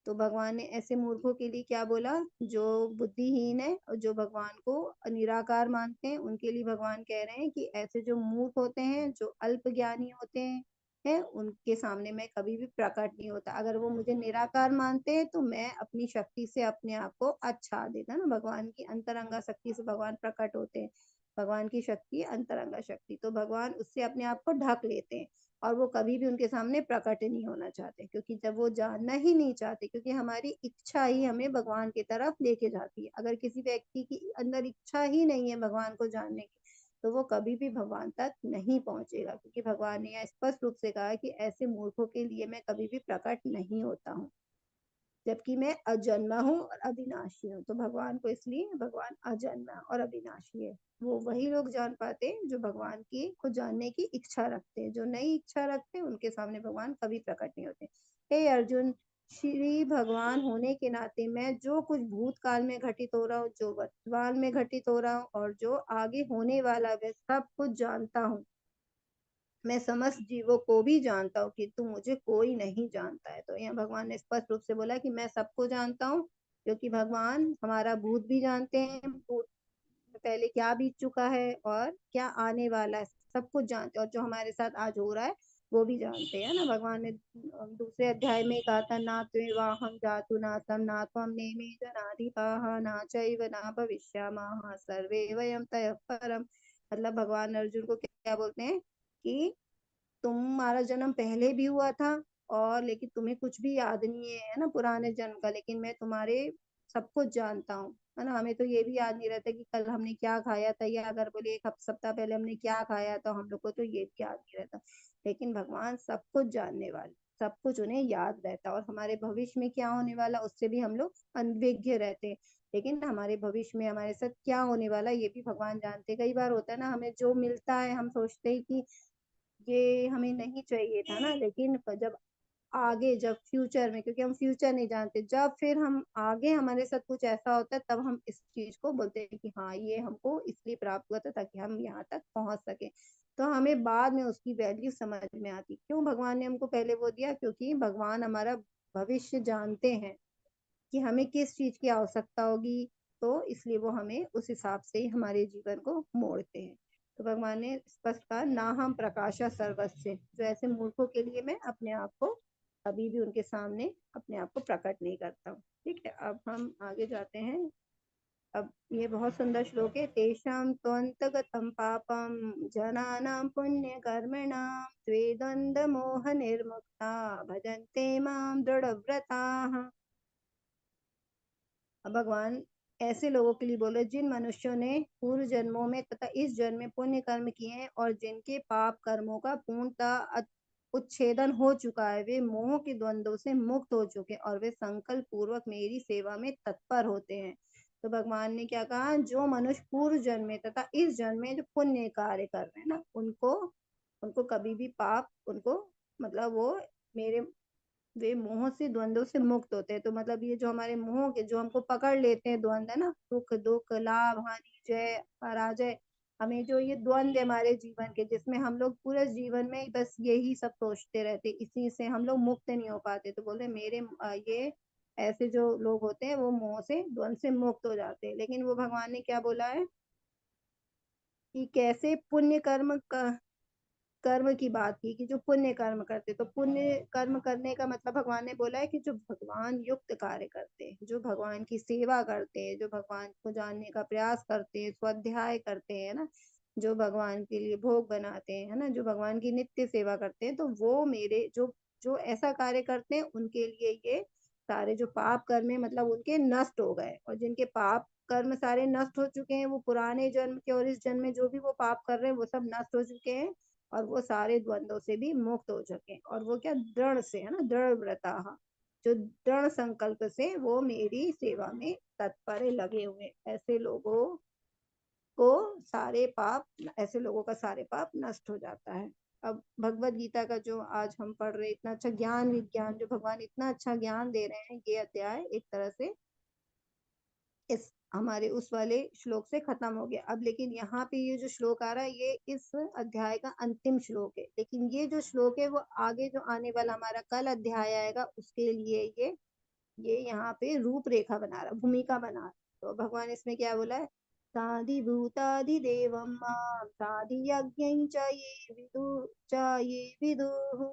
तो भगवान ने ऐसे मूर्खों के लिए क्या बोला, जो बुद्धिहीन है और जो भगवान को निराकार मानते हैं, उनके लिए भगवान कह रहे हैं कि ऐसे जो मूर्ख होते हैं, जो अल्प ज्ञानी होते हैं, उनके सामने मैं कभी भी प्रकट नहीं होता। अगर वो मुझे निराकार मानते हैं तो मैं अपनी शक्ति से अपने आप को अच्छा देता ना, भगवान की अंतरंगा शक्ति से भगवान प्रकट होते हैं। भगवान की शक्ति अंतरंगा शक्ति, तो भगवान उससे अपने आप को ढक लेते हैं। और वो कभी भी उनके सामने प्रकट नहीं होना चाहते, क्योंकि जब वो जानना ही नहीं चाहते, क्योंकि हमारी इच्छा ही हमें भगवान की तरफ लेके जाती है। अगर किसी व्यक्ति की अंदर इच्छा ही नहीं है भगवान को जानने की, तो वो कभी भी भगवान तक नहीं पहुंचेगा, क्योंकि भगवान ने यह स्पष्ट रूप से कहा कि ऐसे मूर्खों के लिए मैं कभी भी प्रकट नहीं होता हूँ, जबकि मैं अजन्मा हूँ और अविनाशी हूँ। तो भगवान को इसलिए भगवान अजन्मा और अविनाशी है। वो वही लोग जान पाते हैं जो भगवान की को जानने की इच्छा रखते हैं। जो नई इच्छा रखते हैं उनके सामने भगवान कभी प्रकट नहीं होते। हे अर्जुन, श्री भगवान होने के नाते मैं जो कुछ भूतकाल में घटित हो रहा हूँ, जो वर्तमान में घटित हो रहा हूँ और जो आगे होने वाला है, सब कुछ जानता हूँ। मैं समस्त जीवों को भी जानता हूँ, किंतु मुझे कोई नहीं जानता है। तो यहाँ भगवान ने स्पष्ट रूप से बोला कि मैं सबको जानता हूँ, क्योंकि भगवान हमारा भूत भी जानते हैं, भूत में पहले क्या बीत चुका है और क्या आने वाला है, सब कुछ जानते हैं। और जो हमारे साथ आज हो रहा है वो भी जानते हैं ना। भगवान ने दूसरे अध्याय में कहा था, ना त्वेवाहम जातु नासम ना त्वम नेमे जनाधिपाः ना चैव ना भविष्यामः सर्वे वयम ततः परम। मतलब भगवान अर्जुन को क्या बोलते हैं कि तुम्हारा जन्म पहले भी हुआ था, और लेकिन तुम्हें कुछ भी याद नहीं है ना पुराने जन्म का, लेकिन मैं तुम्हारे सब कुछ जानता हूँ, है ना। हमें तो ये भी याद नहीं रहता कि कल हमने क्या खाया था, या अगर बोले एक सप्ताह पहले हमने क्या खाया, तो हम लोग को तो ये भी याद नहीं रहता। लेकिन भगवान सब कुछ जानने वाले, सब कुछ उन्हें याद रहता, और हमारे भविष्य में क्या होने वाला उससे भी हम लोग अनभिज्ञ रहते हैं। लेकिन हमारे भविष्य में हमारे साथ क्या होने वाला ये भी भगवान जानते। कई बार होता है ना, हमें जो मिलता है हम सोचते हैं कि ये हमें नहीं चाहिए था ना, लेकिन जब आगे, जब फ्यूचर में, क्योंकि हम फ्यूचर नहीं जानते, जब फिर हम आगे हमारे साथ कुछ ऐसा होता है, तब हम इस चीज को बोलते हैं कि हाँ ये हमको इसलिए प्राप्त हुआ था ताकि हम यहाँ तक पहुंच सके। तो हमें बाद में उसकी वैल्यू समझ में आती। क्यों भगवान ने हमको पहले वो दिया? क्योंकि भगवान हमारा भविष्य जानते हैं कि हमें किस चीज की आवश्यकता होगी, तो इसलिए वो हमें उस हिसाब से ही हमारे जीवन को मोड़ते हैं। तो भगवान ने स्पष्ट कहा, ना हम प्रकाशा सर्वस्व, जो ऐसे मूर्खों के लिए मैं अपने आप को कभी भी उनके सामने अपने आप को प्रकट नहीं करता हूँ। ठीक है, अब हम आगे जाते हैं। अब ये बहुत सुंदर श्लोक है। तेषां त्वन्तगतं पापं जनानां पुण्य कर्मणां त्वे द्वंद्व मोह निर्मुक्ता भजन्ते मां दृढ़व्रताः। अब भगवान ऐसे लोगों के लिए बोले जिन मनुष्यों ने पूर्व जन्मों में तथा इस जन्म में पुण्य कर्म किए हैं, और जिनके पाप कर्मों का पूर्णतः उच्छेदन हो चुका है, वे मोह के द्वंद्वों से मुक्त हो चुके हैं, और वे संकल्प पूर्वक मेरी सेवा में तत्पर होते हैं। तो भगवान ने क्या कहा, जो मनुष्य पूर्व जन्म में तथा इस जन्म में जो पुण्य कार्य कर रहे हैं ना, उनको उनको कभी भी पाप उनको, मतलब वो मेरे, वे मोह से द्वंद्व से मुक्त होते हैं। तो मतलब ये जो हमारे मोह के जो हमको पकड़ लेते हैं, द्वंद्व है ना, सुख दुख लाभ हानि जय पराजय, हमें जो ये द्वंद्व हमारे जीवन के, जिसमें हम लोग पूरे जीवन में बस यही सब सोचते रहते, इसी से हम लोग मुक्त नहीं हो पाते। तो बोलते मेरे ये ऐसे जो लोग होते हैं वो मोह से द्वंद्व से मुक्त हो जाते हैं। लेकिन वो भगवान ने क्या बोला है कि कैसे पुण्य कर्म का कर्म की बात की, कि जो पुण्य कर्म करते, तो पुण्य कर्म करने का मतलब भगवान ने बोला है कि जो भगवान युक्त कार्य करते हैं, जो भगवान की सेवा करते हैं, जो भगवान को जानने का प्रयास करते हैं, स्वाध्याय करते हैं ना, जो भगवान के लिए भोग बनाते हैं, है ना, जो भगवान की नित्य सेवा करते हैं, तो वो मेरे जो जो ऐसा कार्य करते हैं उनके लिए ये सारे जो पाप कर्म है मतलब उनके नष्ट हो गए। और जिनके पाप कर्म सारे नष्ट हो चुके हैं, वो पुराने जन्म के और इस जन्म में जो भी वो पाप कर रहे हैं वो सब नष्ट हो चुके हैं, और वो सारे द्वंद्वों से भी मुक्त हो सके। और वो क्या, दृढ़ से, है ना, दृढ़ व्रता, जो दृढ़ संकल्प से वो मेरी सेवा में तत्पर लगे हुए, ऐसे लोगों को सारे पाप, ऐसे लोगों का सारे पाप नष्ट हो जाता है। अब भगवत गीता का जो आज हम पढ़ रहे, इतना अच्छा ज्ञान विज्ञान, जो भगवान इतना अच्छा ज्ञान दे रहे हैं, ये अध्याय एक तरह से इस हमारे उस वाले श्लोक से खत्म हो गया। अब लेकिन यहाँ पे ये जो श्लोक आ रहा है ये इस अध्याय का अंतिम श्लोक है। लेकिन ये जो श्लोक है वो आगे जो आने वाला हमारा कल अध्याय आएगा उसके लिए ये यहाँ पे रूपरेखा बना रहा, भूमिका बना रहा। तो भगवान इसमें क्या बोला है, साधिभूताधिदेवं मां साधियज्ञं च ये विदुः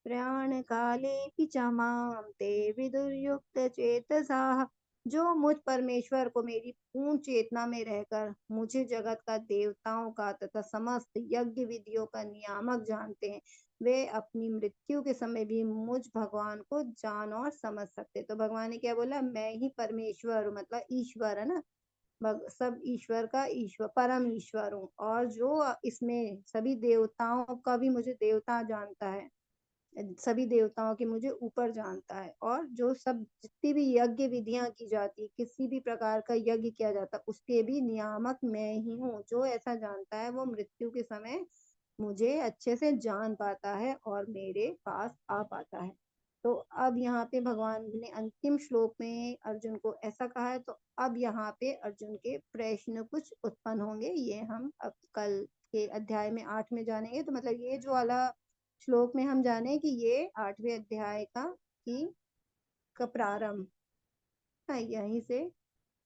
प्रयाण काले च मां ते विदुर्युक्त चेतसाः। जो मुझ परमेश्वर को मेरी पूर्ण चेतना में रहकर मुझे जगत का, देवताओं का तथा समस्त यज्ञ विधियों का नियामक जानते हैं, वे अपनी मृत्यु के समय भी मुझ भगवान को जान और समझ सकते। तो भगवान ने क्या बोला, मैं ही परमेश्वर हूँ, मतलब ईश्वर है ना, सब ईश्वर का ईश्वर, परम ईश्वर हूँ, और जो इसमें सभी देवताओं का भी मुझे देवता जानता है, सभी देवताओं के मुझे ऊपर जानता है, और जो सब जितनी भी यज्ञ विधियां की जाती, किसी भी प्रकार का यज्ञ किया जाता, उसके भी नियामक मैं ही हूँ। जो ऐसा जानता है वो मृत्यु के समय मुझे अच्छे से जान पाता है और मेरे पास आ पाता है। तो अब यहाँ पे भगवान ने अंतिम श्लोक में अर्जुन को ऐसा कहा है। तो अब यहाँ पे अर्जुन के प्रश्न कुछ उत्पन्न होंगे, ये हम अब कल के अध्याय में 8 में जानेंगे। तो मतलब ये जो वाला श्लोक में हम जाने कि ये 8वें अध्याय का प्रारंभ है, यहीं से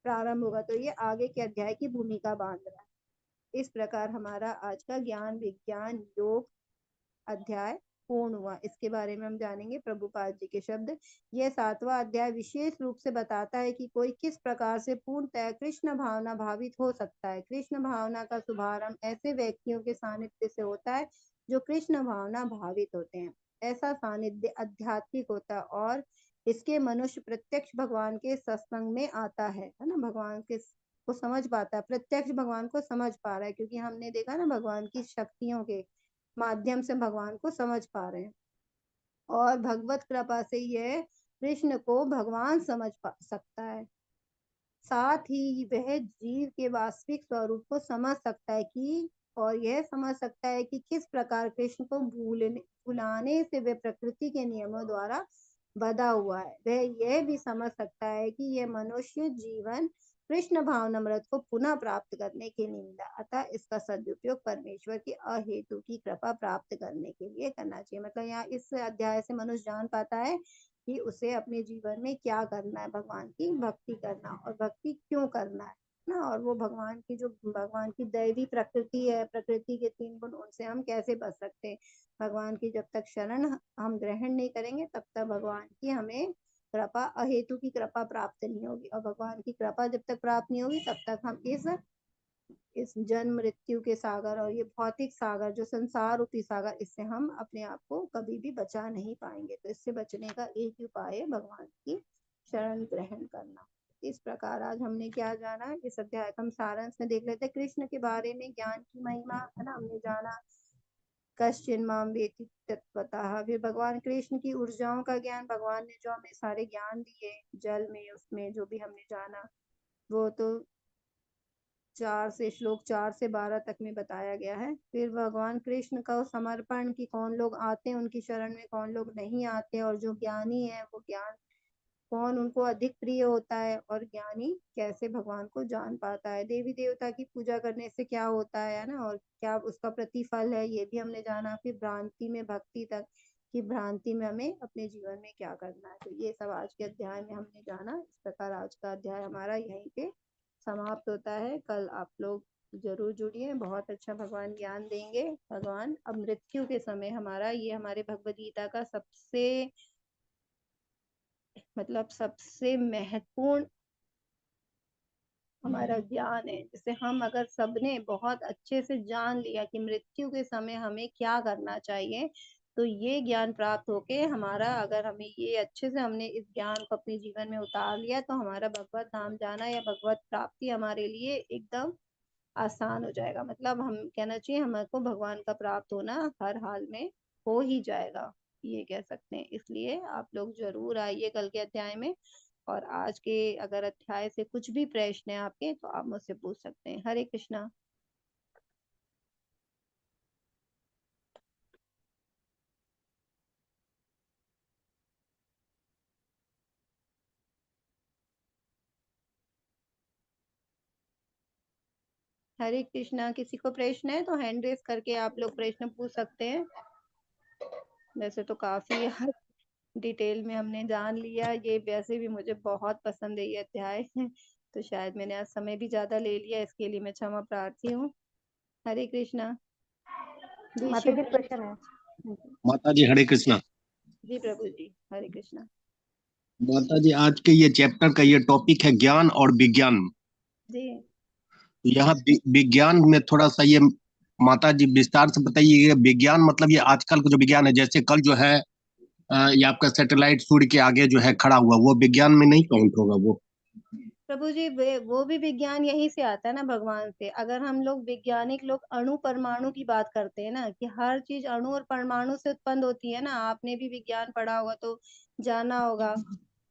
प्रारंभ होगा। तो ये आगे के अध्याय की भूमिका बांध रहा है। इस प्रकार हमारा आज का ज्ञान विज्ञान योग अध्याय पूर्ण हुआ। इसके बारे में हम जानेंगे प्रभुपाद जी के शब्द। यह 7वां अध्याय विशेष रूप से बताता है कि कोई किस प्रकार से पूर्णतः कृष्ण भावना भावित हो सकता है। कृष्ण भावना का शुभारंभ ऐसे व्यक्तियों के सानिध्य से होता है जो कृष्ण भावना भावित होते हैं। ऐसा सानिध्य आध्यात्मिक होता है और इसके मनुष्य प्रत्यक्ष भगवान के सत्संग में आता है ना, भगवान के को समझ पाता है, प्रत्यक्ष भगवान को समझ पा रहा है, क्योंकि हमने देखा ना भगवान की शक्तियों के माध्यम से भगवान को समझ पा रहे हैं। और भगवत कृपा से यह कृष्ण को भगवान समझ सकता है। साथ ही वह जीव के वास्तविक स्वरूप को समझ सकता है कि, और यह समझ सकता है कि किस प्रकार कृष्ण को भुलाने से वह प्रकृति के नियमों द्वारा बधा हुआ है। वह यह भी समझ सकता है कि यह मनुष्य जीवन कृष्ण भावनामृत को पुनः प्राप्त करने के निमित्त, अतः इसका सदुपयोग परमेश्वर की अहेतु की कृपा प्राप्त करने के लिए करना चाहिए। मतलब यहाँ इस अध्याय से मनुष्य जान पाता है कि उसे अपने जीवन में क्या करना है, भगवान की भक्ति करना, और भक्ति क्यों करना है ना, और वो भगवान की जो भगवान की दैवी प्रकृति है, प्रकृति के 3 गुण, उनसे हम कैसे बच सकते हैं। भगवान की जब तक शरण हम ग्रहण नहीं करेंगे तब तक भगवान की हमें कृपा, अहेतु की कृपा प्राप्त नहीं होगी, और भगवान की कृपा जब तक प्राप्त नहीं होगी तब तक हम इस जन्म मृत्यु के सागर और ये भौतिक सागर जो संसार रूपी सागर, इससे हम अपने आप को कभी भी बचा नहीं पाएंगे। तो इससे बचने का एक ही उपाय है भगवान की शरण ग्रहण करना। इस प्रकार आज हमने क्या जाना, इस अध्याय का हम सारांश में देख लेते हैं। कृष्ण के बारे में ज्ञान की महिमा है ना, हमने जाना कश्चिन माम वेति तत्वतः। फिर भगवान कृष्ण की ऊर्जाओं का ज्ञान, भगवान ने जो हमें सारे ज्ञान दिए जल में, उसमें जो भी हमने जाना वो तो 4 से 12 तक में बताया गया है। फिर भगवान कृष्ण का समर्पण कि कौन लोग आते हैं उनकी शरण में, कौन लोग नहीं आते, और जो ज्ञानी है वो ज्ञान कौन उनको अधिक प्रिय होता है, और ज्ञानी कैसे भगवान को जान पाता है। देवी देवता की पूजा करने से क्या होता है ना, और क्या उसका प्रतिफल है, ये भी हमने जाना। फिर भ्रांति में भक्ति तक कि भ्रांति में हमें अपने जीवन में क्या करना है। तो ये सब आज के अध्याय में हमने जाना। इस प्रकार आज का अध्याय हमारा यहीं पे समाप्त होता है। कल आप लोग जरूर जुड़िए, बहुत अच्छा भगवान ज्ञान देंगे। भगवान अब मृत्यु के समय हमारा ये हमारे भगवद गीता का सबसे मतलब सबसे महत्वपूर्ण हमारा ज्ञान है, जिसे हम अगर सबने बहुत अच्छे से जान लिया कि मृत्यु के समय हमें क्या करना चाहिए, तो ये ज्ञान प्राप्त होके हमारा, अगर हमें ये अच्छे से हमने इस ज्ञान को अपने जीवन में उतार लिया, तो हमारा भगवत धाम जाना या भगवत प्राप्ति हमारे लिए एकदम आसान हो जाएगा। मतलब हम कहना चाहिए हमको भगवान का प्राप्त होना हर हाल में हो ही जाएगा, ये कह सकते हैं। इसलिए आप लोग जरूर आइए कल के अध्याय में, और आज के अगर अध्याय से कुछ भी प्रश्न है आपके तो आप मुझसे पूछ सकते हैं। हरे कृष्णा। हरे कृष्णा। किसी को प्रश्न है तो हैंड रेस करके आप लोग प्रश्न पूछ सकते हैं। वैसे तो काफी डिटेल में हमने जान लिया, ये वैसे भी मुझे बहुत पसंद है ये अध्याय तो शायद मैंने आज समय भी ज्यादा ले लिया, इसके लिए मैं क्षमा प्रार्थी हूँ। हरे कृष्णा जी। माता शिव जी प्रभु क्वेश्चन है। माता जी हरे कृष्णा। जी प्रभु जी। हरे कृष्णा माता जी आज के ये चैप्टर का ये टॉपिक है ज्ञान और विज्ञान। जी। यहाँ विज्ञान में थोड़ा सा ये माता जी विस्तार से बताइए, विज्ञान मतलब ये आजकल का जो विज्ञान है, जैसे कल जो है ये आपका सैटेलाइट सूर्य के आगे जो है खड़ा हुआ, वो विज्ञान में नहीं काउंट होगा वो? प्रभु जी वो भी विज्ञान यहीं से आता है ना, भगवान से। अगर हम लोग वैज्ञानिक लोग अणु परमाणु की बात करते हैं ना, कि हर चीज अणु और परमाणु से उत्पन्न होती है ना, आपने भी विज्ञान पढ़ा होगा तो जाना होगा।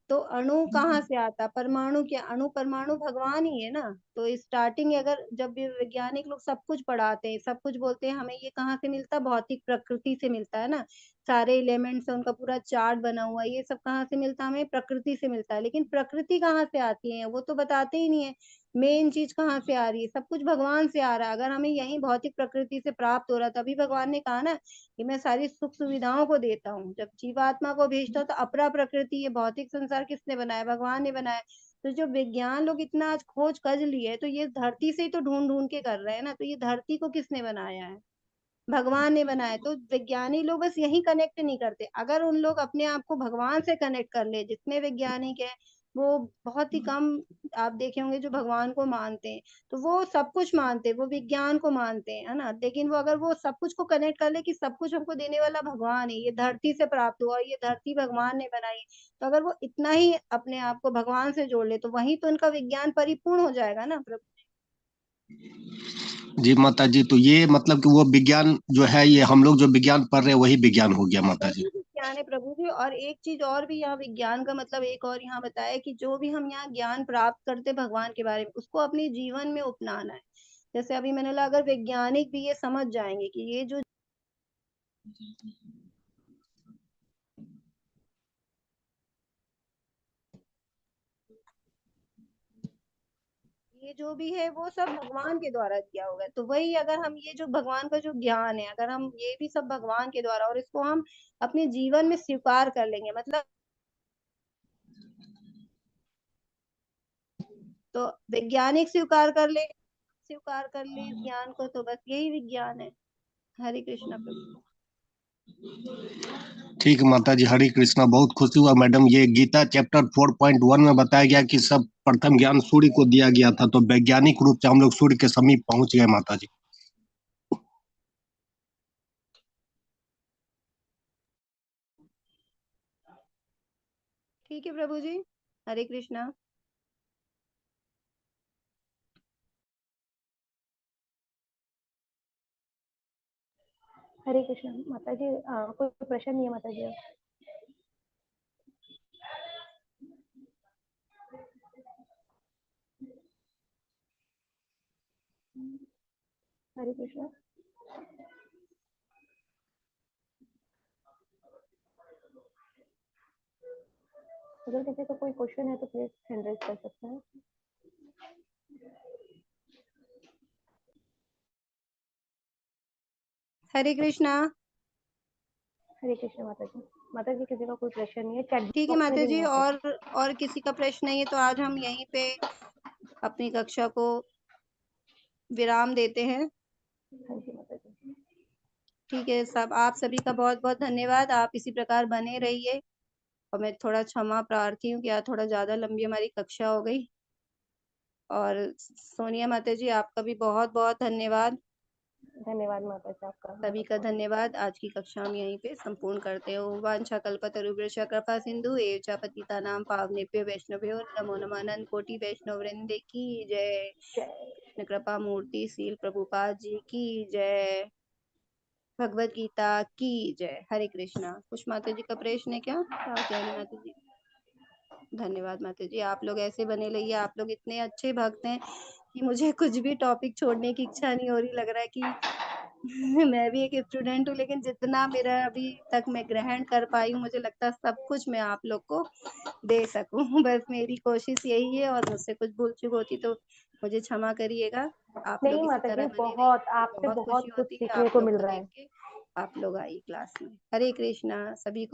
तो अणु कहाँ से आता? परमाणु। क्या अणु परमाणु भगवान ही है ना। तो स्टार्टिंग अगर जब भी वैज्ञानिक लोग सब कुछ पढ़ाते हैं, सब कुछ बोलते हैं, हमें ये कहाँ से मिलता? भौतिक प्रकृति से मिलता है ना। सारे एलिमेंट्स उनका पूरा चार्ट बना हुआ है, ये सब कहाँ से मिलता है? हमें प्रकृति से मिलता है। लेकिन प्रकृति कहाँ से आती है वो तो बताते ही नहीं है। मेन चीज कहाँ से आ रही है? सब कुछ भगवान से आ रहा है। अगर हमें यही भौतिक प्रकृति से प्राप्त हो रहा, तभी भगवान ने कहा ना कि मैं सारी सुख सुविधाओं को देता हूँ। जब जीवात्मा को भेजता हूँ तो अपरा प्रकृति, ये भौतिक संसार किसने बनाया? भगवान ने बनाया। तो जो विज्ञान लोग इतना आज खोज कर लिए है, तो ये धरती से ही तो ढूंढ ढूंढ के कर रहे हैं ना। तो ये धरती को किसने बनाया है? भगवान ने बनाया। तो विज्ञानी लोग बस यही कनेक्ट नहीं करते। अगर उन लोग अपने आप को भगवान से कनेक्ट कर ले, जितने वैज्ञानिक हैं वो बहुत ही कम आप देखे होंगे जो भगवान को मानते हैं। तो वो सब कुछ मानते हैं, वो विज्ञान को मानते हैं, है ना। लेकिन वो अगर वो सब कुछ को कनेक्ट कर ले कि सब कुछ हमको देने वाला भगवान है, ये धरती से प्राप्त हुआ, ये धरती भगवान ने बनाई, तो अगर वो इतना ही अपने आप को भगवान से जोड़ ले, तो वही तो उनका विज्ञान परिपूर्ण हो जाएगा ना प्रभु। जी माता जी, तो ये मतलब कि वो विज्ञान जो है, ये हम लोग जो विज्ञान पढ़ रहे हैं वही विज्ञान हो गया माता जी? वही विज्ञान है प्रभु जी। और एक चीज और भी यहाँ विज्ञान का मतलब एक और यहाँ बताया कि जो भी हम यहाँ ज्ञान प्राप्त करते भगवान के बारे में, उसको अपने जीवन में अपनाना है। जैसे अभी मैंने बोला, अगर वैज्ञानिक भी ये समझ जाएंगे कि ये जो भी है वो सब भगवान के द्वारा दिया होगा। तो वही अगर हम ये जो भगवान का जो ज्ञान है, अगर हम ये भी सब भगवान के द्वारा, और इसको हम अपने जीवन में स्वीकार कर लेंगे, मतलब तो वैज्ञानिक स्वीकार कर ले इस ज्ञान को, तो बस यही विज्ञान है। हरे कृष्णा प्रभु। ठीक है माता जी, हरे कृष्णा। बहुत खुशी हुआ मैडम, ये गीता चैप्टर 4.1 में बताया गया कि सब प्रथम ज्ञान सूर्य को दिया गया था, तो वैज्ञानिक रूप से हम लोग सूर्य के समीप पहुंच गए माता जी। ठीक है प्रभु जी। हरे कृष्णा। हरे कृष्ण माता जी। कोई प्रश्न नहीं है माता जी। हरे कृष्ण। अगर किसी का कोई क्वेश्चन है तो प्लीज हैंड रेज कर सकते हैं। हरे कृष्णा। हरे कृष्ण माता जी। माता जी किसी का कोई प्रश्न नहीं है, चैट ठीक है बॉक्स में माता भी जी। नहीं है। और किसी का प्रश्न नहीं है तो आज हम यहीं पे अपनी कक्षा को विराम देते हैं। हाँ जी माता जी। ठीक है सब, आप सभी का बहुत बहुत धन्यवाद। आप इसी प्रकार बने रहिए। और मैं थोड़ा क्षमा प्रार्थी हूँ कि आज थोड़ा ज्यादा लंबी हमारी कक्षा हो गई। और सोनिया माता जी आपका भी बहुत बहुत धन्यवाद। धन्यवाद माता जी आपका। सभी का धन्यवाद। आज की कक्षा हम यहीं पे संपूर्ण करते हो। वांछा कल्पतरुभ्यश्च कृपा सिंधु एव च पतितानां पावनेभ्यो वैष्णवेभ्यो नमो नमः। अनंत कोटि वैष्णव वृंद की जय। कृष्ण कृपा मूर्ति सील प्रभुपाद जी की जय। भगवत गीता की जय। हरे कृष्णा। कुछ माता जी का प्रश्न है क्या? कह रही माता जी? धन्यवाद माता जी, आप लोग ऐसे बने रहिए। आप लोग इतने अच्छे भक्त हैं कि मुझे कुछ भी टॉपिक छोड़ने की इच्छा नहीं हो रही। लग रहा है कि मैं भी एक स्टूडेंट हूँ, लेकिन जितना मेरा अभी तक मैं ग्रहण कर पाई हूँ, मुझे लगता है सब कुछ मैं आप लोग को दे सकूं। बस मेरी कोशिश यही है, और मुझसे कुछ भूल चूक होती तो मुझे क्षमा करिएगा। आप नहीं लोग इसी माता जी, तरह बने रहिए। बहुत आपसे बहुत खुशी बहुत कुछ होती है सीखने आप को लोग मिल को रहा देख है। के। आप लोग आइए क्लास में। हरे कृष्णा। सभी को